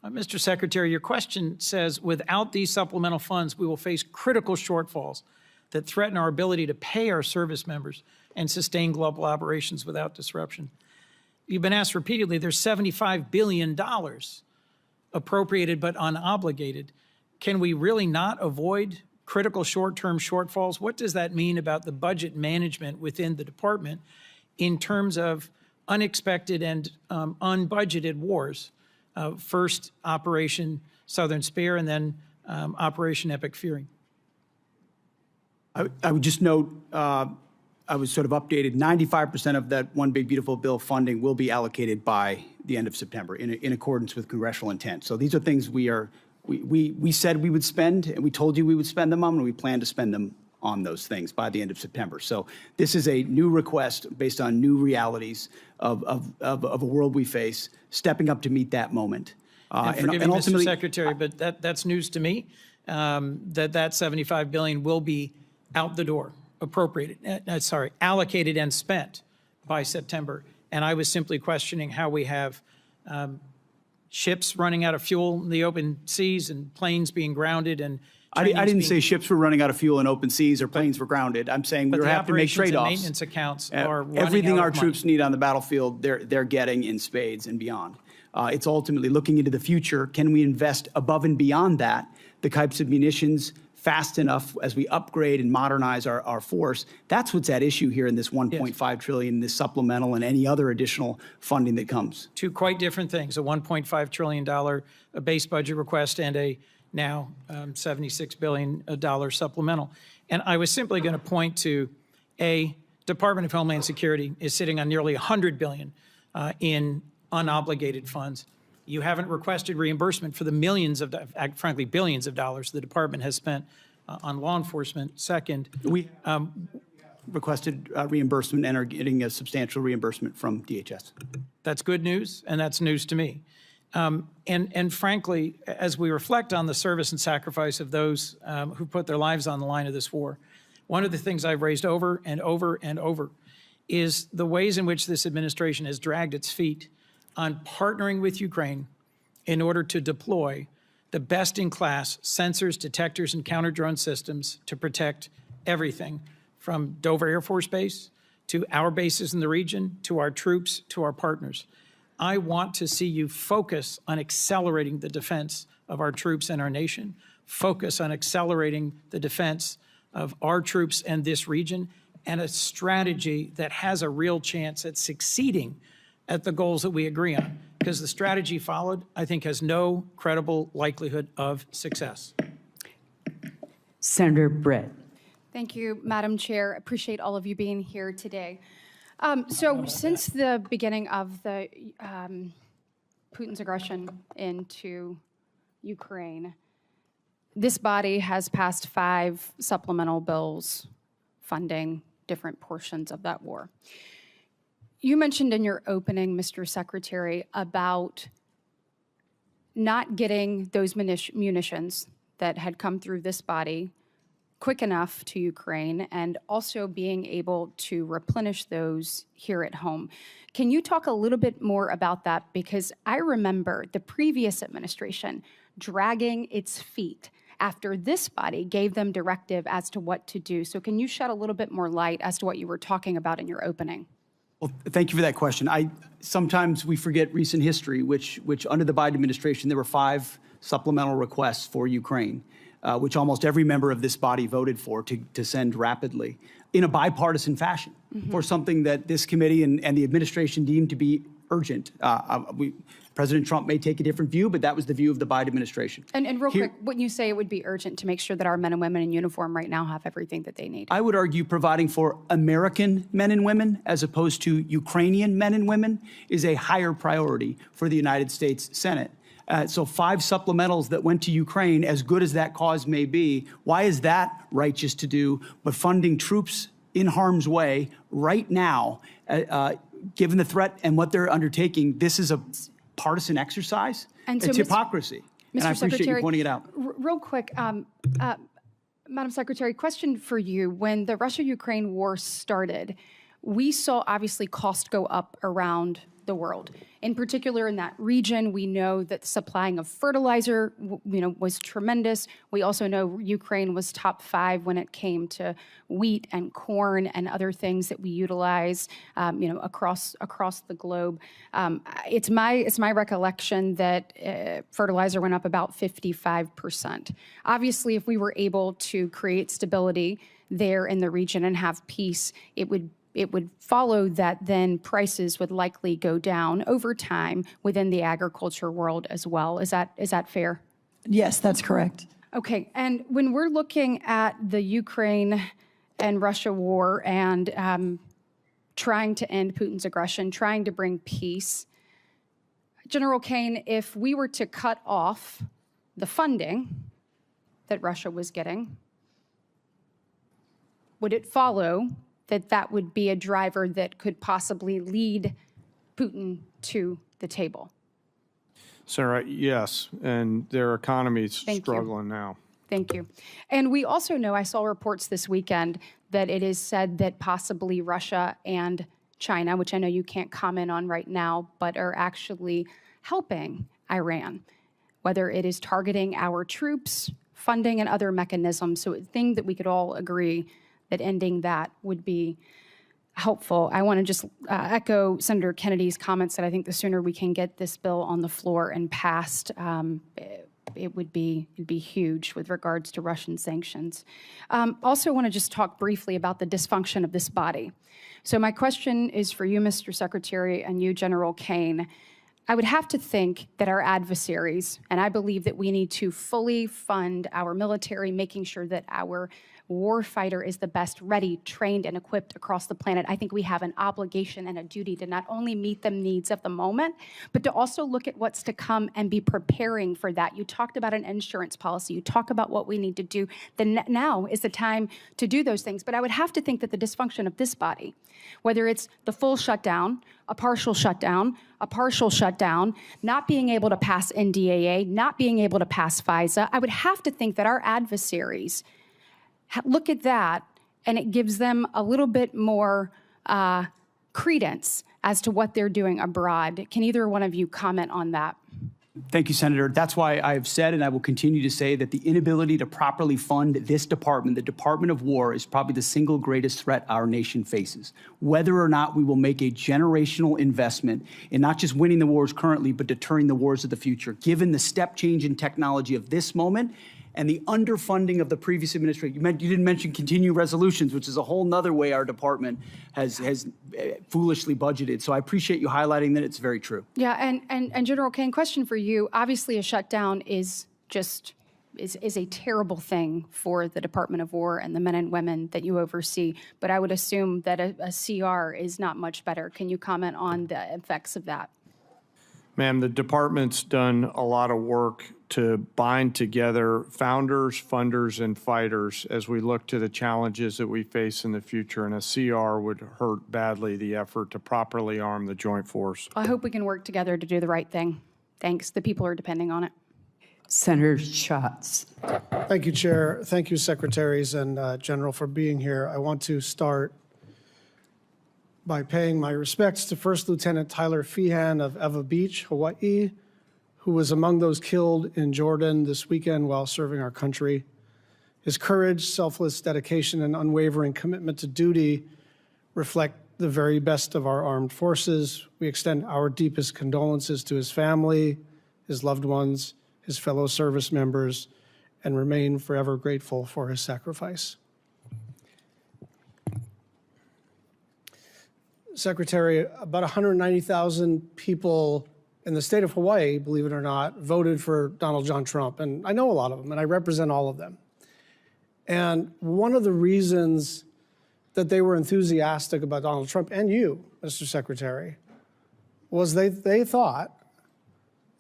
Mr. Secretary, your question says, without these supplemental funds, we will face critical shortfalls that threaten our ability to pay our service members and sustain global operations without disruption. You've been asked repeatedly, there's $75 billion appropriated but unobligated. Can we really not avoid critical short-term shortfalls? What does that mean about the budget management within the department in terms of unexpected and unbudgeted wars? First, Operation Southern Spear, and then Operation Epic Fury. I would just note, I was sort of updated, 95% of that One Big Beautiful Bill funding will be allocated by the end of September in accordance with congressional intent. So these are things we said we would spend, and we told you we would spend them on, and we plan to spend them on those things by the end of September. So this is a new request based on new realities of a world we face, stepping up to meet that moment. And forgive me, Mr. Secretary, but that's news to me, that $75 billion will be out the door, allocated and spent by September. And I was simply questioning how we have ships running out of fuel in the open seas and planes being grounded. And I didn't say ships were running out of fuel in open seas or planes were grounded. I'm saying we have to make trade-offs. Maintenance accounts are running everything out our of troops need on the battlefield, they're getting in spades and beyond. It's ultimately looking into the future. Can we invest above and beyond that, the types of munitions fast enough as we upgrade and modernize our force? That's what's at issue here in this $1.5 trillion, this supplemental, and any other additional funding that comes. Two quite different things: a $1.5 trillion base budget request and a now $76 billion supplemental. And I was simply going to point to Department of Homeland Security is sitting on nearly $100 billion in unobligated funds. You haven't requested reimbursement for the millions of, frankly, billions of dollars the department has spent on law enforcement. Second, We requested reimbursement and are getting a substantial reimbursement from DHS. that's good news, and that's news to me. And frankly, as we reflect on the service and sacrifice of those who put their lives on the line of this war, one of the things I've raised over and over and over is the ways in which this administration has dragged its feet on partnering with Ukraine in order to deploy the best-in-class sensors, detectors, and counter-drone systems to protect everything from Dover Air Force Base to our bases in the region, to our troops, to our partners. I want to see you focus on accelerating the defense of our troops and our nation, focus on accelerating the defense of our troops and this region, and a strategy that has a real chance at succeeding at the goals that we agree on. Because the strategy followed, I think, has no credible likelihood of success. Senator Britt. Thank you, Madam Chair. Appreciate all of you being here today. So since the beginning of the Putin's aggression into Ukraine, this body has passed 5 supplemental bills funding different portions of that war. You mentioned in your opening, Mr. Secretary, about not getting those munitions that had come through this body quick enough to Ukraine, and also being able to replenish those here at home. Can you talk a little bit more about that? Because I remember the previous administration dragging its feet after this body gave them directive as to what to do. So can you shed a little bit more light as to what you were talking about in your opening? Well, thank you for that question. Sometimes we forget recent history, which under the Biden administration, there were 5 supplemental requests for Ukraine, which almost every member of this body voted for to send rapidly in a bipartisan fashion for something that this committee and the administration deemed to be urgent. President Trump may take a different view, but that was the view of the Biden administration. And real quick, wouldn't you say it would be urgent to make sure that our men and women in uniform right now have everything that they need? I would argue providing for American men and women as opposed to Ukrainian men and women is a higher priority for the United States Senate. So 5 supplementals that went to Ukraine, as good as that cause may be, why is that righteous to do? But funding troops in harm's way right now, given the threat and what they're undertaking, this is a partisan exercise. And so, it's hypocrisy. And I appreciate you pointing it out. Real quick, Madam Secretary, question for you. When the Russia-Ukraine war started, we saw obviously cost go up around the world. In particular, in that region, we know that the supplying of fertilizer, was tremendous. We also know Ukraine was top 5 when it came to wheat and corn and other things that we utilize, across the globe. It's my recollection that fertilizer went up about 55%. Obviously, if we were able to create stability there in the region and have peace, it would follow that then prices would likely go down over time within the agriculture world as well. Is that fair? Yes, that's correct. Okay, and when we're looking at the Ukraine and Russia war and trying to end Putin's aggression, trying to bring peace, General Caine, if we were to cut off the funding that Russia was getting, would it follow that would be a driver that could possibly lead Putin to the table? Senator, yes, and their economy's struggling now. Thank you. And we also know, I saw reports this weekend, that it is said that possibly Russia and China, which I know you can't comment on right now, but are actually helping Iran, whether it is targeting our troops, funding, and other mechanisms. So a thing that we could all agree that ending that would be helpful. I want to just echo Senator Kennedy's comments that I think the sooner we can get this bill on the floor and passed, it'd be huge with regards to Russian sanctions. Also want to just talk briefly about the dysfunction of this body. So my question is for you, Mr. Secretary, and you, General Caine. I would have to think that our adversaries, and I believe that we need to fully fund our military, making sure that our warfighter is the best ready, trained, and equipped across the planet, I think we have an obligation and a duty to not only meet the needs of the moment, but to also look at what's to come and be preparing for that. You talked about an insurance policy. You talk about what we need to do. Then now is the time to do those things. But I would have to think that the dysfunction of this body, whether it's the full shutdown, a partial shutdown, not being able to pass NDAA, not being able to pass FISA, I would have to think that our adversaries look at that and it gives them a little bit more credence as to what they're doing abroad. Can either one of you comment on that? Thank you, Senator. That's why I have said, and I will continue to say, that the inability to properly fund this department, the Department of War, is probably the single greatest threat our nation faces. Whether or not we will make a generational investment in not just winning the wars currently, but deterring the wars of the future, given the step change in technology of this moment and the underfunding of the previous administration. You didn't mention continuing resolutions, which is a whole nother way our department has foolishly budgeted. So I appreciate you highlighting that. It's very true. Yeah, and General Caine, question for you. Obviously, a shutdown is a terrible thing for the Department of War and the men and women that you oversee. But I would assume that a CR is not much better. Can you comment on the effects of that? Ma'am, the department's done a lot of work to bind together founders, funders, and fighters as we look to the challenges that we face in the future, and a CR would hurt badly the effort to properly arm the joint force. I hope we can work together to do the right thing. Thanks. The people are depending on it. Senator Schatz. Thank you, Chair. Thank you, Secretaries and General, for being here. I want to start by paying my respects to First Lieutenant Tyler Feehan of Eva Beach, Hawaii, who was among those killed in Jordan this weekend while serving our country. His courage, selfless dedication, and unwavering commitment to duty reflect the very best of our armed forces. We extend our deepest condolences to his family, his loved ones, his fellow service members, and remain forever grateful for his sacrifice. Secretary, about 190,000 people in the state of Hawaii, believe it or not, voted for Donald John Trump. And I know a lot of them, and I represent all of them. And one of the reasons that they were enthusiastic about Donald Trump, and you, Mr. Secretary, was they thought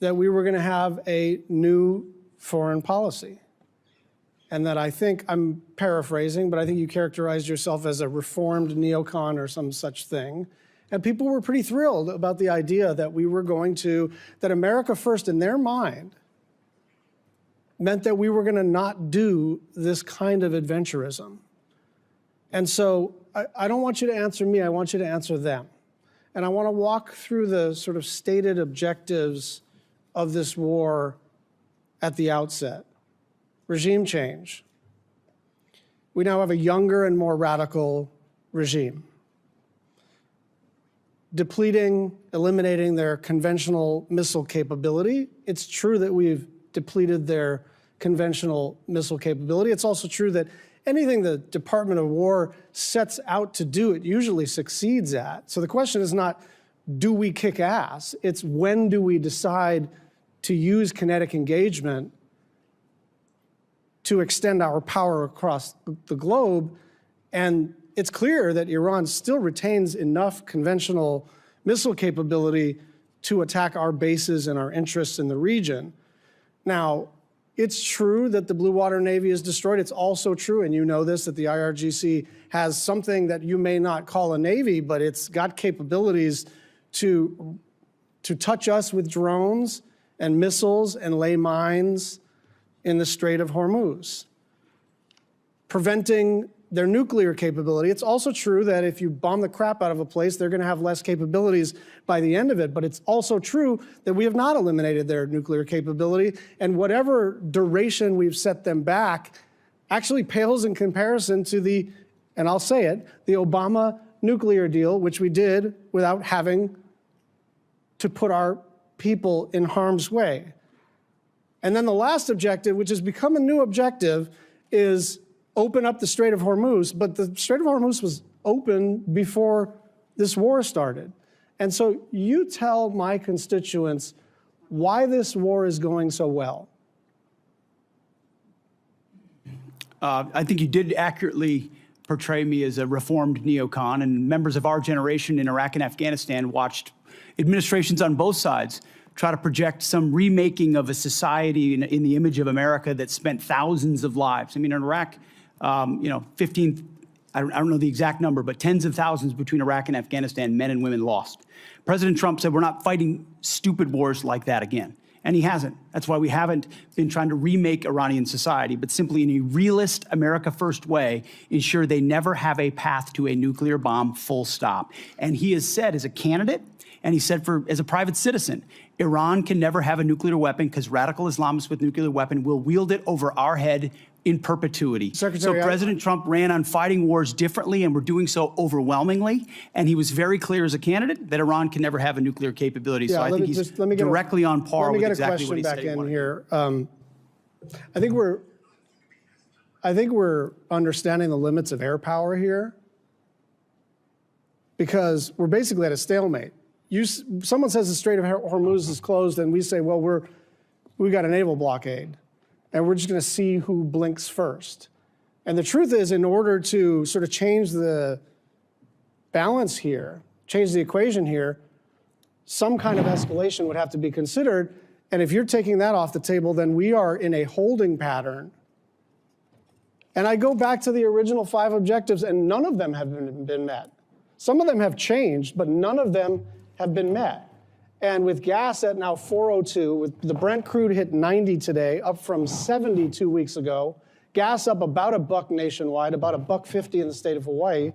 that we were going to have a new foreign policy. And that I think, I'm paraphrasing, but I think you characterized yourself as a reformed neocon or some such thing. And people were pretty thrilled about the idea that we were going to, that America First in their mind meant that we were going to not do this kind of adventurism. And so I don't want you to answer me, I want you to answer them. And I want to walk through the sort of stated objectives of this war at the outset. Regime change. We now have a younger and more radical regime. Depleting, eliminating their conventional missile capability. It's true that we've depleted their conventional missile capability. It's also true that anything the Department of War sets out to do, it usually succeeds at. So the question is not, do we kick ass? It's when do we decide to use kinetic engagement to extend our power across the globe. And it's clear that Iran still retains enough conventional missile capability to attack our bases and our interests in the region. Now, it's true that the Blue Water Navy is destroyed. It's also true, and you know this, that the IRGC has something that you may not call a navy, but it's got capabilities to touch us with drones and missiles and lay mines in the Strait of Hormuz, preventing their nuclear capability. It's also true that if you bomb the crap out of a place, they're going to have less capabilities by the end of it. But it's also true that we have not eliminated their nuclear capability. And whatever duration we've set them back actually pales in comparison to the, and I'll say it, the Obama nuclear deal, which we did without having to put our people in harm's way. And then the last objective, which has become a new objective, is open up the Strait of Hormuz. But the Strait of Hormuz was open before this war started. And so you tell my constituents why this war is going so well. I think you did accurately portray me as a reformed neocon, and members of our generation in Iraq and Afghanistan watched administrations on both sides try to project some remaking of a society in the image of America that spent thousands of lives. I mean, in Iraq, 15, I don't know the exact number, but tens of thousands between Iraq and Afghanistan, men and women lost. President Trump said, we're not fighting stupid wars like that again. And he hasn't. That's why we haven't been trying to remake Iranian society, but simply in a realist, America first way, ensure they never have a path to a nuclear bomb, full stop. And he has said as a candidate, and he said as a private citizen, Iran can never have a nuclear weapon because radical Islamists with nuclear weapon will wield it over our head in perpetuity. Secretary, so President Trump ran on fighting wars differently, and we're doing so overwhelmingly. And he was very clear as a candidate that Iran can never have a nuclear capability. Yeah, so I think he's directly on par with exactly what he said he wanted. Here. I think we're understanding the limits of air power here, because we're basically at a stalemate. Someone says the Strait of Hormuz is closed, and we say, well, we got a naval blockade, and we're just going to see who blinks first. And the truth is, in order to sort of change the balance here, change the equation here, some kind of escalation would have to be considered. And if you're taking that off the table, then we are in a holding pattern. And I go back to the original 5 objectives, and none of them have been met. Some of them have changed, but none of them have been met. And with gas at now 402, with the Brent crude hit 90 today, up from 70 2 weeks ago, gas up about $1 nationwide, about $1.50 in the state of Hawaii,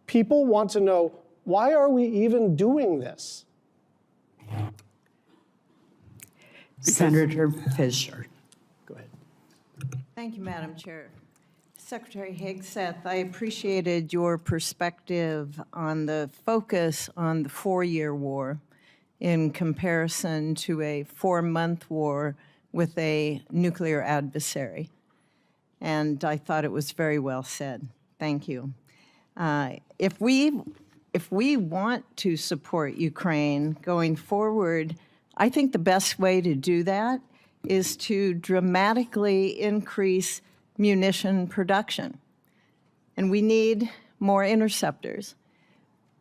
people want to know, why are we even doing this? Senator Fisher. Go ahead. Thank you, Madam Chair. Secretary Hegseth, I appreciated your perspective on the focus on the 4-year war in comparison to a 4-month war with a nuclear adversary. And I thought it was very well said. Thank you. If we want to support Ukraine going forward, I think the best way to do that is to dramatically increase munition production. And we need more interceptors.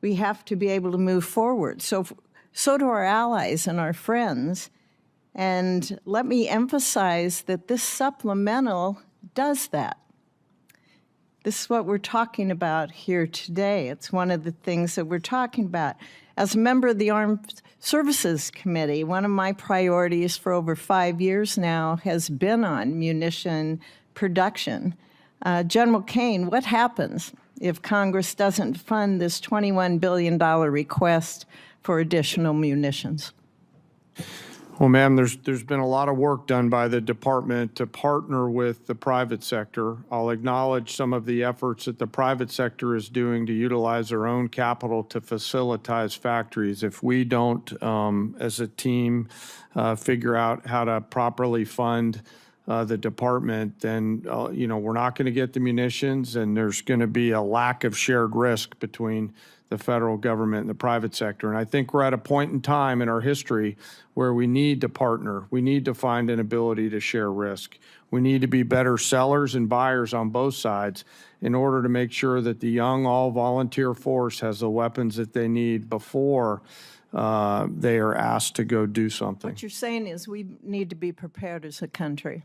We have to be able to move forward. So do our allies and our friends. And let me emphasize that this supplemental does that. This is what we're talking about here today. It's one of the things that we're talking about. As a member of the Armed Services Committee, one of my priorities for over 5 years now has been on munition production. General Caine, what happens if Congress doesn't fund this $21 billion request for additional munitions? Well, ma'am, there's been a lot of work done by the department to partner with the private sector. I'll acknowledge some of the efforts that the private sector is doing to utilize their own capital to facilitate factories. If we don't, as a team, figure out how to properly fund the department, then we're not going to get the munitions, and there's going to be a lack of shared risk between the federal government and the private sector. And I think we're at a point in time in our history where we need to partner. We need to find an ability to share risk. We need to be better sellers and buyers on both sides in order to make sure that the young all-volunteer force has the weapons that they need before they are asked to go do something. What you're saying is we need to be prepared as a country.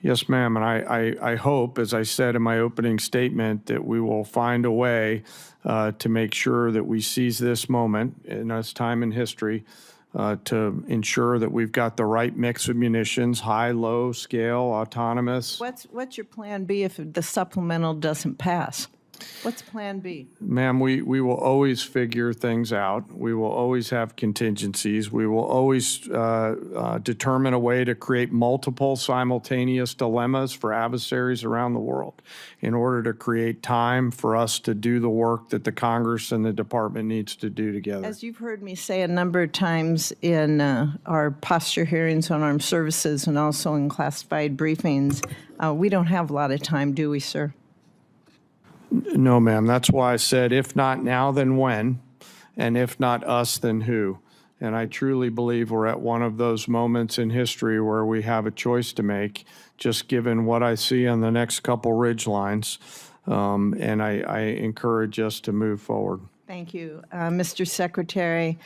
Yes, ma'am, and I hope, as I said in my opening statement, that we will find a way to make sure that we seize this moment in this time in history to ensure that we've got the right mix of munitions, high, low, scale, autonomous. What's your plan B if the supplemental doesn't pass? What's plan B? Ma'am, we will always figure things out. We will always have contingencies. We will always determine a way to create multiple simultaneous dilemmas for adversaries around the world in order to create time for us to do the work that the Congress and the department needs to do together. As you've heard me say a number of times in our posture hearings on armed services and also in classified briefings, we don't have a lot of time, do we, sir? No, ma'am. That's why I said, if not now, then when? And if not us, then who? And I truly believe we're at one of those moments in history where we have a choice to make, just given what I see on the next couple ridge lines. And I encourage us to move forward. Thank you. Mr. Secretary,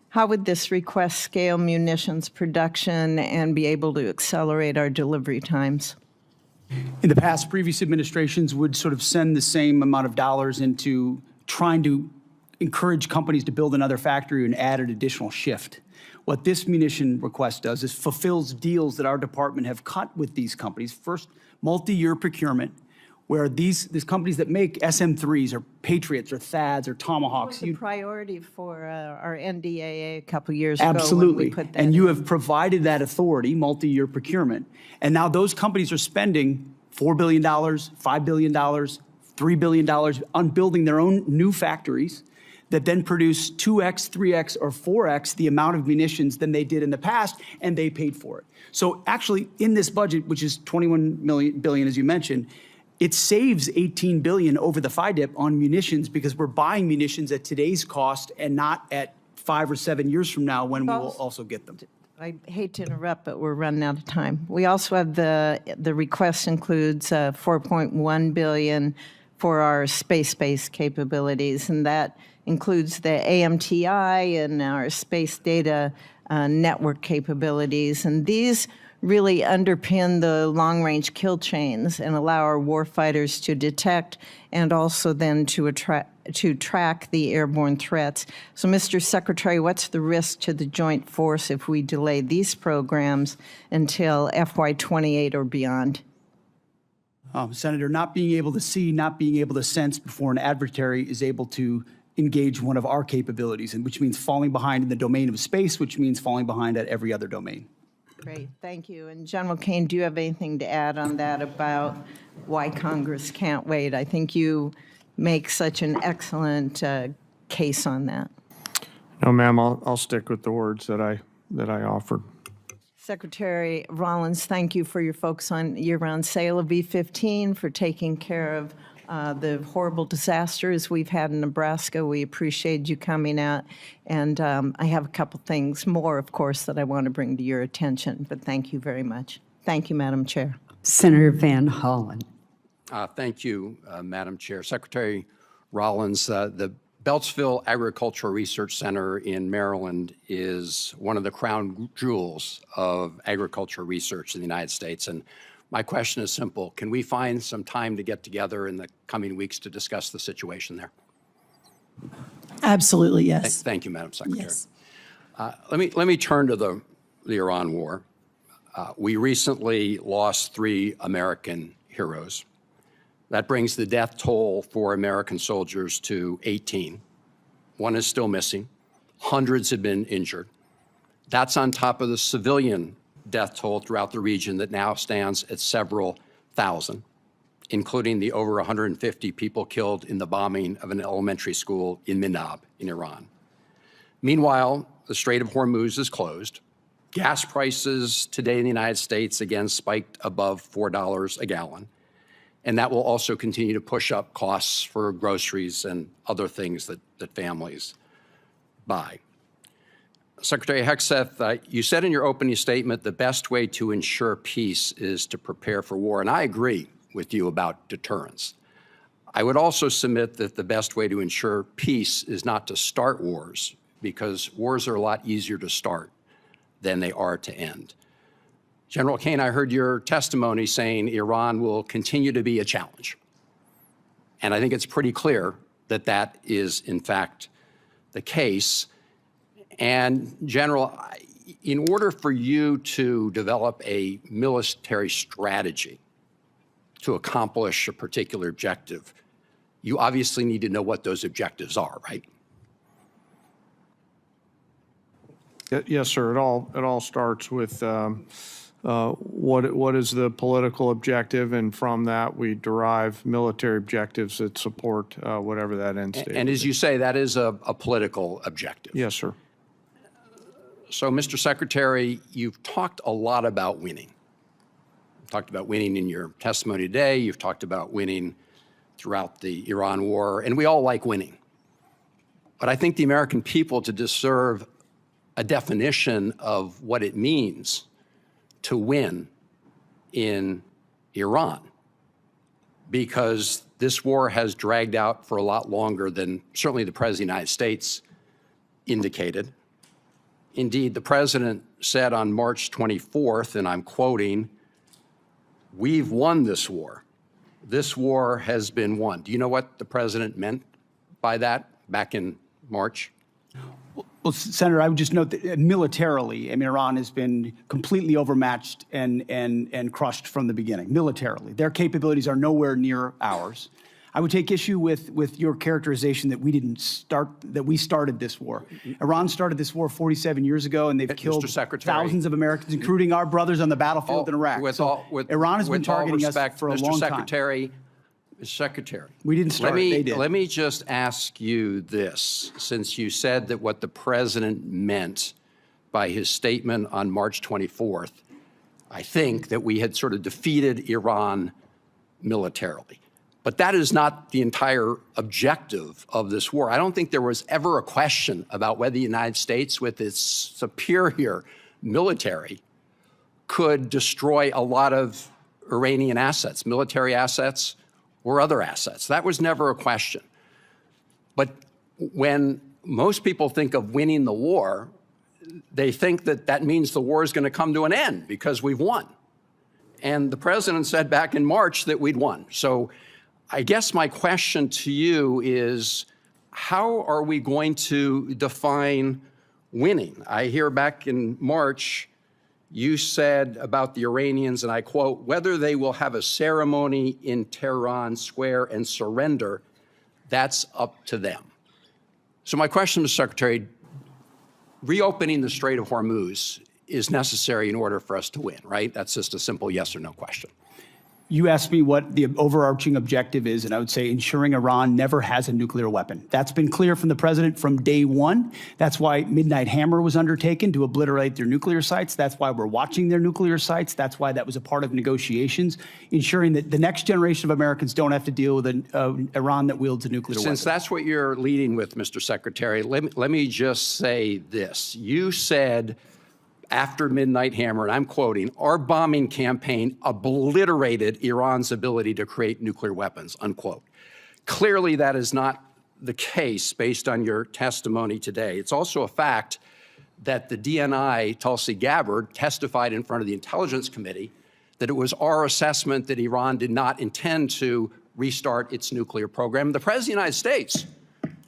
how would this request scale munitions production and be able to accelerate our delivery times? In the past, previous administrations would sort of send the same amount of dollars into trying to encourage companies to build another factory and add an additional shift. What this munition request does is fulfills deals that our department have cut with these companies. First, multi-year procurement, where these companies that make SM-3s or Patriots or THAADs or Tomahawks. It was a priority for our NDAA a couple years ago. Absolutely. When we put that and you in. have provided that authority, multi-year procurement. And now those companies are spending $4 billion, $5 billion, $3 billion on building their own new factories that then produce 2x, 3x, or 4x the amount of munitions than they did in the past, and they paid for it. So actually, in this budget, which is $21 billion, as you mentioned, it saves $18 billion over the FIDIP on munitions because we're buying munitions at today's cost and not at 5 or 7 years from now when we will also get them. I hate to interrupt, but we're running out of time. We also have the request includes $4.1 billion for our space-based capabilities, and that includes the AMTI and our space data network capabilities. And these really underpin the long-range kill chains and allow our warfighters to detect and also then to track the airborne threats. So, Mr. Secretary, what's the risk to the joint force if we delay these programs until FY28 or beyond? Senator, not being able to see, not being able to sense before an adversary is able to engage one of our capabilities, and which means falling behind in the domain of space, which means falling behind at every other domain. Great, thank you. And General Caine, do you have anything to add on that about why Congress can't wait? I think you make such an excellent case on that. No, ma'am, I'll stick with the words that I offered. Secretary Rollins, thank you for your focus on year-round sale of B-15, for taking care of the horrible disasters we've had in Nebraska. We appreciate you coming out. And I have a couple things more, of course, that I want to bring to your attention. But thank you very much. Thank you, Madam Chair. Senator Van Hollen. Thank you, Madam Chair. Secretary Rollins, the Beltsville Agricultural Research Center in Maryland is one of the crown jewels of agricultural research in the United States. And my question is simple. Can we find some time to get together in the coming weeks to discuss the situation there? Absolutely, yes. Thank you, Madam Secretary. Yes. Let me turn to the Iran war. We recently lost 3 American heroes. That brings the death toll for American soldiers to 18. 1 is still missing. Hundreds have been injured. That's on top of the civilian death toll throughout the region that now stands at several thousand, including the over 150 people killed in the bombing of an elementary school in Minab in Iran. Meanwhile, the Strait of Hormuz is closed. Gas prices today in the United States again spiked above $4 a gallon. And that will also continue to push up costs for groceries and other things that families buy. Secretary Hegseth, you said in your opening statement the best way to ensure peace is to prepare for war, and I agree with you about deterrence. I would also submit that the best way to ensure peace is not to start wars, because wars are a lot easier to start than they are to end. General Caine, I heard your testimony saying Iran will continue to be a challenge. And I think it's pretty clear that that is, in fact, the case. And, General, in order for you to develop a military strategy to accomplish a particular objective, you obviously need to know what those objectives are, right? Yes, sir. It all starts with what is the political objective, and from that we derive military objectives that support whatever that end state. And as you say, that is a political objective. Yes, sir. So, Mr. Secretary, you've talked a lot about winning. You've talked about winning in your testimony today. You've talked about winning throughout the Iran war, and we all like winning. But I think the American people deserve a definition of what it means to win in Iran, because this war has dragged out for a lot longer than certainly the President of the United States indicated. Indeed, the President said on March 24th, and I'm quoting, "We've won this war. This war has been won." Do you know what the President meant by that back in March? Well, Senator, I would just note that militarily, I mean, Iran has been completely overmatched and crushed from the beginning, militarily. Their capabilities are nowhere near ours. I would take issue with your characterization that we started this war. Iran started this war 47 years ago, and they've killed thousands of Americans, including our brothers on the battlefield in Iraq. Iran has been targeting us for a long time. Mr. Secretary, we didn't start it, they did. Let me just ask you this, since you said that what the President meant by his statement on March 24th, I think that we had sort of defeated Iran militarily. But that is not the entire objective of this war. I don't think there was ever a question about whether the United States, with its superior military, could destroy a lot of Iranian assets, military assets, or other assets. That was never a question. But when most people think of winning the war, they think that that means the war is going to come to an end because we've won. And the President said back in March that we'd won. So I guess my question to you is, how are we going to define winning? I hear back in March, you said about the Iranians, and I quote, "Whether they will have a ceremony in Tehran Square and surrender, that's up to them." So my question, Mr. Secretary, reopening the Strait of Hormuz is necessary in order for us to win, right? That's just a simple yes or no question. You asked me what the overarching objective is, and I would say ensuring Iran never has a nuclear weapon. That's been clear from the President from day one. That's why Midnight Hammer was undertaken, to obliterate their nuclear sites. That's why we're watching their nuclear sites. That's why that was a part of negotiations, ensuring that the next generation of Americans don't have to deal with an Iran that wields a nuclear weapon. Since that's what you're leading with, Mr. Secretary, let me just say this. You said after Midnight Hammer, and I'm quoting, "Our bombing campaign obliterated Iran's ability to create nuclear weapons," unquote. Clearly, that is not the case based on your testimony today. It's also a fact that the DNI, Tulsi Gabbard, testified in front of the Intelligence Committee that it was our assessment that Iran did not intend to restart its nuclear program. The President of the United States,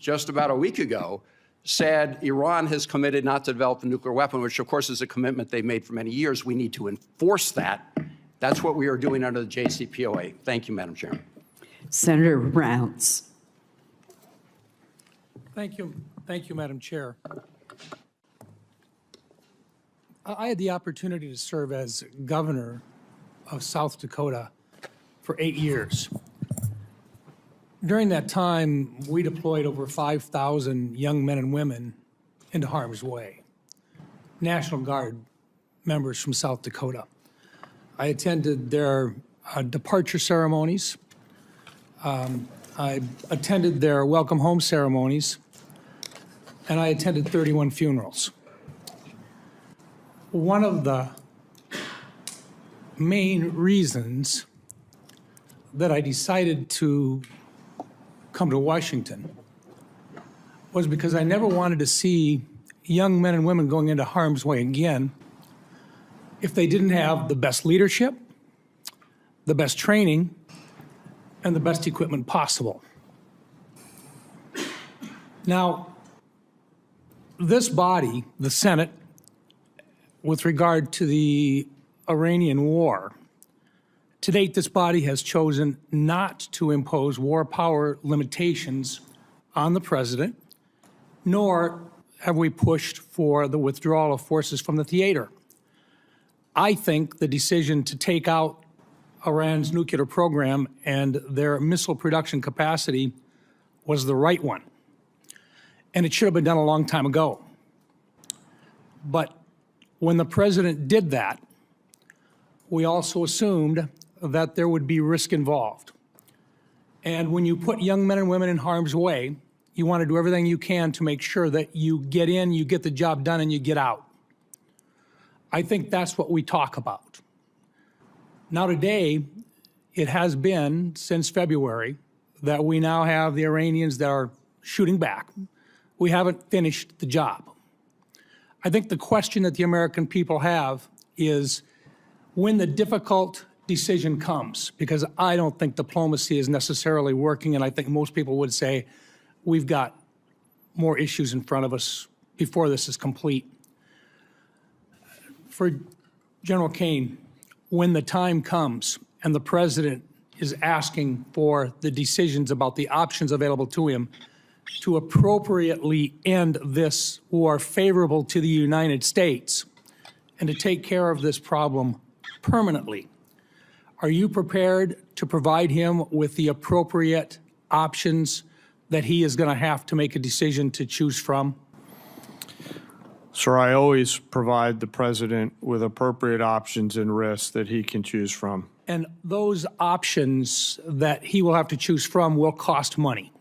just about a week ago, said Iran has committed not to develop a nuclear weapon, which of course is a commitment they've made for many years. We need to enforce that. That's what we are doing under the JCPOA. Thank you, Madam Chairman. Senator Rounds. Thank you, Madam Chair. I had the opportunity to serve as governor of South Dakota for 8 years. During that time, we deployed over 5,000 young men and women into harm's way, National Guard members from South Dakota. I attended their departure ceremonies. I attended their welcome home ceremonies, and I attended 31 funerals. One of the main reasons that I decided to come to Washington was because I never wanted to see young men and women going into harm's way again if they didn't have the best leadership, the best training, and the best equipment possible. Now, this body, the Senate, with regard to the Iranian war, to date, this body has chosen not to impose war power limitations on the President, nor have we pushed for the withdrawal of forces from the theater. I think the decision to take out Iran's nuclear program and their missile production capacity was the right one, and it should have been done a long time ago. But when the President did that, we also assumed that there would be risk involved. And when you put young men and women in harm's way, You want to do everything you can to make sure that you get in, you get the job done, and you get out. I think that's what we talk about. Now today, it has been since February that we now have the Iranians that are shooting back. We haven't finished the job. I think the question that the American people have is when the difficult decision comes, because I don't think diplomacy is necessarily working, and I think most people would say we've got more issues in front of us before this is complete. For General Caine, when the time comes and the president is asking for the decisions about the options available to him to appropriately end this war favorable to the United States and to take care of this problem permanently, are you prepared to provide him with the appropriate options that he is going to have to make a decision to choose from? Sir, I always provide the president with appropriate options and risks that he can choose from. And those options that he will have to choose from will cost money.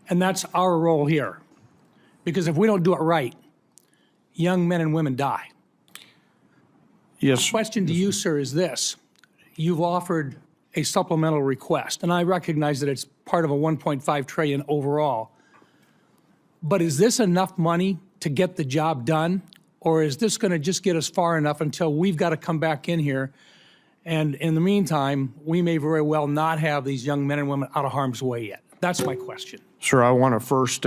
And that's our role here. Because if we don't do it right, young men and women die. Yes. The question to you, sir, is this. You've offered a supplemental request, and I recognize that it's part of a $1.5 trillion overall. But is this enough money to get the job done? Or is this going to just get us far enough until we've got to come back in here? And in the meantime, we may very well not have these young men and women out of harm's way yet. That's my question. Sir, I want to first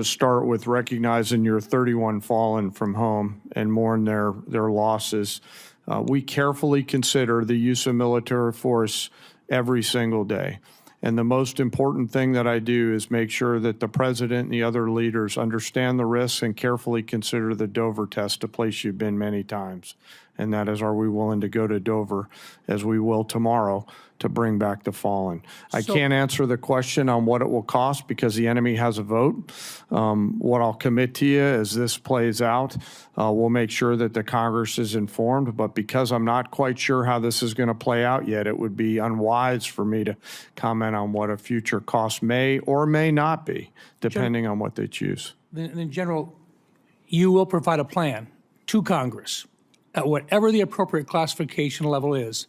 start with recognizing your 31 fallen from home and mourn their losses. We carefully consider the use of military force every single day. And the most important thing that I do is make sure that the president and the other leaders understand the risks and carefully consider the Dover test, a place you've been many times. And that is, are we willing to go to Dover, as we will tomorrow, to bring back the fallen? I can't answer the question on what it will cost because the enemy has a vote. What I'll commit to you as this plays out, we'll make sure that the Congress is informed. But because I'm not quite sure how this is going to play out yet, it would be unwise for me to comment on what a future cost may or may not be, depending on what they choose. Then, General, you will provide a plan to Congress at whatever the appropriate classification level is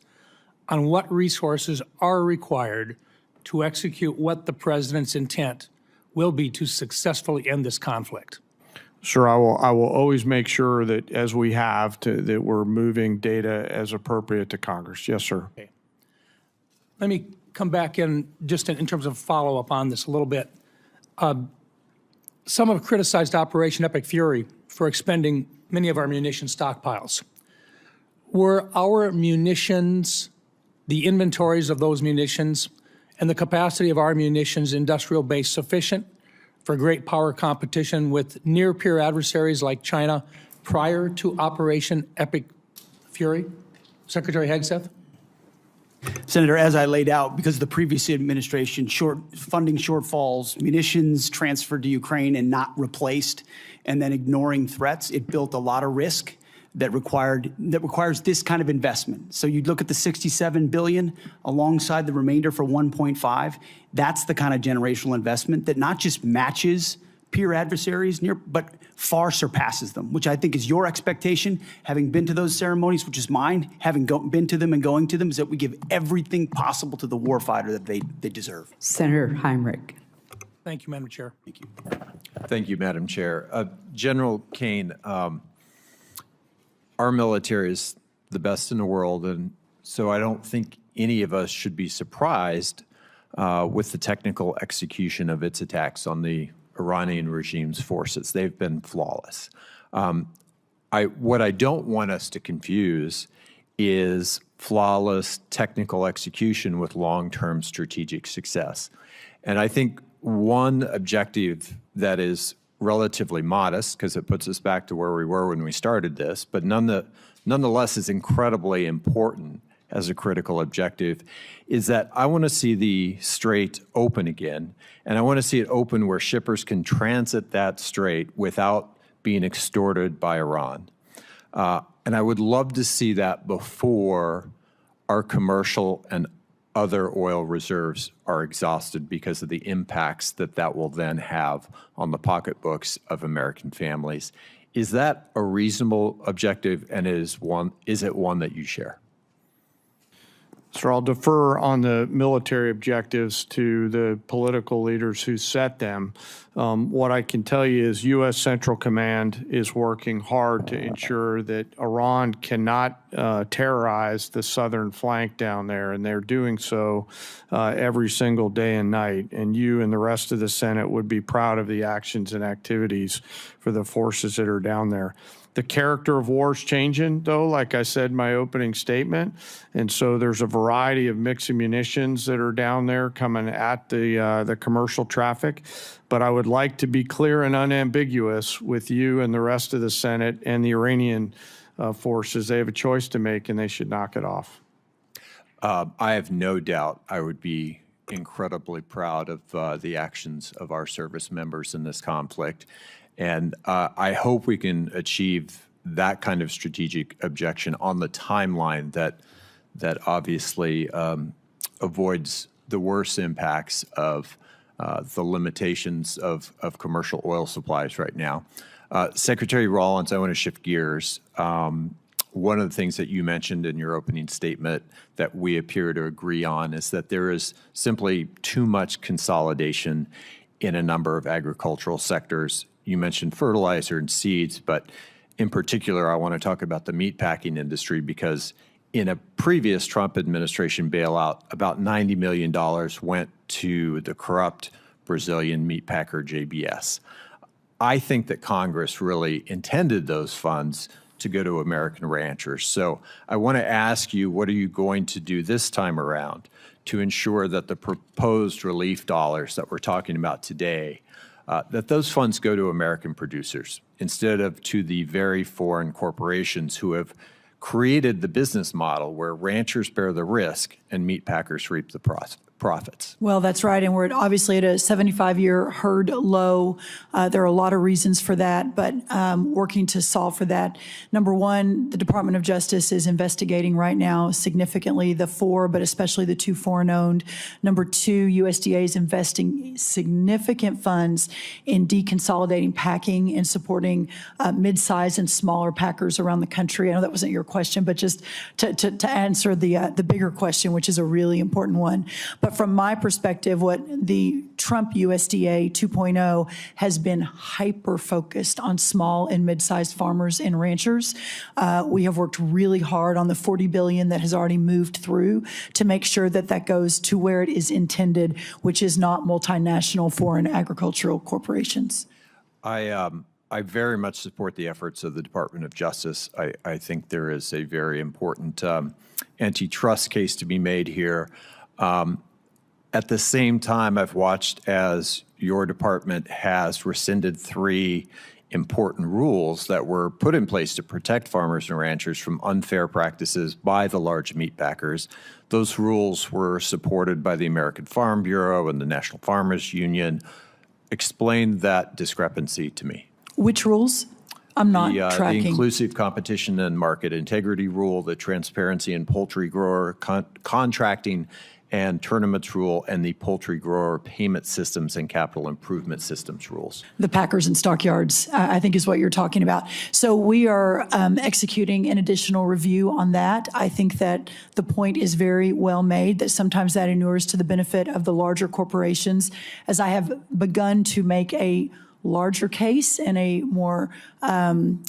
on what resources are required to execute what the president's intent will be to successfully end this conflict. Sure, I will always make sure that, as we have, that we're moving data as appropriate to Congress. Yes, sir. Okay. Let me come back in just in terms of follow-up on this a little bit. Some have criticized Operation Epic Fury for expending many of our munition stockpiles. Were our munitions, the inventories of those munitions, and the capacity of our munitions industrial base sufficient for great power competition with near-peer adversaries like China prior to Operation Epic Fury? Secretary Hegseth? Senator, as I laid out, because of the previous administration, funding shortfalls, munitions transferred to Ukraine and not replaced, and then ignoring threats, it built a lot of risk that requires this kind of investment. So you'd look at the $67 billion alongside the remainder for 1.5. That's the kind of generational investment that not just matches peer adversaries, but far surpasses them, which I think is your expectation, having been to those ceremonies, which is mine, having been to them and going to them, is that we give everything possible to the warfighter that they deserve. Senator Heinrich. Thank you, Madam Chair. Thank you. Thank you, Madam Chair. General Caine, our military is the best in the world, and so I don't think any of us should be surprised with the technical execution of its attacks on the Iranian regime's forces. They've been flawless. What I don't want us to confuse is flawless technical execution with long-term strategic success. And I think one objective that is relatively modest, because it puts us back to where we were when we started this, but nonetheless is incredibly important as a critical objective, is that I want to see the strait open again, and I want to see it open where shippers can transit that strait without being extorted by Iran. And I would love to see that before our commercial and other oil reserves are exhausted because of the impacts that that will then have on the pocketbooks of American families. Is that a reasonable objective, and is it one that you share? Sir, I'll defer on the military objectives to the political leaders who set them. What I can tell you is U.S. Central Command is working hard to ensure that Iran cannot terrorize the southern flank down there, and they're doing so every single day and night. And you and the rest of the Senate would be proud of the actions and activities for the forces that are down there. The character of war is changing, though, like I said in my opening statement. And so there's a variety of mixed munitions that are down there coming at the commercial traffic. But I would like to be clear and unambiguous with you and the rest of the Senate and the Iranian forces. They have a choice to make, and they should knock it off. I have no doubt I would be incredibly proud of the actions of our service members in this conflict. And I hope we can achieve that kind of strategic objection on the timeline that obviously avoids the worst impacts of the limitations of commercial oil supplies right now. Secretary Rollins, I want to shift gears. One of the things that you mentioned in your opening statement that we appear to agree on is that there is simply too much consolidation in a number of agricultural sectors. You mentioned fertilizer and seeds, but in particular, I want to talk about the meatpacking industry because in a previous Trump administration bailout, about $90 million went to the corrupt Brazilian meatpacker JBS. I think that Congress really intended those funds to go to American ranchers. So I want to ask you, what are you going to do this time around to ensure that the proposed relief dollars that we're talking about today, that those funds go to American producers instead of to the very foreign corporations who have created the business model where ranchers bear the risk and meat packers reap the profits? Well, that's right. And we're obviously at a 75-year herd low. There are a lot of reasons for that, but working to solve for that. Number one, the Department of Justice is investigating right now significantly the four, but especially the two foreign-owned. Number two, USDA is investing significant funds in deconsolidating packing and supporting mid-size and smaller packers around the country. I know that wasn't your question, but just to answer the bigger question, which is a really important one. But from my perspective, what the Trump USDA 2.0 has been hyper-focused on small and mid-sized farmers and ranchers. We have worked really hard on the $40 billion that has already moved through to make sure that that goes to where it is intended, which is not multinational foreign agricultural corporations. I very much support the efforts of the Department of Justice. I think there is a very important antitrust case to be made here. At the same time, I've watched as your department has rescinded 3 important rules that were put in place to protect farmers and ranchers from unfair practices by the large meat packers. Those rules were supported by the American Farm Bureau and the National Farmers Union. Explain that discrepancy to me. Which rules? I'm not tracking. The inclusive competition and market integrity rule, the transparency in poultry grower contracting and tournaments rule, and the poultry grower payment systems and capital improvement systems rules. The packers and stockyards, I think is what you're talking about. So we are executing an additional review on that. I think that the point is very well made, that sometimes that inures to the benefit of the larger corporations. As I have begun to make a larger case and a more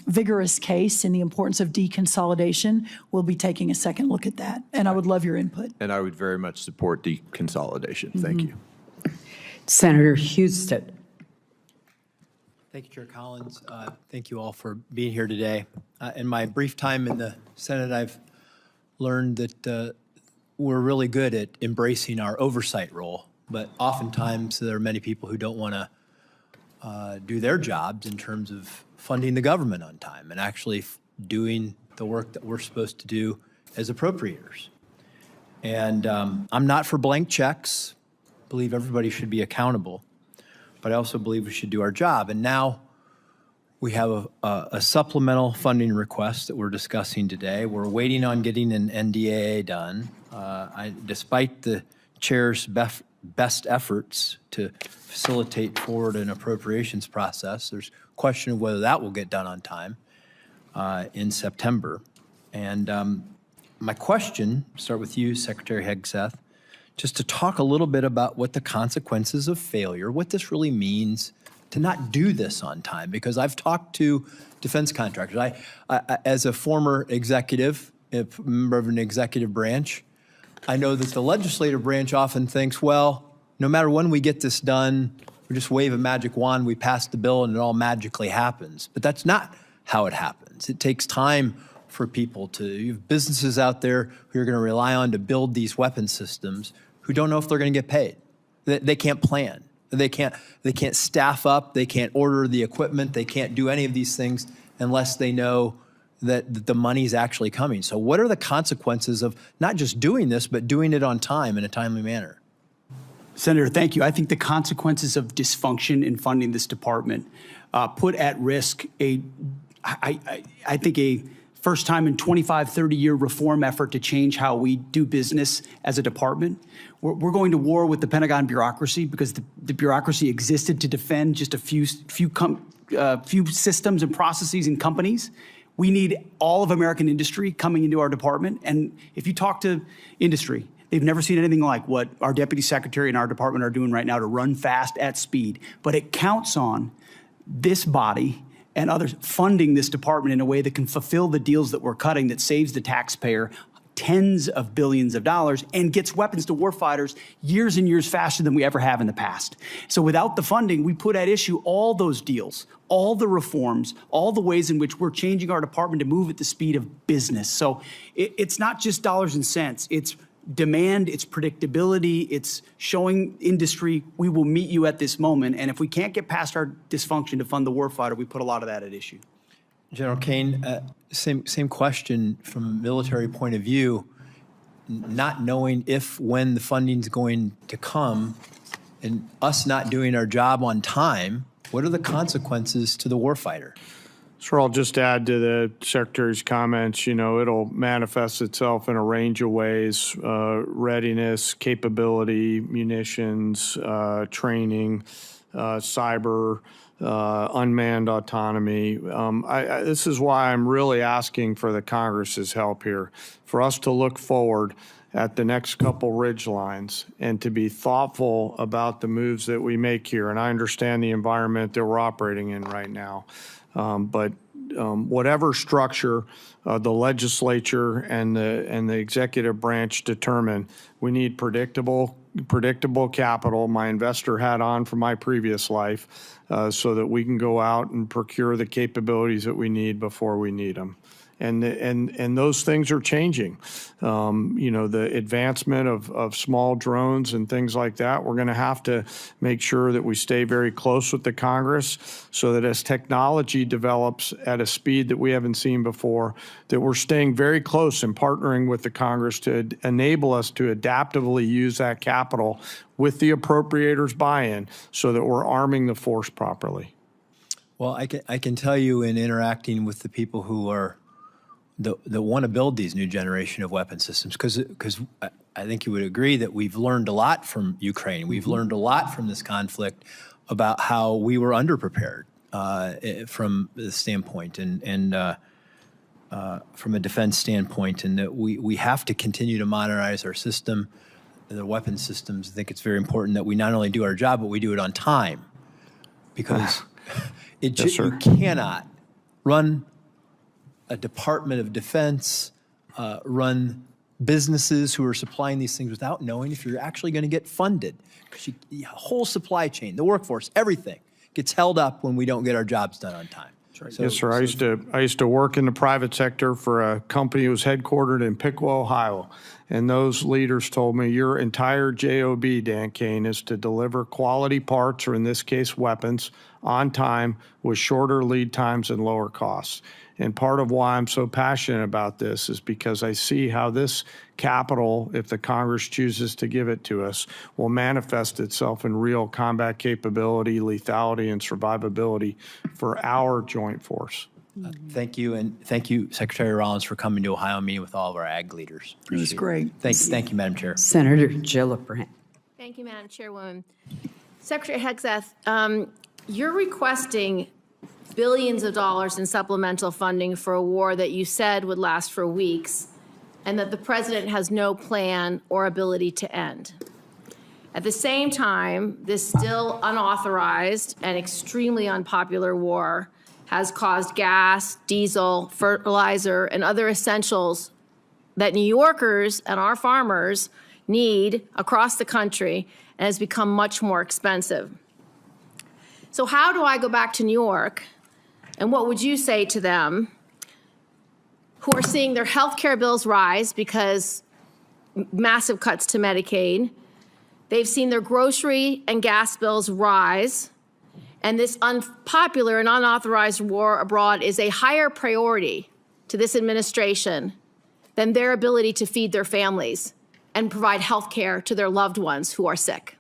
vigorous case in the importance of deconsolidation, we'll be taking a second look at that. And I would love your input. And I would very much support deconsolidation. Thank you. Senator Hegseth. Thank you, Chair Collins. Thank you all for being here today. In my brief time in the Senate, I've learned that we're really good at embracing our oversight role, but oftentimes there are many people who don't want to do their jobs in terms of funding the government on time and actually doing the work that we're supposed to do as appropriators. And I'm not for blank checks. I believe everybody should be accountable, but I also believe we should do our job. And now We have a supplemental funding request that we're discussing today. We're waiting on getting an NDAA done. Despite the chair's best efforts to facilitate forward an appropriations process, there's question of whether that will get done on time in September. And my question, start with you, Secretary Hegseth, just to talk a little bit about what the consequences of failure, what this really means to not do this on time, because I've talked to defense contractors. I as a former executive, a member of an executive branch, I know that the legislative branch often thinks, well, no matter when we get this done, we just wave a magic wand, we pass the bill, and it all magically happens. But that's not how it happens. It takes time for people to, you have businesses out there who are going to rely on to build these weapon systems who don't know if they're going to get paid. They can't plan. They can't staff up. They can't order the equipment. They can't do any of these things unless they know that the money's actually coming. So what are the consequences of not just doing this, but doing it on time in a timely manner? Senator, thank you. I think the consequences of dysfunction in funding this department put at risk I think a first time in 25, 30-year reform effort to change how we do business as a department. We're going to war with the Pentagon bureaucracy because the bureaucracy existed to defend just a few systems and processes and companies. We need all of American industry coming into our department. And if you talk to industry, they've never seen anything like what our deputy secretary and our department are doing right now to run fast at speed. But it counts on this body and others funding this department in a way that can fulfill the deals that we're cutting, that saves the taxpayer tens of billions of dollars and gets weapons to warfighters years and years faster than we ever have in the past. So without the funding, we put at issue all those deals, all the reforms, all the ways in which we're changing our department to move at the speed of business. So it's not just dollars and cents. It's demand, it's predictability, it's showing industry we will meet you at this moment. And if we can't get past our dysfunction to fund the warfighter, we put a lot of that at issue. General Caine, same question from a military point of view, not knowing if, when the funding's going to come, and us not doing our job on time, what are the consequences to the warfighter? Sure, I'll just add to the Secretary's comments, you know, it'll manifest itself in a range of ways, readiness, capability, munitions, training, cyber, unmanned autonomy. This is why I'm really asking for the Congress's help here, for us to look forward at the next couple ridge lines and to be thoughtful about the moves that we make here. And I understand the environment that we're operating in right now. But whatever structure the legislature and the executive branch determine, we need predictable capital, my investor hat on from my previous life, so that we can go out and procure the capabilities that we need before we need them. And those things are changing. You know, the advancement of small drones and things like that, we're going to have to make sure that we stay very close with the Congress so that as technology develops at a speed that we haven't seen before, that we're staying very close and partnering with the Congress to enable us to adaptively use that capital with the appropriators' buy-in so that we're arming the force properly. Well, I can tell you in interacting with the people who are that want to build these new generation of weapon systems, because I think you would agree that we've learned a lot from Ukraine. We've learned a lot from this conflict about how we were underprepared from the standpoint and from a defense standpoint, and that we have to continue to modernize our system, the weapon systems. I think it's very important that we not only do our job, but we do it on time, because you cannot run a Department of Defense, run businesses who are supplying these things without knowing if you're actually going to get funded. Because the whole supply chain, the workforce, everything gets held up when we don't get our jobs done on time. So, yes, sir. I used to work in the private sector for a company that was headquartered in Piqua, Ohio. and those leaders told me your entire job, Dan Caine, is to deliver quality parts, or in this case weapons, on time with shorter lead times and lower costs. And part of why I'm so passionate about this is because I see how this capital, if the Congress chooses to give it to us, will manifest itself in real combat capability, lethality, and survivability for our joint force. Thank you, and thank you, Secretary Rollins, for coming to Ohio and meeting with all of our ag leaders. It was great. Thank you, Madam Chair. Senator Gillibrand. Thank you, Madam Chairwoman. Secretary Hegseth, you're requesting billions of dollars in supplemental funding for a war that you said would last for weeks and that the president has no plan or ability to end. At the same time, this still unauthorized and extremely unpopular war has caused gas, diesel, fertilizer, and other essentials that New Yorkers and our farmers need across the country, and has become much more expensive. So how do I go back to New York, and what would you say to them who are seeing their health care bills rise because massive cuts to Medicaid? They've seen their grocery and gas bills rise, and this unpopular and unauthorized war abroad is a higher priority to this administration than their ability to feed their families and provide health care to their loved ones who are sick.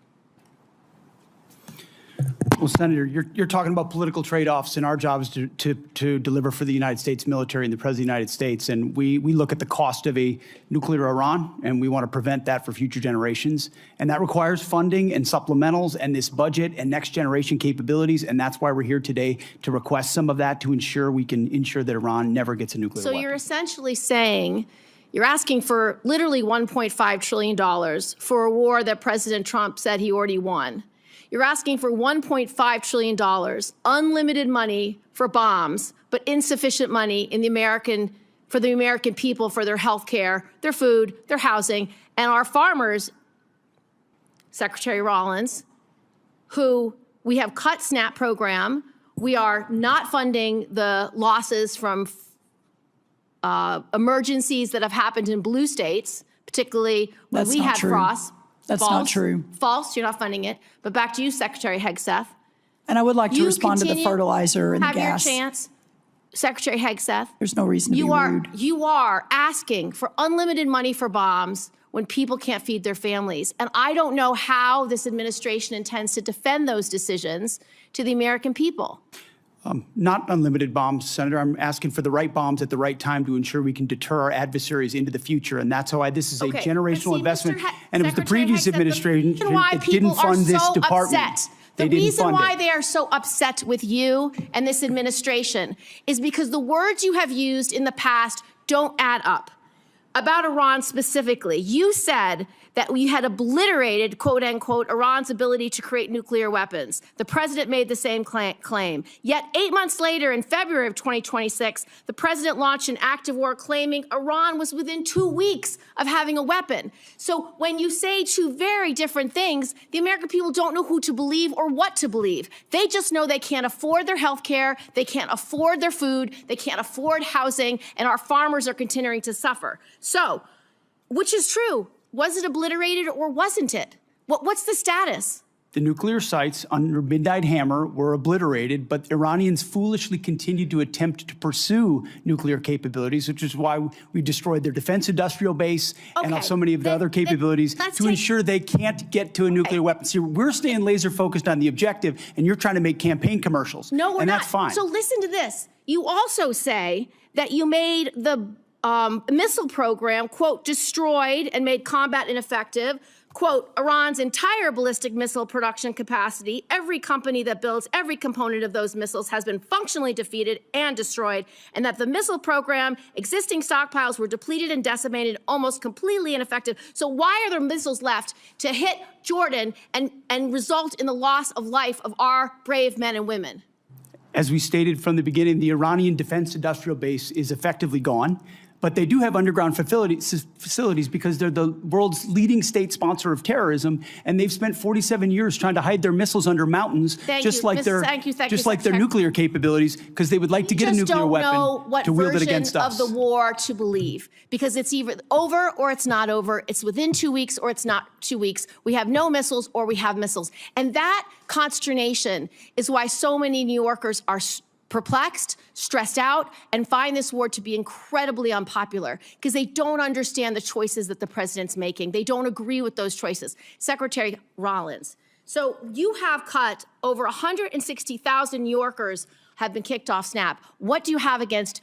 Well, Senator, you're talking about political trade-offs, and our job is to deliver for the United States military and the President of the United States. And we look at the cost of a nuclear Iran, and we want to prevent that for future generations. And that requires funding and supplementals and this budget and next generation capabilities. And that's why we're here today to request some of that to ensure we can ensure that Iran never gets a nuclear weapon. So you're essentially saying, you're asking for literally $1.5 trillion for a war that President Trump said he already won. You're asking for $1.5 trillion, unlimited money for bombs, but insufficient money for the American people, for their health care, their food, their housing, and our farmers, Secretary Rollins, who we have cut SNAP program. We are not funding the losses from emergencies that have happened in blue states, particularly when we had frost. That's not true. False, you're not funding it. But back to you, Secretary Hegseth. And I would like to respond to the fertilizer and the gas. Have your chance, Secretary Hegseth. There's no reason to be rude. You are asking for unlimited money for bombs when people can't feed their families. And I don't know how this administration intends to defend those decisions to the American people. Not unlimited bombs, Senator. I'm asking for the right bombs at the right time to ensure we can deter our adversaries into the future. And that's how this is a generational investment. And it was the previous administration that didn't fund this department. The reason why they are so upset with you and this administration is because the words you have used in the past don't add up. About Iran specifically, you said that we had obliterated, quote unquote, Iran's ability to create nuclear weapons. The president made the same claim. Yet 8 months later, in February of 2026, the president launched an active war claiming Iran was within 2 weeks of having a weapon. So when you say two very different things, the American people don't know who to believe or what to believe. They just know they can't afford their health care, they can't afford their food, they can't afford housing, and our farmers are continuing to suffer. So, which is true? Was it obliterated or wasn't it? What's the status? The nuclear sites under Midnight Hammer were obliterated, but Iranians foolishly continued to attempt to pursue nuclear capabilities, which is why we destroyed their defense industrial base and so many of the other capabilities to ensure they can't get to a nuclear weapon. See, we're staying laser focused on the objective, and you're trying to make campaign commercials. No, we're not. And that's fine. So listen to this. You also say that you made the missile program, quote, destroyed and made combat ineffective, quote, Iran's entire ballistic missile production capacity. Every company that builds every component of those missiles has been functionally defeated and destroyed, and that the missile program, existing stockpiles were depleted and decimated, almost completely ineffective. So why are there missiles left to hit Jordan and result in the loss of life of our brave men and women? As we stated from the beginning, the Iranian defense industrial base is effectively gone. But they do have underground facilities because they're the world's leading state sponsor of terrorism, and they've spent 47 years trying to hide their missiles under mountains, just like their nuclear capabilities, because they would like to get a nuclear weapon to wield it against us. Of the war to believe, because it's either over or it's not over. It's within 2 weeks or it's not 2 weeks. We have no missiles or we have missiles, and that consternation is why so many New Yorkers are perplexed, stressed out, and find this war to be incredibly unpopular because they don't understand the choices that the president's making. They don't agree with those choices. Secretary Rollins, so you have cut over 160,000 New Yorkers have been kicked off SNAP. What do you have against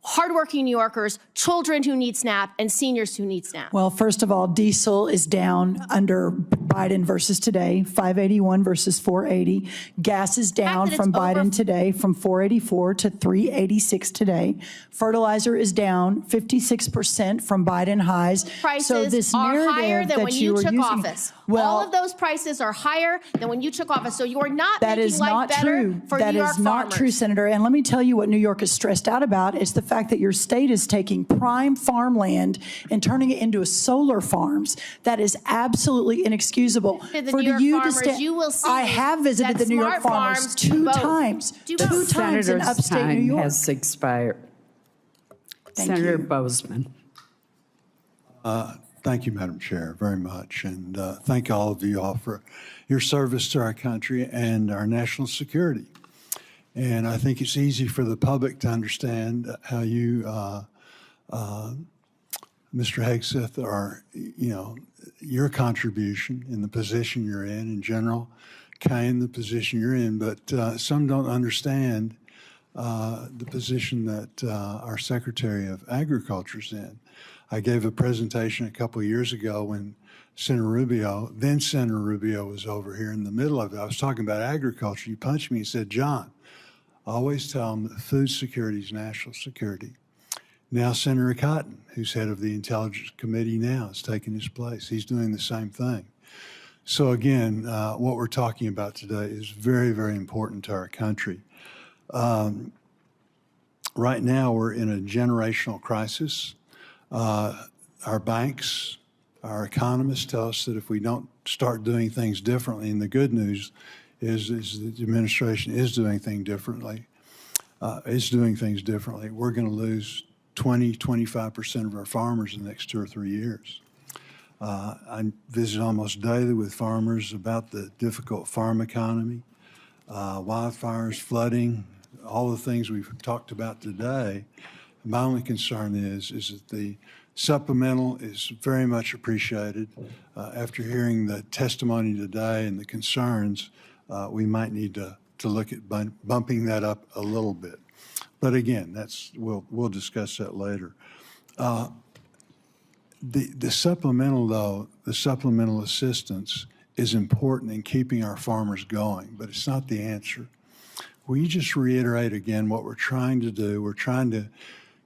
hardworking New Yorkers, children who need SNAP, and seniors who need SNAP? Well, first of all, diesel is down under Biden versus today, 581 versus 480. Gas is down from Biden today from 484 to 386 today. Fertilizer is down 56% from Biden highs. Prices so this are narrative higher than that when you took using, office. Well, all of those prices are higher than when you took office. So you're not that making is life not better true. for That New York is not farmers. true, Senator. And let me tell you what New York is stressed out about is the fact that your state is taking prime farmland and turning it into solar farms. That is absoltly inexcusable. The New York farmers, you will see I have visited that the New York smart farmers farms two both. times. Do Two both. times in Senator's upstate New time York. has expired. Senator Bozeman. Thank you, Madam Chair, very much. And thank all of you all for your service to our country and our national security. And I think it's easy for the public to understand how you, Mr. Hegseth, are, your contribution in the position you're in general, Caine, the position you're in, but some don't understand the position that our Secretary of Agriculture's in. I gave a presentation a couple of years ago when Senator Rubio was over here in the middle of it. I was talking about agriculture. He punched me and said, John, always tell them that food security is national security. Now Senator Cotton, who's head of the Intelligence Committee now, is taking his place. He's doing the same thing. So again, what we're talking about today is very, very important to our country. Right now, we're in a generational crisis. Our banks, our economists tell us that if we don't start doing things differently, and the good news is the administration is doing things differently, we're going to lose 25% of our farmers in the next 2 or 3 years. I visit almost daily with farmers about the difficult farm economy, wildfires, flooding, all the things we've talked about today. My only concern is that the supplemental is very much appreciated. After hearing the testimony today and the concerns, we might need to look at bumping that up a little bit. But again, we'll discuss that later. The supplemental, though, the supplemental assistance is important in keeping our farmers going, but it's not the answer. Will you just reiterate again what we're trying to do? We're trying to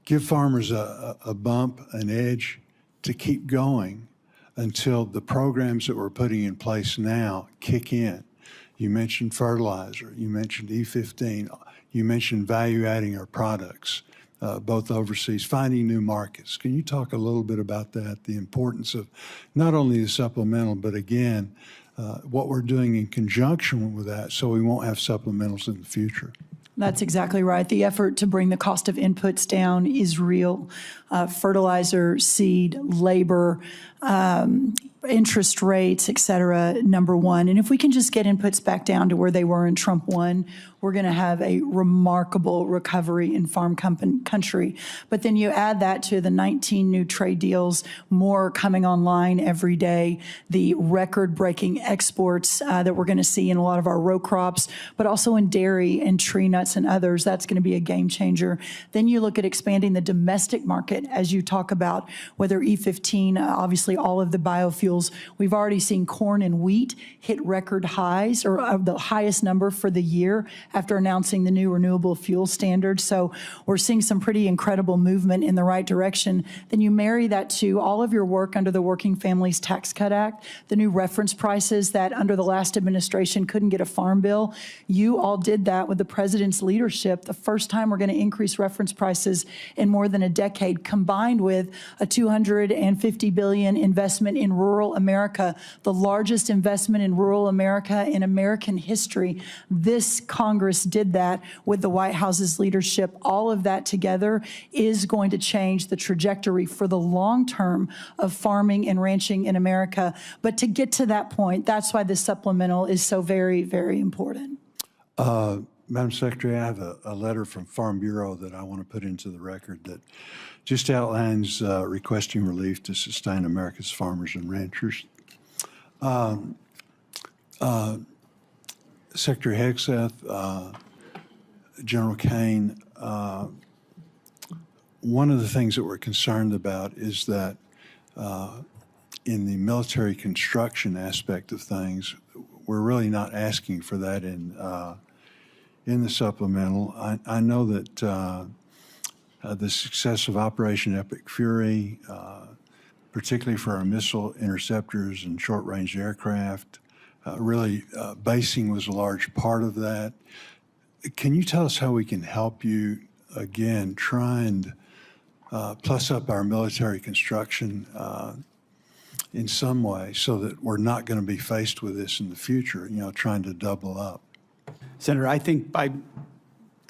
give farmers a bump, an edge to keep going until the programs that we're putting in place now kick in. You mentioned fertilizer, you mentioned E15, you mentioned value-adding our products, both overseas, finding new markets. Can you talk a little bit about that, the importance of not only the supplemental, but again, what we're doing in conjunction with that so we won't have supplementals in the future? That's exactly right. The effort to bring the cost of inputs down is real. Fertilizer, seed, labor, interest rates, et cetera, number one. And if we can just get inputs back down to where they were in Trump 1, we're going to have a remarkable recovery in farm country. But then you add that to the 19 new trade deals, more coming online every day, the record-breaking exports that we're going to see in a lot of our row crops, but also in dairy and tree nuts and others. That's going to be a game changer. Then you look at expanding the domestic market, as you talk about, whether E15, obviously all of the biofuels. We've already seen corn and wheat hit record highs, or the highest number for the year, after announcing the new renewable fuel standard. So we're seeing some pretty incredible movement in the right direction. Then you marry that to all of your work under the Working Families Tax Cut Act, the new reference prices that under the last administration couldn't get a farm bill. You all did that with the president's leadership. The first time we're going to increase reference prices in more than a decade, combined with a $250 billion investment in rural America, the largest investment in rural America in American history. This Congress did that with the White House's leadership. All of that together is going to change the trajectory for the long term of farming and ranching in America. But to get to that point, that's why this supplemental is so very, very important. Madam Secretary, I have a letter from Farm Bureau that I want to put into the record that just outlines requesting relief to sustain America's farmers and ranchers. Secretary Hegseth, General Caine, one of the things that we're concerned about is that in the military construction aspect of things, we're really not asking for that in the supplemental. I know that the success of Operation Epic Fury, particularly for our missile interceptors and short-range aircraft, really basing was a large part of that. Can you tell us how we can help you, again, try and plus up our military construction in some way so that we're not going to be faced with this in the future, trying to double up? Senator, I think by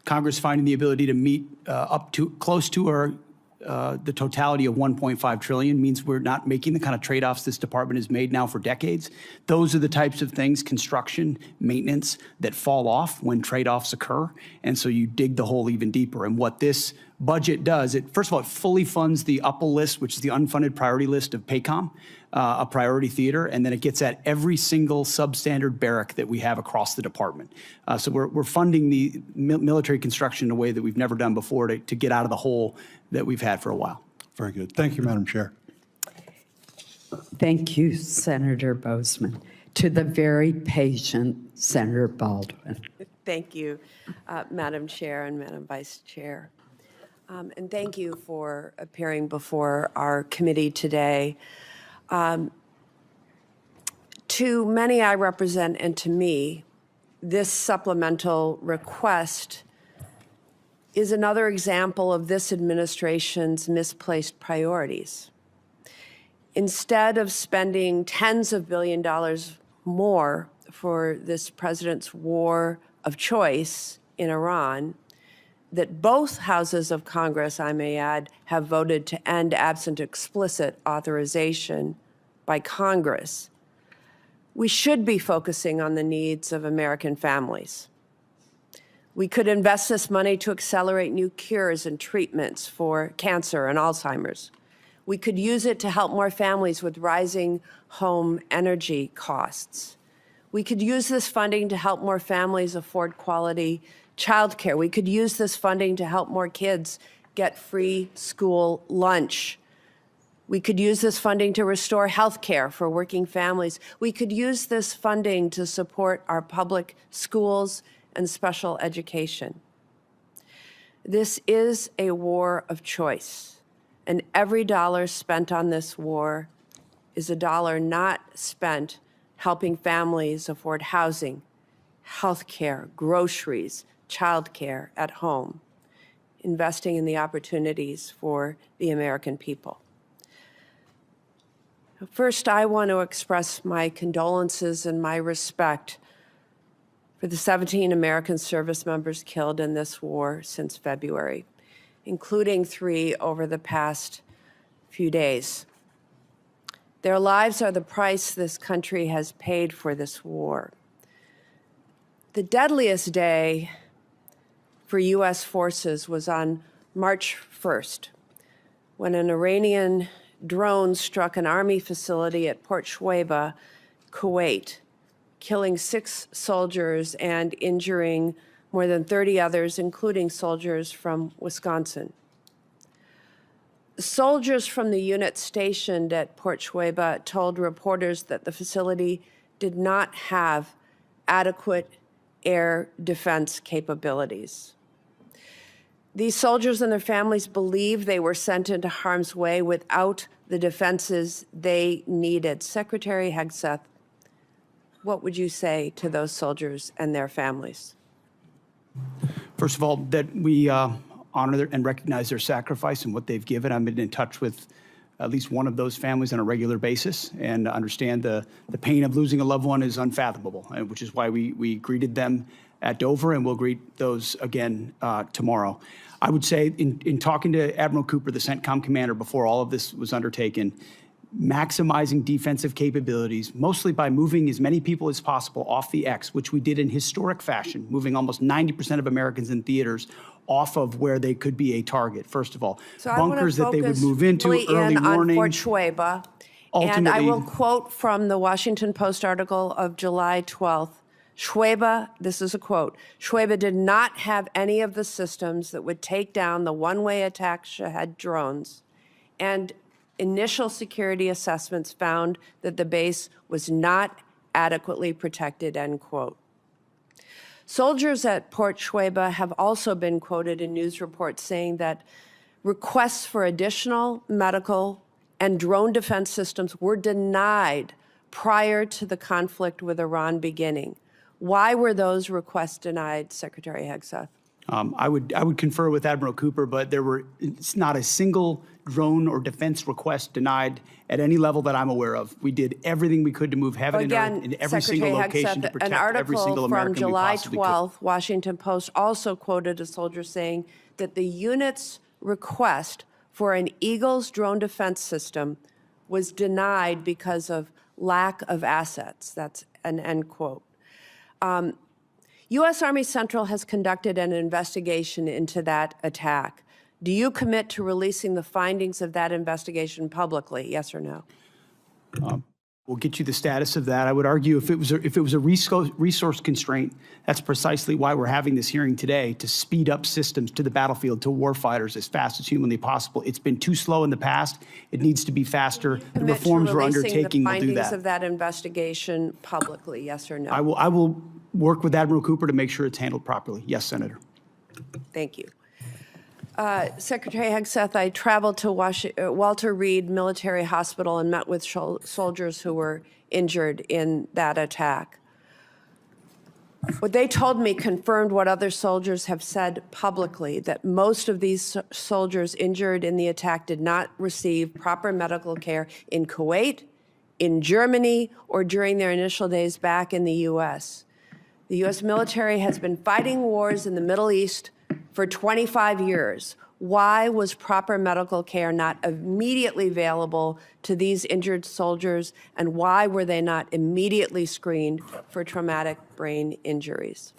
Congress finding the ability to meet up to close to our the totality of $1.5 trillion means we're not making the kind of trade-offs this department has made now for decades. Those are the types of things, construction, maintenance, that fall off when trade-offs occur. And so you dig the hole even deeper. And what this budget does, first of all, it fully funds the UPL list, which is the unfunded priority list of PACOM, a priority theater, and then it gets at every single substandard barrack that we have across the department. So we're funding the military construction in a way that we've never done before to get out of the hole that we've had for a while. Very good. Thank you, Madam Chair. Thank you, Senator Bozeman. To the very patient Senator Baldwin. Thank you, Madam Chair and Madam Vice Chair. And thank you for appearing before our committee today. To many I represent and to me, this supplemental request is another example of this administration's misplaced priorities. Instead of spending tens of billions of dollars more for this president's war of choice in Iran, that both houses of Congress, I may add, have voted to end absent explicit authorization by Congress, we should be focusing on the needs of American families. We could invest this money to accelerate new cures and treatments for cancer and Alzheimer's. We could use it to help more families with rising home energy costs. We could use this funding to help more families afford quality childcare. We could use this funding to help more kids get free school lunch. We could use this funding to restore health care for working families. We could use this funding to support our public schools and special education. This is a war of choice, and every dollar spent on this war is a dollar not spent helping families afford housing, health care, groceries, childcare at home, investing in the opportunities for the American people. First, I want to express my condolences and my respect for the 17 American service members killed in this war since February, including 3 over the past few days. Their lives are the price this country has paid for this war. The deadliest day for U.S. forces was on March 1st, when an Iranian drone struck an Army facility at Port Shuaibah, Kuwait, killing 6 soldiers and injuring more than 30 others, including soldiers from Wisconsin. Soldiers from the unit stationed at Port Shuaibah told reporters that the facility did not have adequate air defense capabilities. These soldiers and their families believe they were sent into harm's way without the defenses they needed. Secretary Hegseth, what would you say to those soldiers and their families? First of all, that we honor and recognize their sacrifice and what they've given. I've been in touch with at least one of those families on a regular basis and understand the pain of losing a loved one is unfathomable, which is why we greeted them at Dover, and we'll greet those again tomorrow. I would say in talking to Admiral Cooper, the CENTCOM commander, before all of this was undertaken, maximizing defensive capabilities, mostly by moving as many people as possible off the X, which we did in historic fashion, moving almost 90% of Americans in theaters off of where they could be a target, first of all. So bunkers that they would move into, really early warning. On Fort Schweba. And I will quote from the Washington Post article of July 12th. Schweba, this is a quote, Schweba did not have any of the systems that would take down the one-way attack Shahed drones, and initial security assessments found that the base was not adequately protected, end quote. Soldiers at Port Schweba have also been quoted in news reports saying that requests for additional medical and drone defense systems were denied prior to the conflict with Iran beginning. Why were those requests denied, Secretary Hegseth? I would confer with Admiral Cooper, but it's not a single drone or defense request denied at any level that I'm aware of. We did everything we could to move heaven and earth in every single location to protect every single American we possibly could. An article from July 12th, Washington Post also quoted a soldier saying that the unit's request for an Eagles drone defense system was denied because of lack of assets. That's an end quote. U.S. Army Central has conducted an investigation into that attack. Do you commit to releasing the findings of that investigation publicly, yes or no? We'll get you the status of that. I would argue if it was a resource constraint, that's precisely why we're having this hearing today, to speed up systems to the battlefield, to warfighters as fast as humanly possible. It's been too slow in the past. It needs to be faster. The reforms we're undertaking will do that. The findings of that investigation publicly, yes or no? I will work with Admiral Cooper to make sure it's handled properly. Yes, Senator. Thank you. Secretary Hegseth, I traveled to Walter Reed Military Hospital and met with soldiers who were injured in that attack. What they told me confirmed what other soldiers have said publicly, that most of these soldiers injured in the attack did not receive proper medical care in Kuwait, in Germany, or during their initial days back in the U.S. The U.S. military has been fighting wars in the Middle East for 25 years. Why was proper medical care not immediately available to these injured soldiers, and why were they not immediately screened for traumatic brain injuries?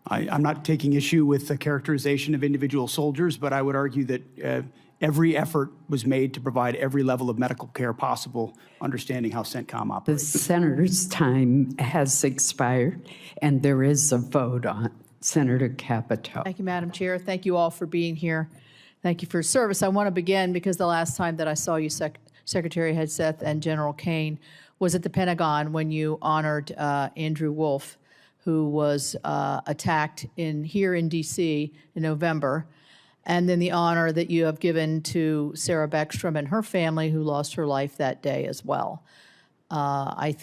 I'm not taking issue with the characterization of individual soldiers, but I would argue that every effort was made to provide every level of medical care possible, understanding how CENTCOM operates. The senator's time has expired, and there is a vote on Senator Capito. Thank you, Madam Chair. Thank you all for being here. Thank you for your service. I want to begin because the last time that I saw you, Secretary Hegseth and General Caine, was at the Pentagon when you honored Andrew Wolf, who was attacked here in D.C. in November, and then the honor that you have given to Sarah Beckstrom and her family, who lost her life that day as well. I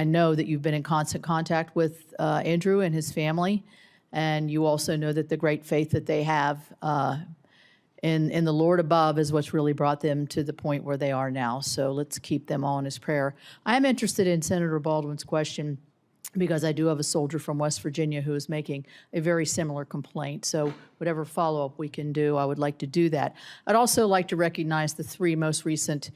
know that you've been in constant contact with Andrew and his family, and you also know that the great faith that they have in the Lord above is what's really brought them to the point where they are now. So let's keep them all in his prayer. I am interested in Senator Baldwin's question because I do have a soldier from West Virginia who is making a very similar complaint. So whatever follow-up we can do, I would like to do that. I'd also like to recognize the three most recent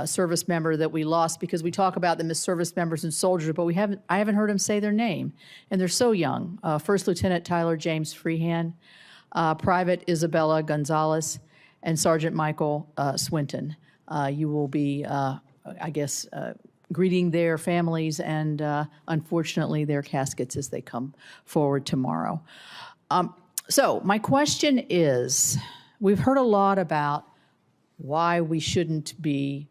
service member that we lost, because we talk about them as service members and soldiers, but I haven't heard them say their name, and they're so young. First Lieutenant Tyler James Freehan, Private Isabella Gonzalez, and Sergeant Michael Swinton. You will be, greeting their families and, unfortunately, their caskets as they come forward tomorrow. So my question is, we've heard a lot about why we shouldn't be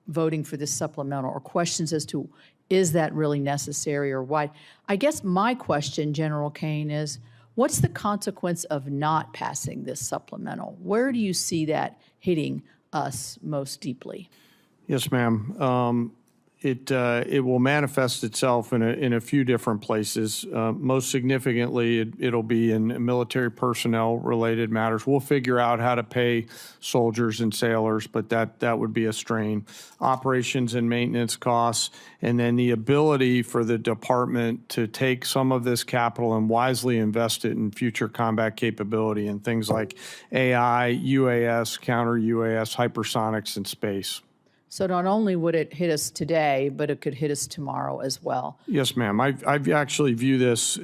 voting for this supplemental, or questions as to is that really necessary, or why? I guess my question, General Caine, is what's the consequence of not passing this supplemental? Where do you see that hitting us most deeply? Yes, ma'am. It will manifest itself in a few different places. Most significantly, it'll be in military personnel related matters. We'll figure out how to pay soldiers and sailors, but that would be a strain. Operations and maintenance costs, and then the ability for the department to take some of this capital and wisely invest it in future combat capability and things like AI, UAS, counter UAS, hypersonics, and space. So not only would it hit us today, but it could hit us tomorrow as well. Yes, ma'am. I actually view this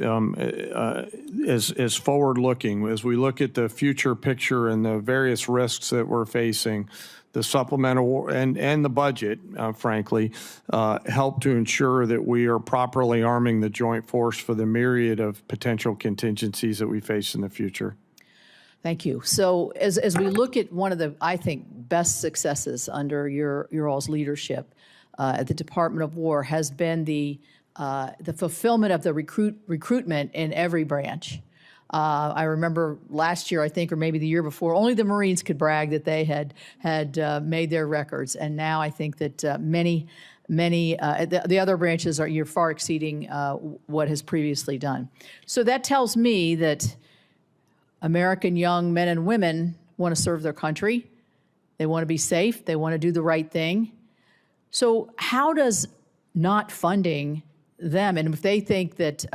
as forward-looking. As we look at the future picture and the various risks that we're facing, the supplemental and the budget, frankly, help to ensure that we are properly arming the joint force for the myriad of potential contingencies that we face in the future. Thank you. So as we look at one of the, I think, best successes under your all's leadership at the Department of War has been the fulfillment of the recruitment in every branch. I remember last year, I think, or maybe the year before, only the Marines could brag that they had made their records, and now I think that many the other branches you're far exceeding what has previously done. So that tells me that American young men and women want to serve their country. They want to be safe. They want to do the right thing. So how does not funding them, and if they think that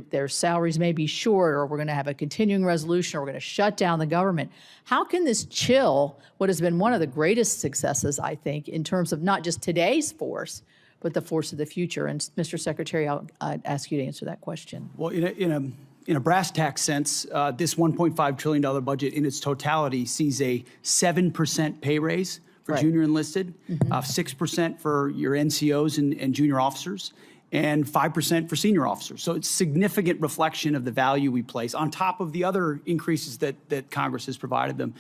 their salaries may be short, or we're going to have a continuing resolution, or we're going to shut down the government, how can this chill what has been one of the greatest successes, I think, in terms of not just today's force, but the force of the future? And Mr. Secretary, I'd ask you to answer that question. Well, in a brass tack sense, this $1.5 trillion budget in its totality sees a 7% pay raise for junior enlisted, 6% for your NCOs and junior officers, and 5% for senior officers. So it's significant reflection of the value we place on top of the other increases that Congress has provided them.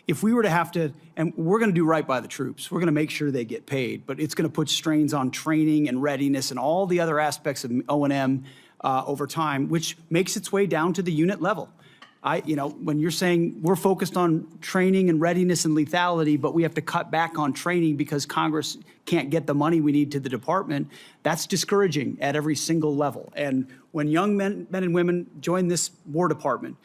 If we were to have to, and we're going to do right by the troops, we're going to make sure they get paid, but it's going to put strains on training and readiness and all the other aspects of O&M over time, which makes its way down to the unit level. When you're saying we're focused on training and readiness and lethality, but we have to cut back on training because Congress can't get the money we need to the department, that's discouraging at every single level. And when young men and women join this War Department,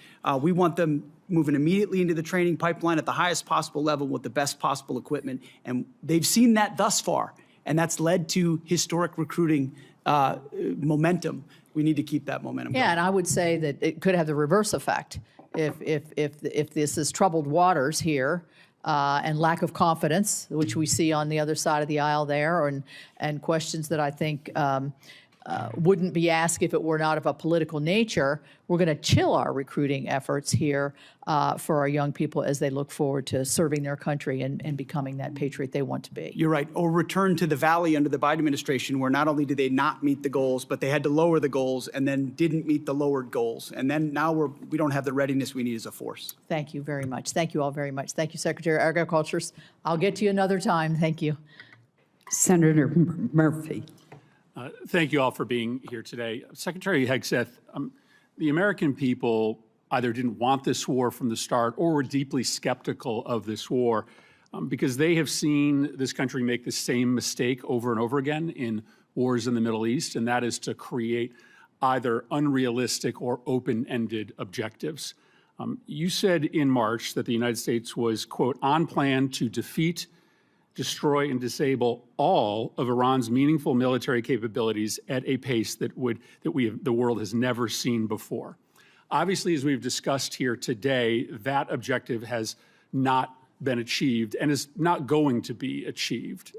we want them moving immediately into the training pipeline at the highest possible level with the best possible equipment. And they've seen that thus far, and that's led to historic recruiting momentum. We need to keep that momentum going. Yeah, and I would say that it could have the reverse effect. If this is troubled waters here and lack of confidence, which we see on the other side of the aisle there, and questions that I think wouldn't be asked if it were not of a political nature, we're going to chill our recruiting efforts here for our young people as they look forward to serving their country and becoming that patriot they want to be. You're right. Or return to the valley under the Biden administration, where not only did they not meet the goals, but they had to lower the goals and then didn't meet the lowered goals. And then now we don't have the readiness we need as a force. Thank you very much. Thank you all very much. Thank you, Secretary of Agriculture. I'll get to you another time. Thank you. Senator Murphy. Thank you all for being here today. Secretary Hegseth, the American people either didn't want this war from the start or were deeply skeptical of this war because they have seen this country make the same mistake over and over again in wars in the Middle East, and that is to create either unrealistic or open-ended objectives. You said in March that the United States was, quote, on plan to defeat, destroy, and disable all of Iran's meaningful military capabilities at a pace that the world has never seen before. Obviously, as we've discussed here today, that objective has not been achieved and is not going to be achieved.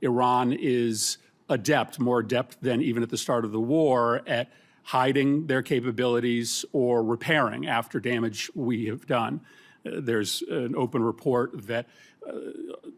Iran is more adept than even at the start of the war at hiding their capabilities or repairing after damage we have done. There's an open report that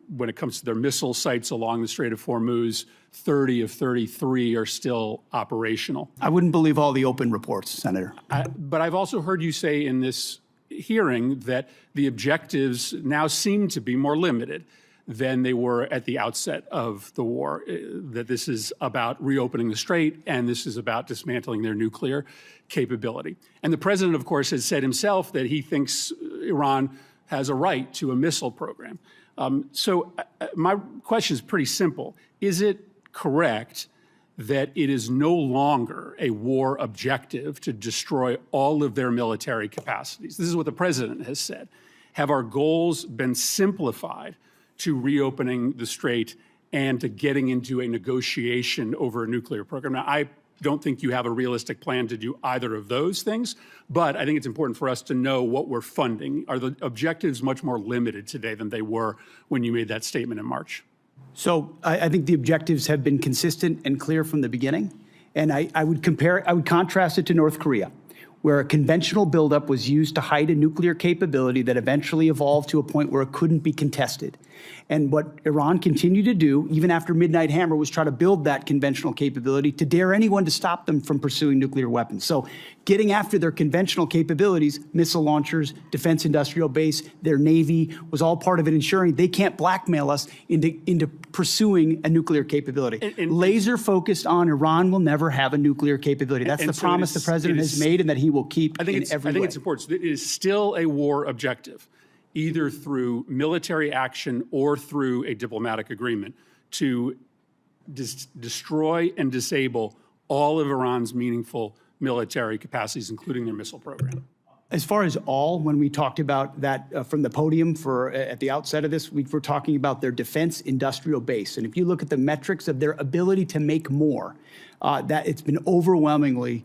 when it comes to their missile sites along the Strait of Hormuz, 30 of 33 are still operational. I wouldn't believe all the open reports, Senator. But I've also heard you say in this hearing that the objectives now seem to be more limited, than they were at the outset of the war, that this is about reopening the strait and this is about dismantling their nuclear capability. And the president, of course, has said himself that he thinks Iran has a right to a missile program. So my question is pretty simple. Is it correct that it is no longer a war objective to destroy all of their military capacities? This is what the president has said. Have our goals been simplified to reopening the strait and to getting into a negotiation over a nuclear program? Now, I don't think you have a realistic plan to do either of those things, but I think it's important for us to know what we're funding. Are the objectives much more limited today than they were when you made that statement in March? So I think the objectives have been consistent and clear from the beginning. And I would contrast it to North Korea, where a conventional buildup was used to hide a nuclear capability that eventually evolved to a point where it couldn't be contested. And what Iran continued to do, even after Midnight Hammer, was try to build that conventional capability to dare anyone to stop them from pursuing nuclear weapons. So getting after their conventional capabilities, missile launchers, defense industrial base, their Navy, was all part of it ensuring they can't blackmail us into pursuing a nuclear capability. Laser focused on Iran will never have a nuclear capability. That's the promise the president has made and that he will keep in every way. I think it's important. It is still a war objective, either through military action or through a diplomatic agreement, to destroy and disable all of Iran's meaningful military capacities, including their missile program. As far as all, when we talked about that from the podium at the outset of this, we were talking about their defense industrial base. And if you look at the metrics of their ability to make more, that it's been overwhelmingly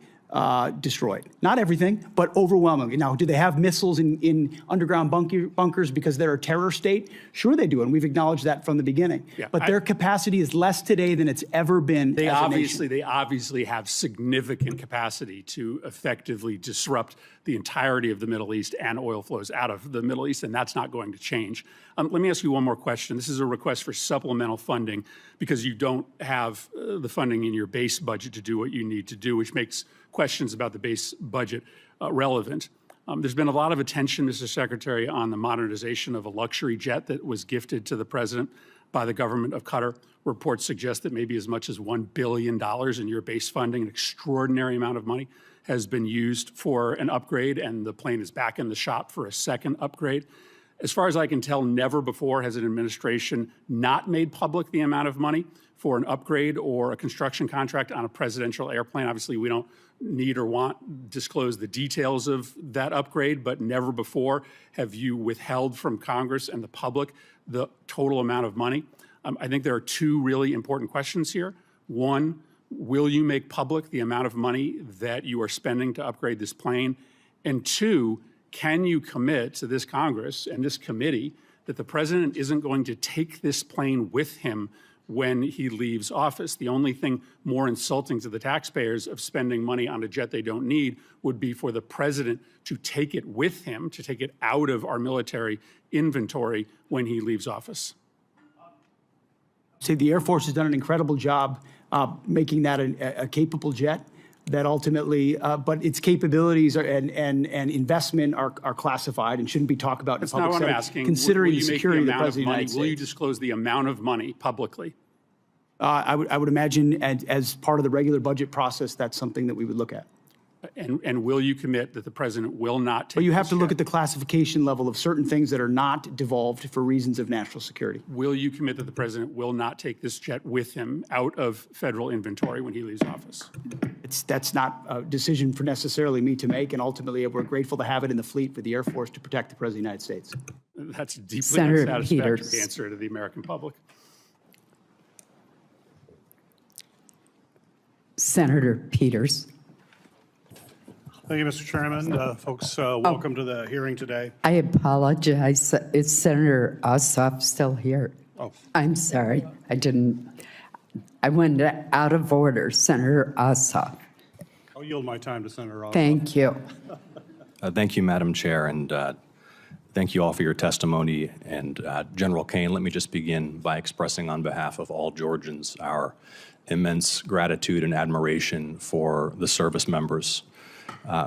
destroyed. Not everything, but overwhelmingly. Now, do they have missiles in underground bunkers because they're a terror state? Sure they do, and we've acknowledged that from the beginning. Yeah, but their capacity is less today than it's ever been They as a nation. obviously have significant capacity to effectively disrupt the entirety of the Middle East and oil flows out of the Middle East, and that's not going to change. Let me ask you one more question. This is a request for supplemental funding because you don't have the funding in your base budget to do what you need to do, which makes questions about the base budget relevant. There's been a lot of attention, Mr. Secretary, on the modernization of a luxury jet that was gifted to the president by the government of Qatar. Reports suggest that maybe as much as $1 billion in your base funding, an extraordinary amount of money, has been used for an upgrade, and the plane is back in the shop for a second upgrade. As far as I can tell, never before has an administration not made public the amount of money for an upgrade or a construction contract on a presidential airplane. Obviously, we don't need or want disclose the details of that upgrade, but never before have you withheld from Congress and the public the total amount of money. I think there are two really important questions here. One, will you make public the amount of money that you are spending to upgrade this plane? And two, can you commit to this Congress and this committee that the president isn't going to take this plane with him when he leaves office? The only thing more insulting to the taxpayers of spending money on a jet they don't need would be for the president to take it with him, to take it out of our military inventory when he leaves office. Say the Air Force has done an incredible job making that a capable jet that ultimately, but its capabilities and investment are classified and shouldn't be talked about in That's a public not what I'm setting, asking. considering Will the you make security of the amount President of the money? United States. Will you disclose the amount of money publicly? I would imagine as part of the regular budget process, that's something that we would look at. And will you commit that the president will not take But you have this to look jet? at the classification level of certain things that are not devolved for reasons of national security. Will you commit that the president will not take this jet with him out of federal inventory when he leaves office? That's not a decision for necessarily me to make, and ultimately we're grateful to have it in the fleet for the Air Force to protect the President of the United States. That's a deeply Senator unsatisfactory Peters. answer to the American public. Senator Peters. Thank you, Mr. Chairman. Folks, welcome to the hearing today. I apologize. Is Senator Ossoff still here? Oh. I'm sorry. I went out of order. Senator Ossoff. I'll yield my time to Senator Ossoff. Thank you. Thank you, Madam Chair, and thank you all for your testimony. And General Caine, let me just begin by expressing on behalf of all Georgians our immense gratitude and admiration for the service members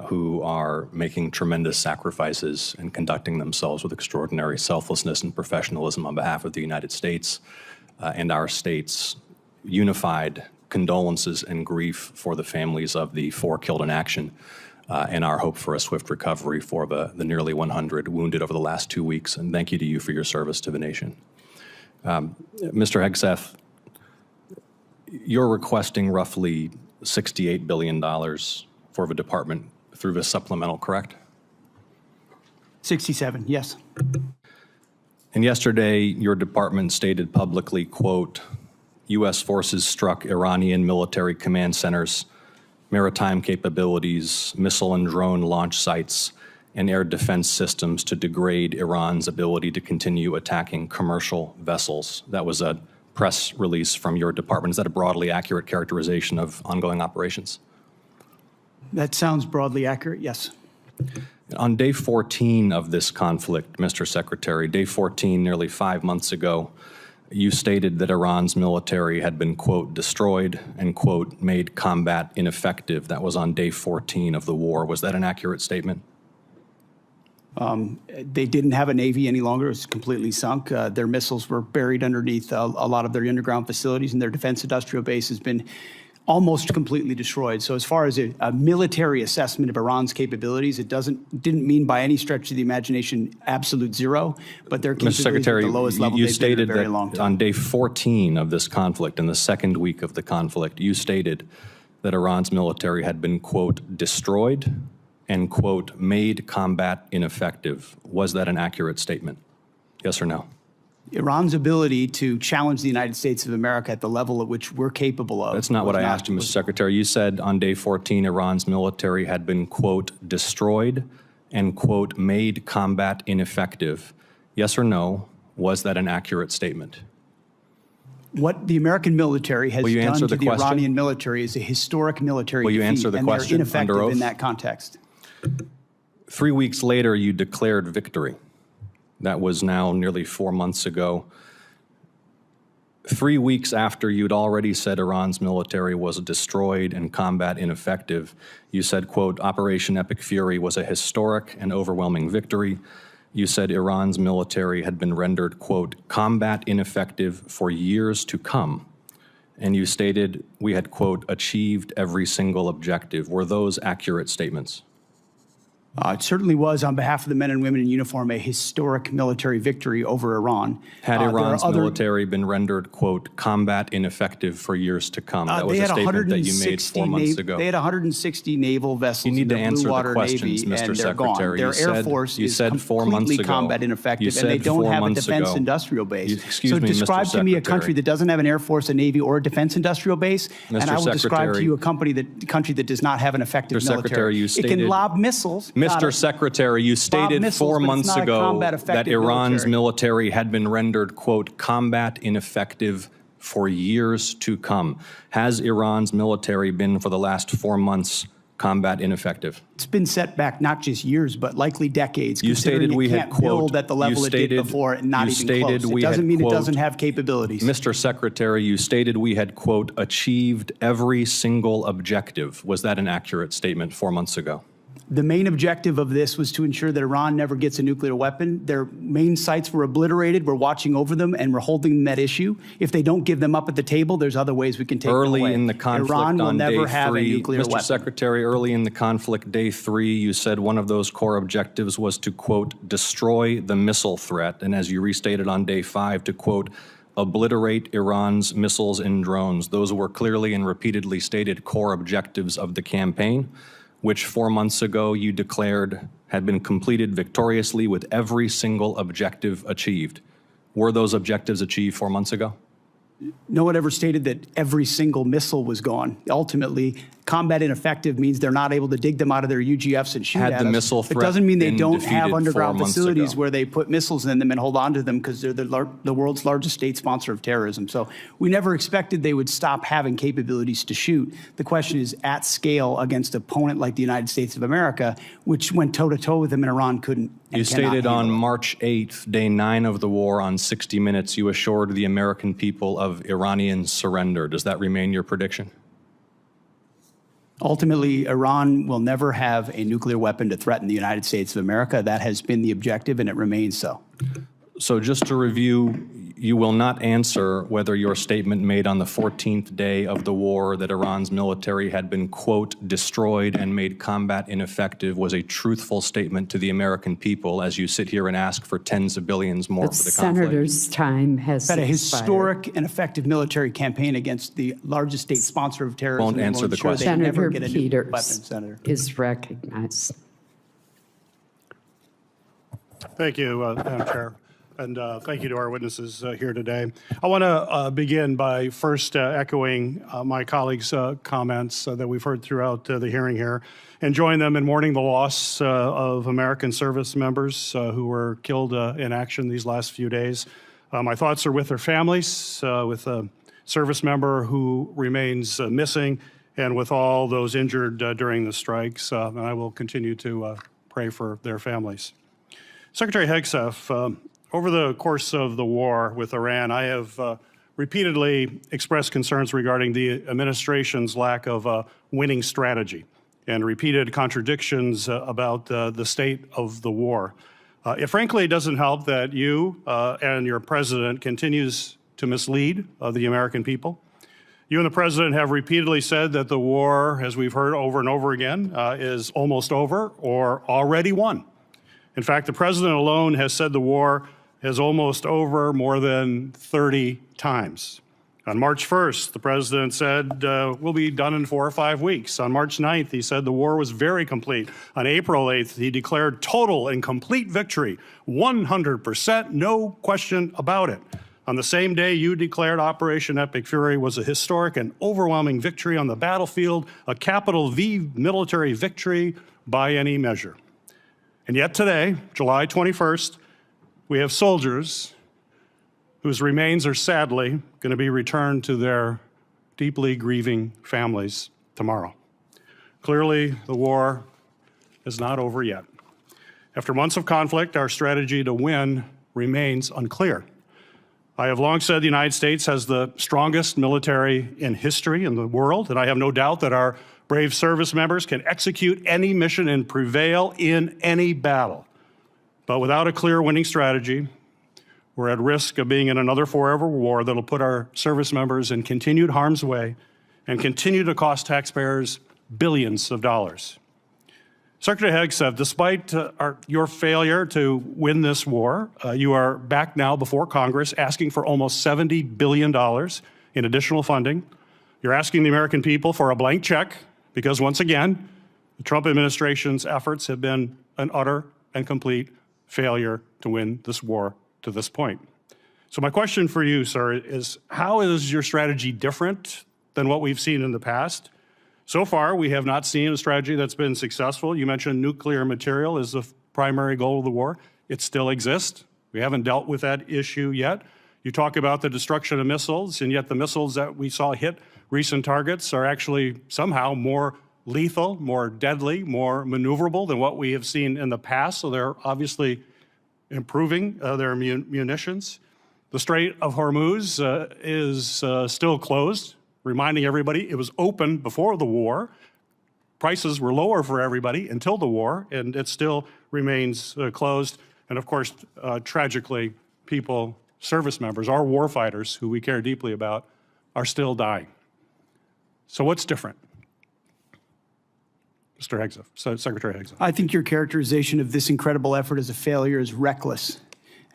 who are making tremendous sacrifices and conducting themselves with extraordinary selflessness and professionalism on behalf of the United States and our state's unified condolences and grief for the families of the 4 killed in action, and our hope for a swift recovery for the nearly 100 wounded over the last 2 weeks. And thank you to you for your service to the nation. Mr. Hegseth, you're requesting roughly $68 billion for the department through this supplemental, correct? 67, yes. And yesterday, your department stated publicly, quote, U.S. forces struck Iranian military command centers, maritime capabilities, missile and drone launch sites, and air defense systems to degrade Iran's ability to continue attacking commercial vessels. That was a press release from your department. Is that a broadly accurate characterization of ongoing operations? That sounds broadly accurate, yes. On day 14 of this conflict, Mr. Secretary, day 14, nearly 5 months ago, you stated that Iran's military had been, quote, destroyed and, quote, made combat ineffective. That was on day 14 of the war. Was that an accurate statement? They didn't have a Navy any longer. It was completely sunk. Their missiles were buried underneath a lot of their underground facilities, and their defense industrial base has been almost completely destroyed. So as far as a military assessment of Iran's capabilities, it didn't mean by any stretch of the imagination absolute zero, but their capabilities Mr. Secretary, at the lowest level you they've been in a stated very that long time. on day 14 of this conflict, in the second week of the conflict, you stated that Iran's military had been, quote, destroyed and, quote, made combat ineffective. Was that an accurate statement? Yes or no? Iran's ability to challenge the United States of America at the level at which we're capable of. That's not what I asked you, Mr. Secretary. You said on day 14, Iran's military had been, quote, destroyed and, quote, made combat ineffective. Yes or no? Was that an accurate statement? What the American military has done to the question? Iranian military is a historic military Will you defeat, answer the and question they're ineffective under oath? in that context. 3 weeks later, you declared victory. That was now nearly 4 months ago. 3 weeks after you'd already said Iran's military was destroyed and combat ineffective, you said, quote, Operation Epic Fury was a historic and overwhelming victory. You said Iran's military had been rendered, quote, combat ineffective for years to come. And you stated we had, quote, achieved every single objective. Were those accurate statements? It certainly was, on behalf of the men and women in uniform, a historic military victory over Iran. Had Iran's military been rendered, quote, combat ineffective for years to come? That was they a had statement that you made 4 months ago. They had 160 naval vessels You need in the to answer Blue Water the questions, Navy, Mr. and they're gone. Secretary. Their Air Force you is said 4 months completely ago. combat You ineffective, said and they don't 4 have a months defense ago. industrial base. Excuse So me, Mr. describe to me a country Secretary. that doesn't have an Air Force, a Navy, or a defense industrial base, and Mr. I will describe to Secretary. you a country that does not have an effective Mr. military. Secretary, you It stated- can lob missiles. Mr. Secretary, you stated missiles, 4 but it's months not a ago combat that effective Iran's military. military had been rendered, quote, combat ineffective for years to come. Has Iran's military been, for the last 4 months, combat ineffective? It's been set back not just years, but likely decades. You considering stated we it had, can't quote, build at the level it did before, and not you even stated close. we It doesn't had, mean quote, it doesn't have capabilities. Mr. Secretary, you stated we had, quote, achieved every single objective. Was that an accurate statement 4 months ago? The main objective of this was to ensure that Iran never gets a nuclear weapon. Their main sites were obliterated. We're watching over them, and we're holding them at issue. If they don't give them up at the table, there's other ways we can take them away. Early in the conflict Iran will on never day have a 3, nuclear Mr. weapon. Secretary, early in the conflict, day 3, you said one of those core objectives was to, quote, destroy the missile threat, and as you restated on day 5, to, quote, obliterate Iran's missiles and drones. Those were clearly and repeatedly stated core objectives of the campaign, which 4 months ago you declared had been completed victoriously with every single objective achieved. Were those objectives achieved 4 months ago? No one ever stated that every single missile was gone. Ultimately, combat ineffective means they're not able to dig them out of their UGFs and shoot Had at the us. missile It threat doesn't mean they been don't defeated have 4 underground months facilities ago? where they put missiles in them and hold on to them because they're the world's largest state sponsor of terrorism. So we never expected they would stop having capabilities to shoot. The question is at scale against an opponent like the United States of America, which went toe-to-toe with them and Iran couldn't. You stated on March 8th, day 9 of the war, on 60 Minutes, you assured the American people of Iranian surrender. Does that remain your prediction? Ultimately, Iran will never have a nuclear weapon to threaten the United States of America. That has been the objective, and it remains so. So just to review, you will not answer whether your statement made on the 14th day of the war that Iran's military had been, quote, destroyed and made combat ineffective was a truthful statement to the American people as you sit here and ask for tens of billions more for the conflict. Senator's time has Had a expired. historic and effective military campaign against the largest state sponsor of terrorism. Won't answer the question. They never Senator get a nuclear weapon, Peters Senator. is recognized. Thank you, Madam Chair. And thank you to our witnesses here today. I want to begin by first echoing my colleagues' comments that we've heard throughout the hearing here and join them in mourning the loss of American service members who were killed in action these last few days. My thoughts are with their families, with a service member who remains missing, and with all those injured during the strikes. And I will continue to pray for their families. Secretary Hegseth, over the course of the war with Iran, I have repeatedly expressed concerns regarding the administration's lack of a winning strategy and repeated contradictions about the state of the war. It frankly doesn't help that you and your president continues to mislead the American people. You and the president have repeatedly said that the war, as we've heard over and over again, is almost over or already won. In fact, the president alone has said the war is almost over more than 30 times. On March 1st, the president said, we'll be done in 4 or 5 weeks. On March 9th, he said the war was very complete. On April 8th, he declared total and complete victory, 100%, no question about it. On the same day, you declared Operation Epic Fury was a historic and overwhelming victory on the battlefield, a capital V military victory by any measure. And yet today, July 21st, we have soldiers whose remains are sadly going to be returned to their deeply grieving families tomorrow. Clearly, the war is not over yet. After months of conflict, our strategy to win remains unclear. I have long said the United States has the strongest military in history in the world, and I have no doubt that our brave service members can execute any mission and prevail in any battle. But without a clear winning strategy, we're at risk of being in another forever war that'll put our service members in continued harm's way and continue to cost taxpayers billions of dollars. Secretary Hegseth, despite your failure to win this war, you are back now before Congress asking for almost $70 billion in additional funding. You're asking the American people for a blank check because, once again, the Trump administration's efforts have been an utter and complete failure to win this war to this point. So my question for you, sir, is how is your strategy different than what we've seen in the past? So far, we have not seen a strategy that's been successful. You mentioned nuclear material is the primary goal of the war. It still exists. We haven't dealt with that issue yet. You talk about the destruction of missiles, and yet the missiles that we saw hit recent targets are actually somehow more lethal, more deadly, more maneuverable than what we have seen in the past. So they're obviously improving their munitions. The Strait of Hormuz is still closed, reminding everybody it was open before the war. Prices were lower for everybody until the war, and it still remains closed. And of course, tragically, people, service members, our warfighters, who we care deeply about, are still dying. So what's different? Mr. Hegseth, Secretary Hegseth. I think your characterization of this incredible effort as a failure is reckless.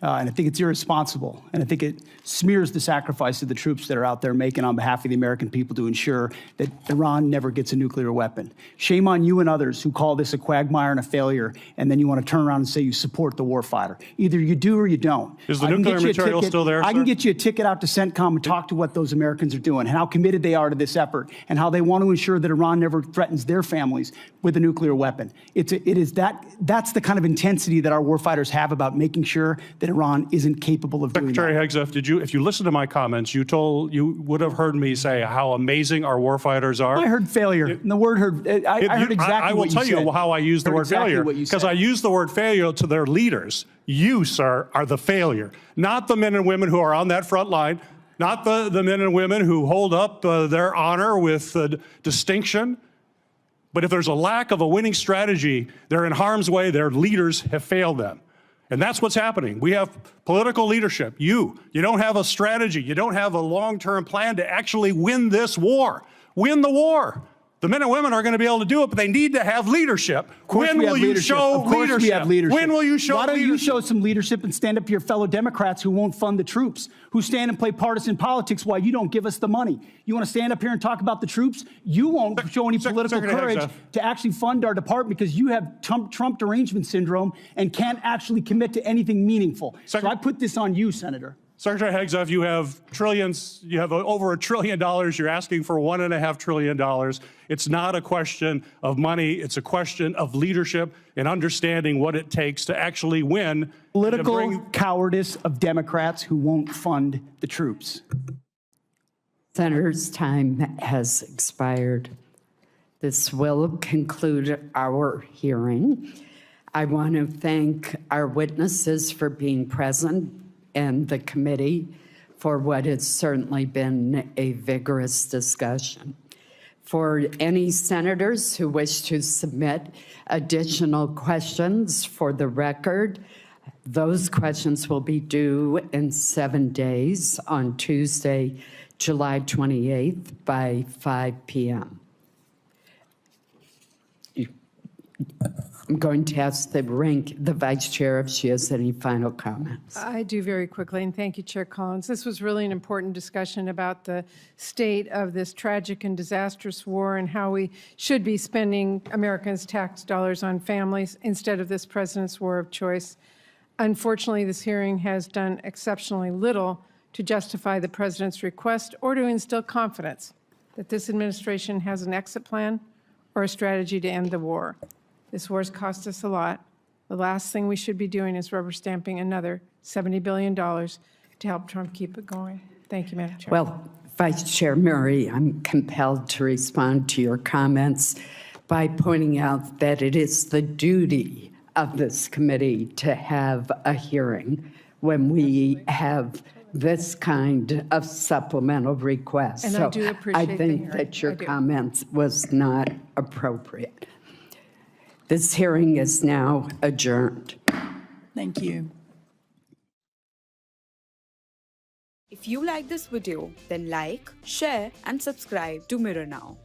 And I think it's irresponsible. And I think it smears the sacrifice of the troops that are out there making on behalf of the American people to ensure that Iran never gets a nuclear weapon. Shame on you and others who call this a quagmire and a failure, and then you want to turn around and say you support the warfighter. Either you do or you don't. Is the nuclear material still there, I can sir? get you a ticket out to CENTCOM and talk to what those Americans are doing and how committed they are to this effort and how they want to ensure that Iran never threatens their families with a nuclear weapon. That's the kind of intensity that our warfighters have about making sure that Iran isn't capable of doing that. Secretary Hegseth, if you listen to my comments, you would have heard me say how amazing our warfighters are. I heard failure. And the word heard, I heard exactly what you said. I will tell you how I use the word failure, because I use the word failure to their leaders. You, sir, are the failure, not the men and women who are on that front line, not the men and women who hold up their honor with distinction. But if there's a lack of a winning strategy, they're in harm's way. Their leaders have failed them. And that's what's happening. We have political leadership. You don't have a strategy. You don't have a long-term plan to actually win this war. Win the war. The men and women are going to be able to do it, but they need to have leadership. When will you show leadership? Of course we have leadership. When will you show leadership? Why don't you show some leadership and stand up to your fellow Democrats who won't fund the troops, who stand and play partisan politics while you don't give us the money? You want to stand up here and talk about the troops? You won't show any political courage to actually fund our department because you have Trump derangement syndrome and can't actually commit to anything meaningful. So I put this on you, Senator. Secretary Hegseth, you have trillions, you have over $1 trillion. You're asking for $1.5 trillion. It's not a question of money. It's a question of leadership and understanding what it takes to actually win. Political cowardice of Democrats who won't fund the troops. Senator's time has expired. This will conclude our hearing. I want to thank our witnesses for being present and the committee for what has certainly been a vigorous discussion. For any senators who wish to submit additional questions for the record, those questions will be due in 7 days on Tuesday, July 28th by 5 p.m. I'm going to ask the Vice Chair if she has any final comments. I do very quickly, and thank you, Chair Collins. This was really an important discussion about the state of this tragic and disastrous war and how we should be spending Americans' tax dollars on families instead of this president's war of choice. Unfortunately, this hearing has done exceptionally little to justify the president's request or to instill confidence that this administration has an exit plan or a strategy to end the war. This war has cost us a lot. The last thing we should be doing is rubber stamping another $70 billion to help Trump keep it going. Thank you, Madam Chair. Well, Vice Chair Murray, I'm compelled to respond to your comments by pointing out that it is the duty of this committee to have a hearing when we have this kind of supplemental request. And I do appreciate I think that your comments was not appropriate. This hearing is now adjourned. Thank you. If you like this video, then like, share, and subscribe to Mirror Now.